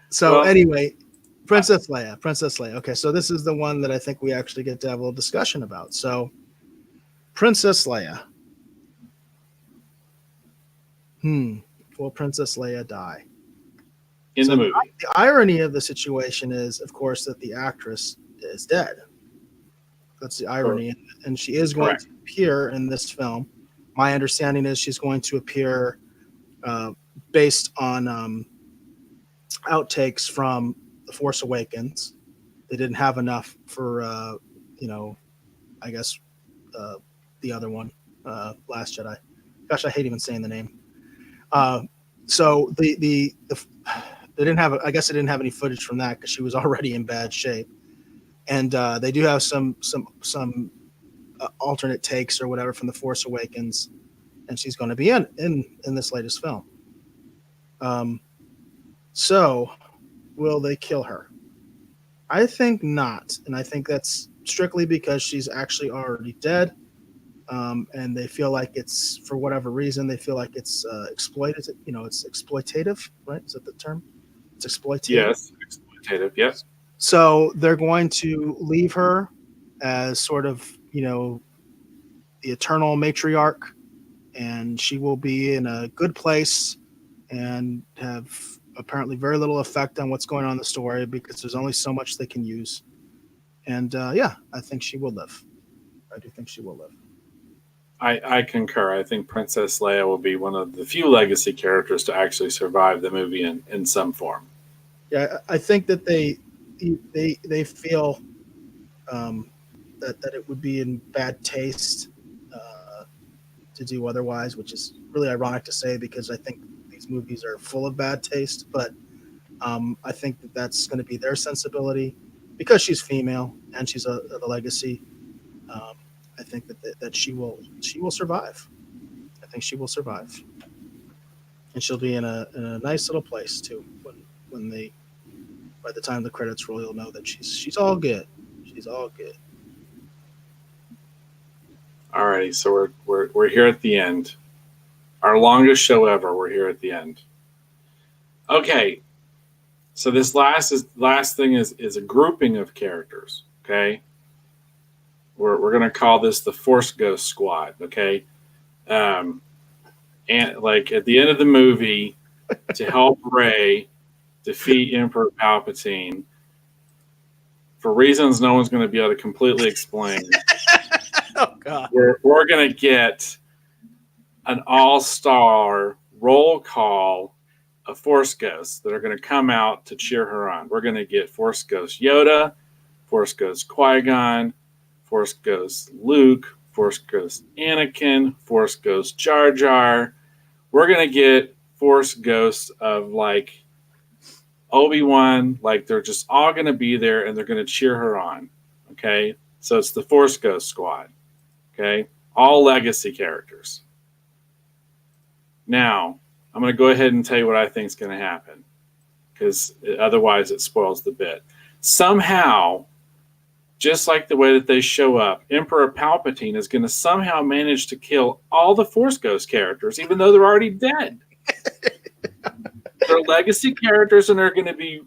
[SPEAKER 3] So
[SPEAKER 2] Well-
[SPEAKER 3] anyway, Princess Leia. Okay, so this is the one that I think we actually get to have a little discussion about. So, Princess Leia. Will Princess Leia die?
[SPEAKER 2] In the movie.
[SPEAKER 3] The irony of the situation is, of course, that the actress is dead. That's the irony, and she is going
[SPEAKER 2] Correct.
[SPEAKER 3] to appear in this film. My understanding is she's going to appear based on outtakes from The Force Awakens. They didn't have enough for, I guess, the other one, Last Jedi. Gosh, I hate even saying the name. So they didn't have. I guess they didn't have any footage from that because she was already in bad shape. And they do have some alternate takes or whatever from The Force Awakens, and she's going to be in this latest film. So, will they kill her? I think not, and I think that's strictly because she's actually already dead, and they feel like it's, for whatever reason, they feel like it's exploited. It's exploitative, right? Is that the term? It's exploitative.
[SPEAKER 2] Yes, exploitative. Yes.
[SPEAKER 3] So they're going to leave her as sort of, the eternal matriarch, and she will be in a good place and have apparently very little effect on what's going on in the story because there's only so much they can use. And I think she will live. I do think she will live.
[SPEAKER 2] I concur. I think Princess Leia will be one of the few legacy characters to actually survive the movie in some form.
[SPEAKER 3] Yeah, I think that they feel that it would be in bad taste to do otherwise, which is really ironic to say because I think these movies are full of bad taste. But I think that that's going to be their sensibility because she's female and she's the legacy. I think that she will survive. I think she will survive, and she'll be in a nice little place too. When by the time the credits roll, you'll know that she's all good. She's all good.
[SPEAKER 2] Alrighty, so we're here at the end. Our longest show ever. We're here at the end. Okay, so this last thing is a grouping of characters. Okay, we're gonna call this the Force Ghost Squad. Okay, and like at the end of the movie, to help Rey defeat Emperor Palpatine for reasons no one's going to be able to completely explain.
[SPEAKER 3] Oh God!
[SPEAKER 2] We're going to get an all-star roll call of Force Ghosts that are going to come out to cheer her on. We're going to get Force Ghost Yoda, Force Ghost Qui-Gon, Force Ghost Luke, Force Ghost Anakin, Force Ghost Jar Jar. We're going to get Force Ghosts of like Obi-Wan, like they're just all going to be there and they're going to cheer her on. Okay. So it's the Force Ghost Squad. Okay. All legacy characters. Now, I'm going to go ahead and tell you what I think is going to happen because otherwise it spoils the bit. Somehow, just like the way that they show up, Emperor Palpatine is going to somehow manage to kill all the Force Ghost characters, even though they're already dead. They're legacy characters and they're going to be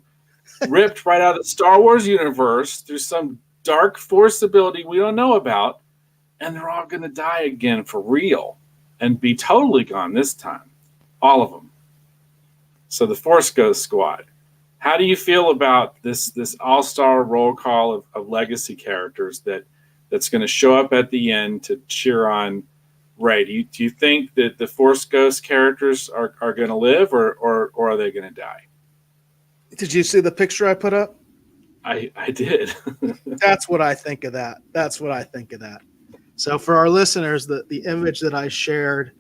[SPEAKER 2] ripped right out of the Star Wars universe through some dark force ability we don't know about, and they're all going to die again for real and be totally gone this time. All of them. So the Force Ghost Squad. How do you feel about this all-star roll call of legacy characters that's going to show up at the end to cheer on Rey? Do you think that the Force Ghost characters are going to live, or are they going to die?
[SPEAKER 3] Did you see the picture I put up?
[SPEAKER 2] I did.
[SPEAKER 3] That's what I think of that. So for our listeners, the image that I shared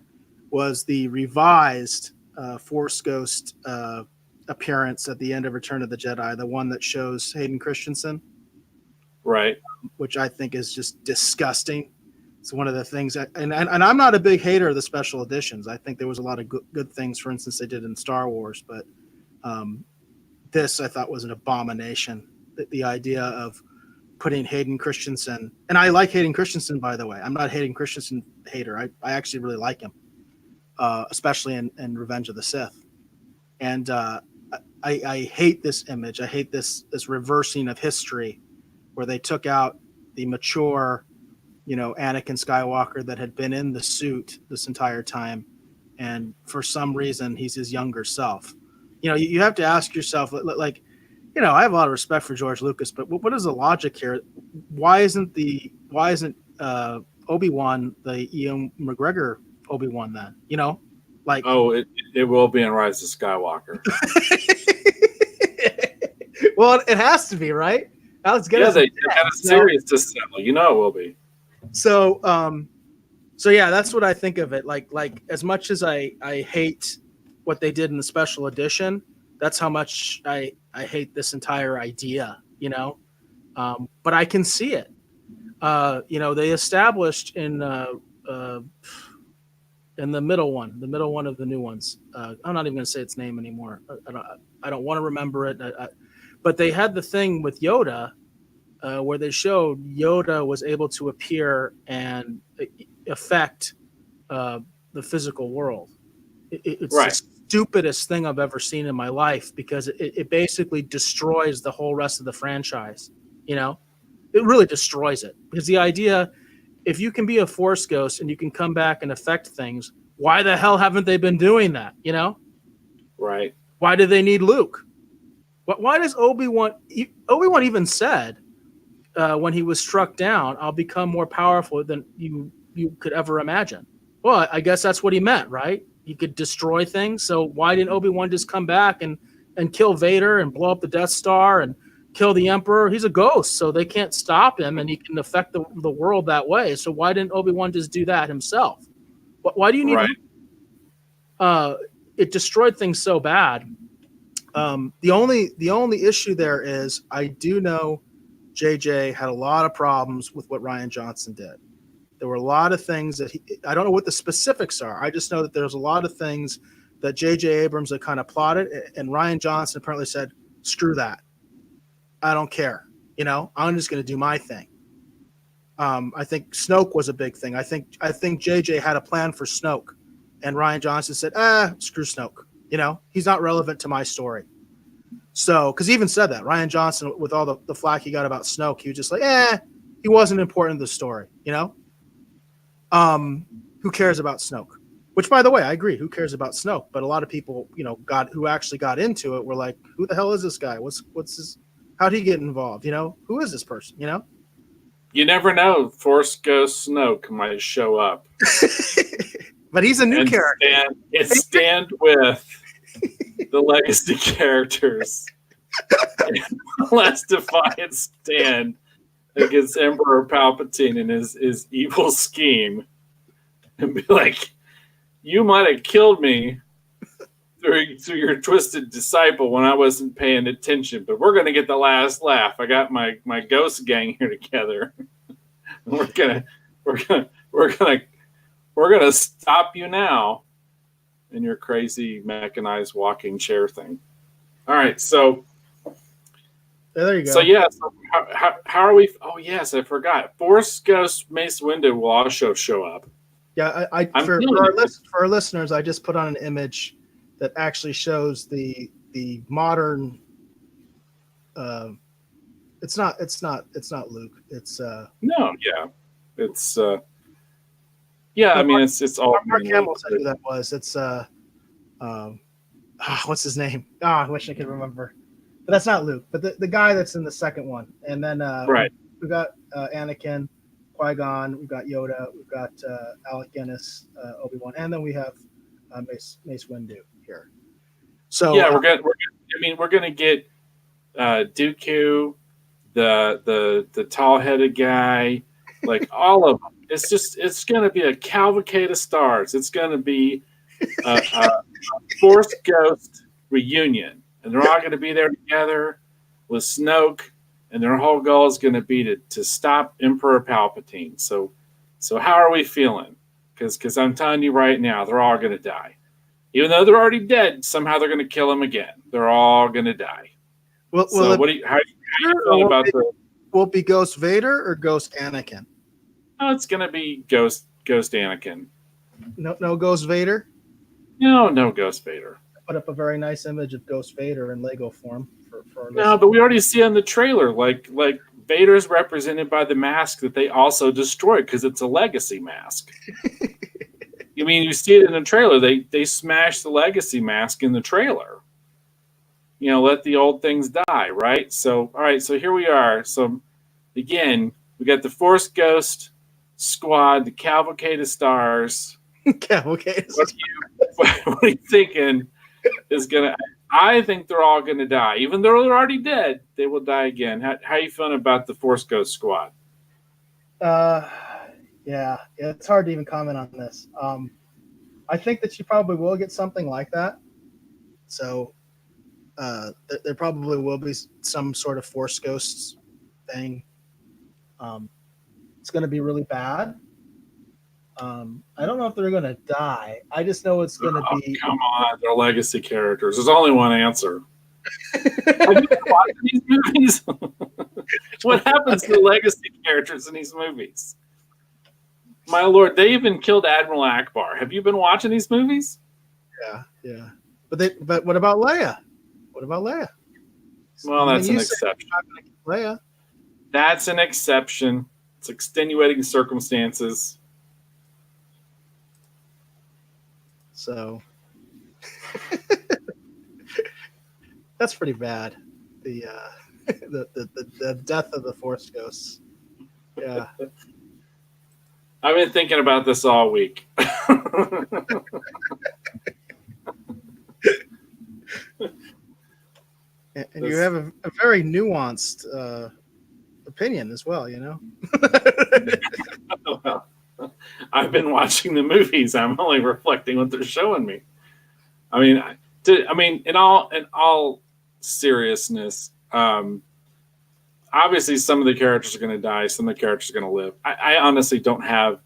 [SPEAKER 3] was the revised Force Ghost appearance at the end of Return of the Jedi, the one that shows Hayden Christensen,
[SPEAKER 2] Right.
[SPEAKER 3] which I think is just disgusting. It's one of the things, and I'm not a big hater of the special editions. I think there was a lot of good things, for instance, they did in Star Wars, but this I thought was an abomination. The idea of putting Hayden Christensen, and I like Hayden Christensen, by the way. I'm not a Hayden Christensen hater. I actually really like him, especially in Revenge of the Sith. And I hate this image. I hate this reversing of history where they took out the mature, Anakin Skywalker that had been in the suit this entire time. And for some reason, he's his younger self. You have to ask yourself, like, I have a lot of respect for George Lucas, but what is the logic here? Why isn't Obi-Wan the Ewan McGregor Obi-Wan then? Like,
[SPEAKER 2] it will be in Rise of Skywalker.
[SPEAKER 3] Well, it has to be, right? Alex,
[SPEAKER 2] They had a series to sell. It will be.
[SPEAKER 3] So yeah, that's what I think of it. Like as much as I hate what they did in the special edition, that's how much I hate this entire idea, but I can see it. They established in the middle one of the new ones. I'm not even going to say its name anymore. I don't want to remember it. But they had the thing with Yoda where they showed Yoda was able to appear and affect the physical world. It's
[SPEAKER 2] right.
[SPEAKER 3] the stupidest thing I've ever seen in my life because it basically destroys the whole rest of the franchise. It really destroys it because the idea, if you can be a Force ghost and you can come back and affect things, why the hell haven't they been doing that?
[SPEAKER 2] Right.
[SPEAKER 3] Why do they need Luke? Why does Obi-Wan even said when he was struck down, I'll become more powerful than you could ever imagine. Well, I guess that's what he meant, right? He could destroy things. So why didn't Obi-Wan just come back and kill Vader and blow up the Death Star and kill the Emperor? He's a ghost, so they can't stop him, and he can affect the world that way. So why didn't Obi-Wan just do that himself? Why do you need?
[SPEAKER 2] Right.
[SPEAKER 3] It destroyed things so bad. The only issue there is I do know JJ had a lot of problems with what Rian Johnson did. There were a lot of things that I don't know what the specifics are. I just know that there's a lot of things that J.J. Abrams had kind of plotted, and Rian Johnson apparently said, screw that. I don't care. I'm just going to do my thing. I think Snoke was a big thing. I think J.J. had a plan for Snoke, and Rian Johnson said, screw Snoke. He's not relevant to my story. So, because he even said that, Rian Johnson, with all the flack he got about Snoke, he was just like, he wasn't important to the story, Who cares about Snoke? Which, by the way, I agree. Who cares about Snoke? But a lot of people, who actually got into it were like, who the hell is this guy? What's his? How'd he get involved? Who is this person?
[SPEAKER 2] You never know. Force Ghost Snoke might show up.
[SPEAKER 3] But he's a new character.
[SPEAKER 2] Stand with the legacy characters. Last defiant stand against Emperor Palpatine and his evil scheme, and be like, you might have killed me through your twisted disciple when I wasn't paying attention, but we're gonna get the last laugh. I got my ghost gang here together. We're gonna stop you now in your crazy mechanized walking chair thing. All right, so
[SPEAKER 3] there you go.
[SPEAKER 2] So yeah, so how are we? Oh yes, I forgot. Force Ghost Mace Windu will also show up.
[SPEAKER 3] Yeah, for our listeners, I just put on an image that actually shows the modern It's not. It's not Luke. It's
[SPEAKER 2] No, yeah, it's yeah. I mean, it's all
[SPEAKER 3] Mark
[SPEAKER 2] being
[SPEAKER 3] Hamill
[SPEAKER 2] Luke,
[SPEAKER 3] said who that was. It's what's his name? I wish I could remember. But that's not Luke. But the guy that's in the second one. And then
[SPEAKER 2] right.
[SPEAKER 3] we've got Anakin, Qui-Gon, we've got Yoda, we've got Alec Guinness, Obi-Wan, and then we have Mace Windu here. So
[SPEAKER 2] Yeah, we're gonna get Dooku, the tall headed guy, like all of them. It's gonna be a cavalcade of stars. It's gonna be a Force Ghost reunion, and they're all gonna be there together with Snoke, and their whole goal is gonna be to stop Emperor Palpatine. So how are we feeling? Because I'm telling you right now, they're all gonna die. Even though they're already dead, somehow they're going to kill him again. They're all going to die. How do you feel about
[SPEAKER 3] will it be Ghost Vader or Ghost Anakin?
[SPEAKER 2] Oh, it's going to be Ghost Anakin.
[SPEAKER 3] No Ghost Vader?
[SPEAKER 2] No Ghost Vader.
[SPEAKER 3] Put up a very nice image of Ghost Vader in Lego form for our
[SPEAKER 2] No,
[SPEAKER 3] listeners.
[SPEAKER 2] but we already see in the trailer, like Vader is represented by the mask that they also destroyed because it's a legacy mask. I mean, you see it in the trailer. They smashed the legacy mask in the trailer. Let the old things die, right? So, all right, so here we are. So, again, we got the Force Ghost squad, the cavalcade of stars.
[SPEAKER 3] Cavalcade.
[SPEAKER 2] What are you thinking is going to... I think they're all going to die. Even though they're already dead, they will die again. How are you feeling about the Force Ghost squad?
[SPEAKER 3] Yeah, it's hard to even comment on this. I think that you probably will get something like that. So there probably will be some sort of Force Ghosts thing. It's going to be really bad. I don't know if they're going to die. I just know it's going to be...
[SPEAKER 2] Come on, they're legacy characters. There's only one answer. Have you been watching these movies? What happens to the legacy characters in these movies? My lord, they even killed Admiral Akbar. Have you been watching these movies?
[SPEAKER 3] Yeah. But what about Leia?
[SPEAKER 2] Well, that's an exception.
[SPEAKER 3] Leia.
[SPEAKER 2] That's an exception. It's extenuating circumstances.
[SPEAKER 3] So that's pretty bad. The death of the Force Ghosts. Yeah.
[SPEAKER 2] I've been thinking about this all week.
[SPEAKER 3] And you have a very nuanced opinion as well,
[SPEAKER 2] Well, I've been watching the movies. I'm only reflecting what they're showing me. I mean, in all seriousness, obviously some of the characters are going to die. Some of the characters are going to live. I honestly don't have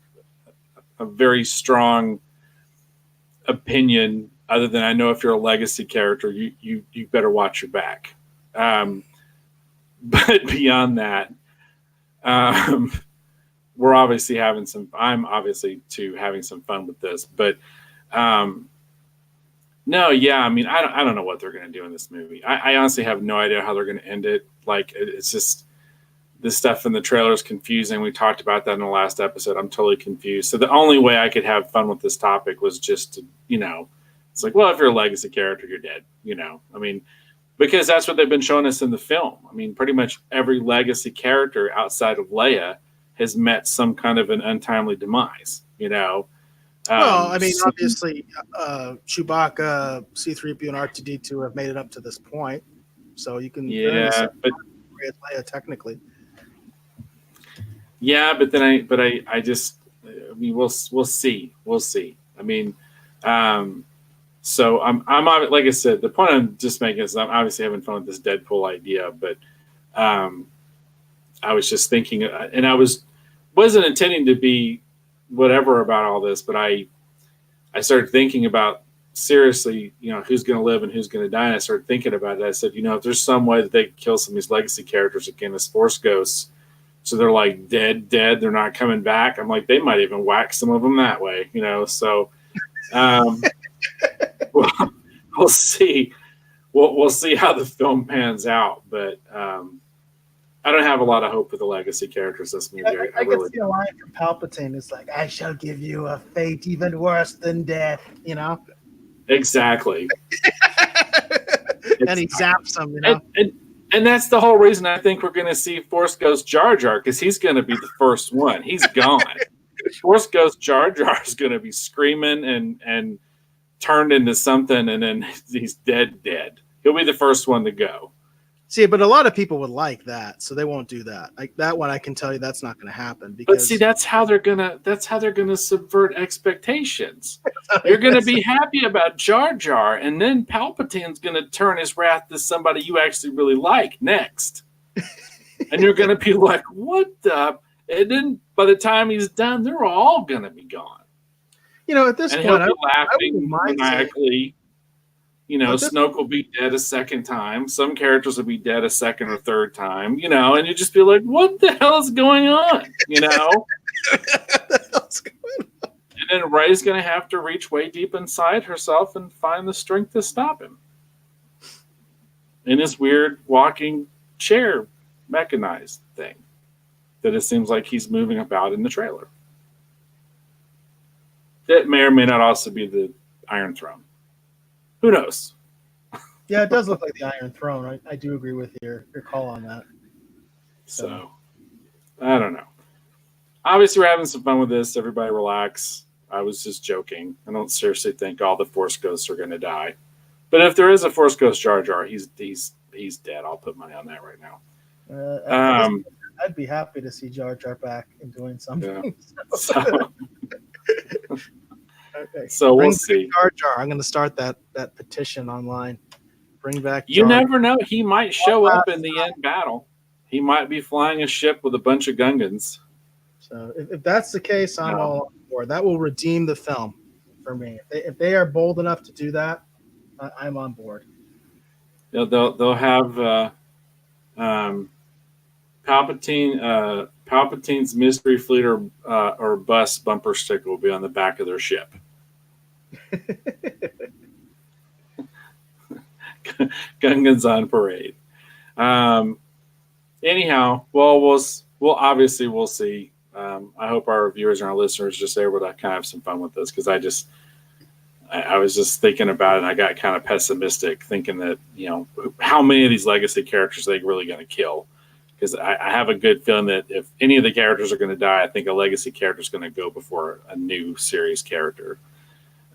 [SPEAKER 2] a very strong opinion other than I know if you're a legacy character, you better watch your back. But beyond that, we're obviously I'm obviously too having some fun with this, but no, yeah, I mean, I don't know what they're going to do in this movie. I honestly have no idea how they're going to end it. Like, it's just, this stuff in the trailer is confusing. We talked about that in the last episode. I'm totally confused. So the only way I could have fun with this topic was just to, it's like, well, if you're a legacy character, you're dead, I mean, because that's what they've been showing us in the film. I mean, pretty much every legacy character outside of Leia has met some kind of an untimely demise,
[SPEAKER 3] Well, I mean, obviously, Chewbacca, C-3PO, and R2-D2 have made it up to this point, so you can...
[SPEAKER 2] Yeah, but...
[SPEAKER 3] Leia, technically.
[SPEAKER 2] Yeah, but then I just... I mean, we'll see. We'll see. I mean... So I'm like I said, the point I'm just making is I'm obviously having fun with this Deadpool idea, but I was just thinking, and I wasn't intending to be whatever about all this, but I started thinking about seriously, who's going to live and who's going to die. And I started thinking about it. I said, if there's some way that they could kill some of these legacy characters again as Force Ghosts, so they're like dead, they're not coming back. I'm like, they might even whack some of them that way, so. We'll see. we'll see how the film pans out, but I don't have a lot of hope for the legacy characters this movie.
[SPEAKER 3] I can see a line from Palpatine. It's like, I shall give you a fate even worse than death, you know?
[SPEAKER 2] Exactly.
[SPEAKER 3] And he zaps him, you know?
[SPEAKER 2] And that's the whole reason I think we're going to see Force Ghost Jar Jar, because he's going to be the first one. He's gone. Force Ghost Jar Jar is going to be screaming and turned into something, and then he's dead. He'll be the first one to go.
[SPEAKER 3] See, but a lot of people would like that, so they won't do that. Like that one, I can tell you that's not going to happen. Because
[SPEAKER 2] But see, that's how they're gonna subvert expectations. You're gonna be happy about Jar Jar, and then Palpatine's gonna turn his wrath to somebody you actually really like next, and you're gonna be like, "What the?" And then by the time he's done, they're all gonna be gone.
[SPEAKER 3] You know, at this
[SPEAKER 2] And
[SPEAKER 3] point,
[SPEAKER 2] he'll be laughing
[SPEAKER 3] wouldn't mind
[SPEAKER 2] maniacally. You know,
[SPEAKER 3] But this-
[SPEAKER 2] Snoke will be dead a second time. Some characters will be dead a second or third time, you know, and you just be like, what the hell is going on? You know? And then Rey's going to have to reach way deep inside herself and find the strength to stop him. In his weird walking chair mechanized thing that it seems like he's moving about in the trailer. That may or may not also be the Iron Throne. Who knows?
[SPEAKER 3] Yeah, it does look like the Iron Throne. I do agree with your call on that.
[SPEAKER 2] So, I don't know. Obviously, we're having some fun with this. Everybody relax. I was just joking. I don't seriously think all the Force Ghosts are going to die. But if there is a Force Ghost Jar Jar, he's dead. I'll put money on that right now.
[SPEAKER 3] I'd be happy to see Jar Jar back and doing something.
[SPEAKER 2] Yeah.
[SPEAKER 3] Okay.
[SPEAKER 2] So
[SPEAKER 3] Bring
[SPEAKER 2] we'll see.
[SPEAKER 3] Jar Jar. I'm going to start that petition online. Bring back.
[SPEAKER 2] You
[SPEAKER 3] Jar
[SPEAKER 2] never know. He might show up in the end battle. He might be flying a ship with a bunch of Gungans.
[SPEAKER 3] So if that's the case, I'm all on board. That will redeem the film for me. If they are bold enough to do that, I'm on board.
[SPEAKER 2] They'll have Palpatine's mystery fleet or bus bumper sticker will be on the back of their ship. Gungans on parade. Anyhow, well, we'll obviously we'll see. I hope our viewers and our listeners just able to kind of have some fun with this, because I was just thinking about it, and I got kind of pessimistic, thinking that, you know, how many of these legacy characters are they really going to kill? Because I have a good feeling that if any of the characters are going to die, I think a legacy character is going to go before a new series character.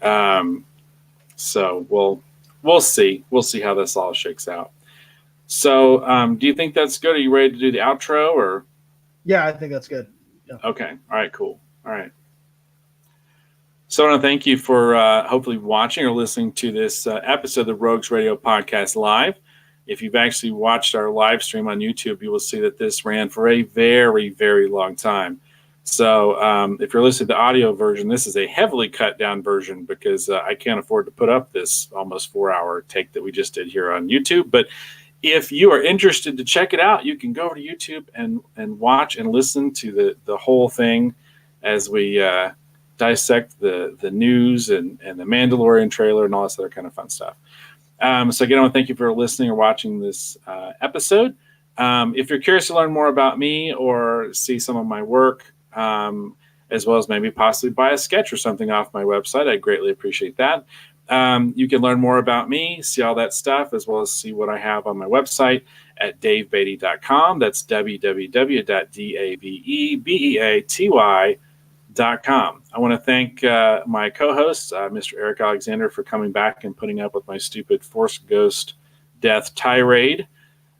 [SPEAKER 2] So we'll see. We'll see how this all shakes out. So do you think that's good? Are you ready to do the outro, or?
[SPEAKER 3] Yeah, I think that's good. Yeah.
[SPEAKER 2] Okay. All right, cool. All right. So I want to thank you for hopefully watching or listening to this episode of the Rogues Radio Podcast Live. If you've actually watched our live stream on YouTube, you will see that this ran for a very, very long time. So if you're listening to the audio version, this is a heavily cut down version, because I can't afford to put up this almost 4-hour take that we just did here on YouTube. But if you are interested to check it out, you can go over to YouTube and watch and listen to the whole thing as we dissect the news and the Mandalorian trailer and all this other kind of fun stuff. So again, I want to thank you for listening or watching this episode. If you're curious to learn more about me or see some of my work, as well as maybe possibly buy a sketch or something off my website, I'd greatly appreciate that. You can learn more about me, see all that stuff, as well as see what I have on my website at davebeatty.com. That's www.davebeaty.com. I want to thank my co-host, Mr. Eric Alexander, for coming back and putting up with my stupid Force Ghost death tirade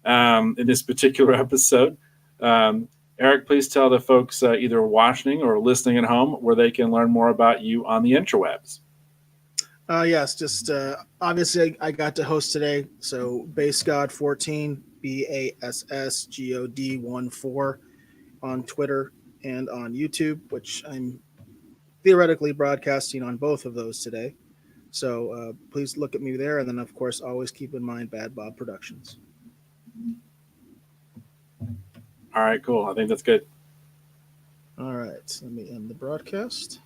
[SPEAKER 2] in this particular episode. Eric, please tell the folks either watching or listening at home where they can learn more about you on the interwebs.
[SPEAKER 3] Yes, just obviously I got to host today. So BassGod14, BASSGOD14 on Twitter and on YouTube, which I'm theoretically broadcasting on both of those today. So please look at me there. And then, of course, always keep in mind Bad Bob Productions.
[SPEAKER 2] All right, cool. I think that's good.
[SPEAKER 3] All right. Let me end the broadcast.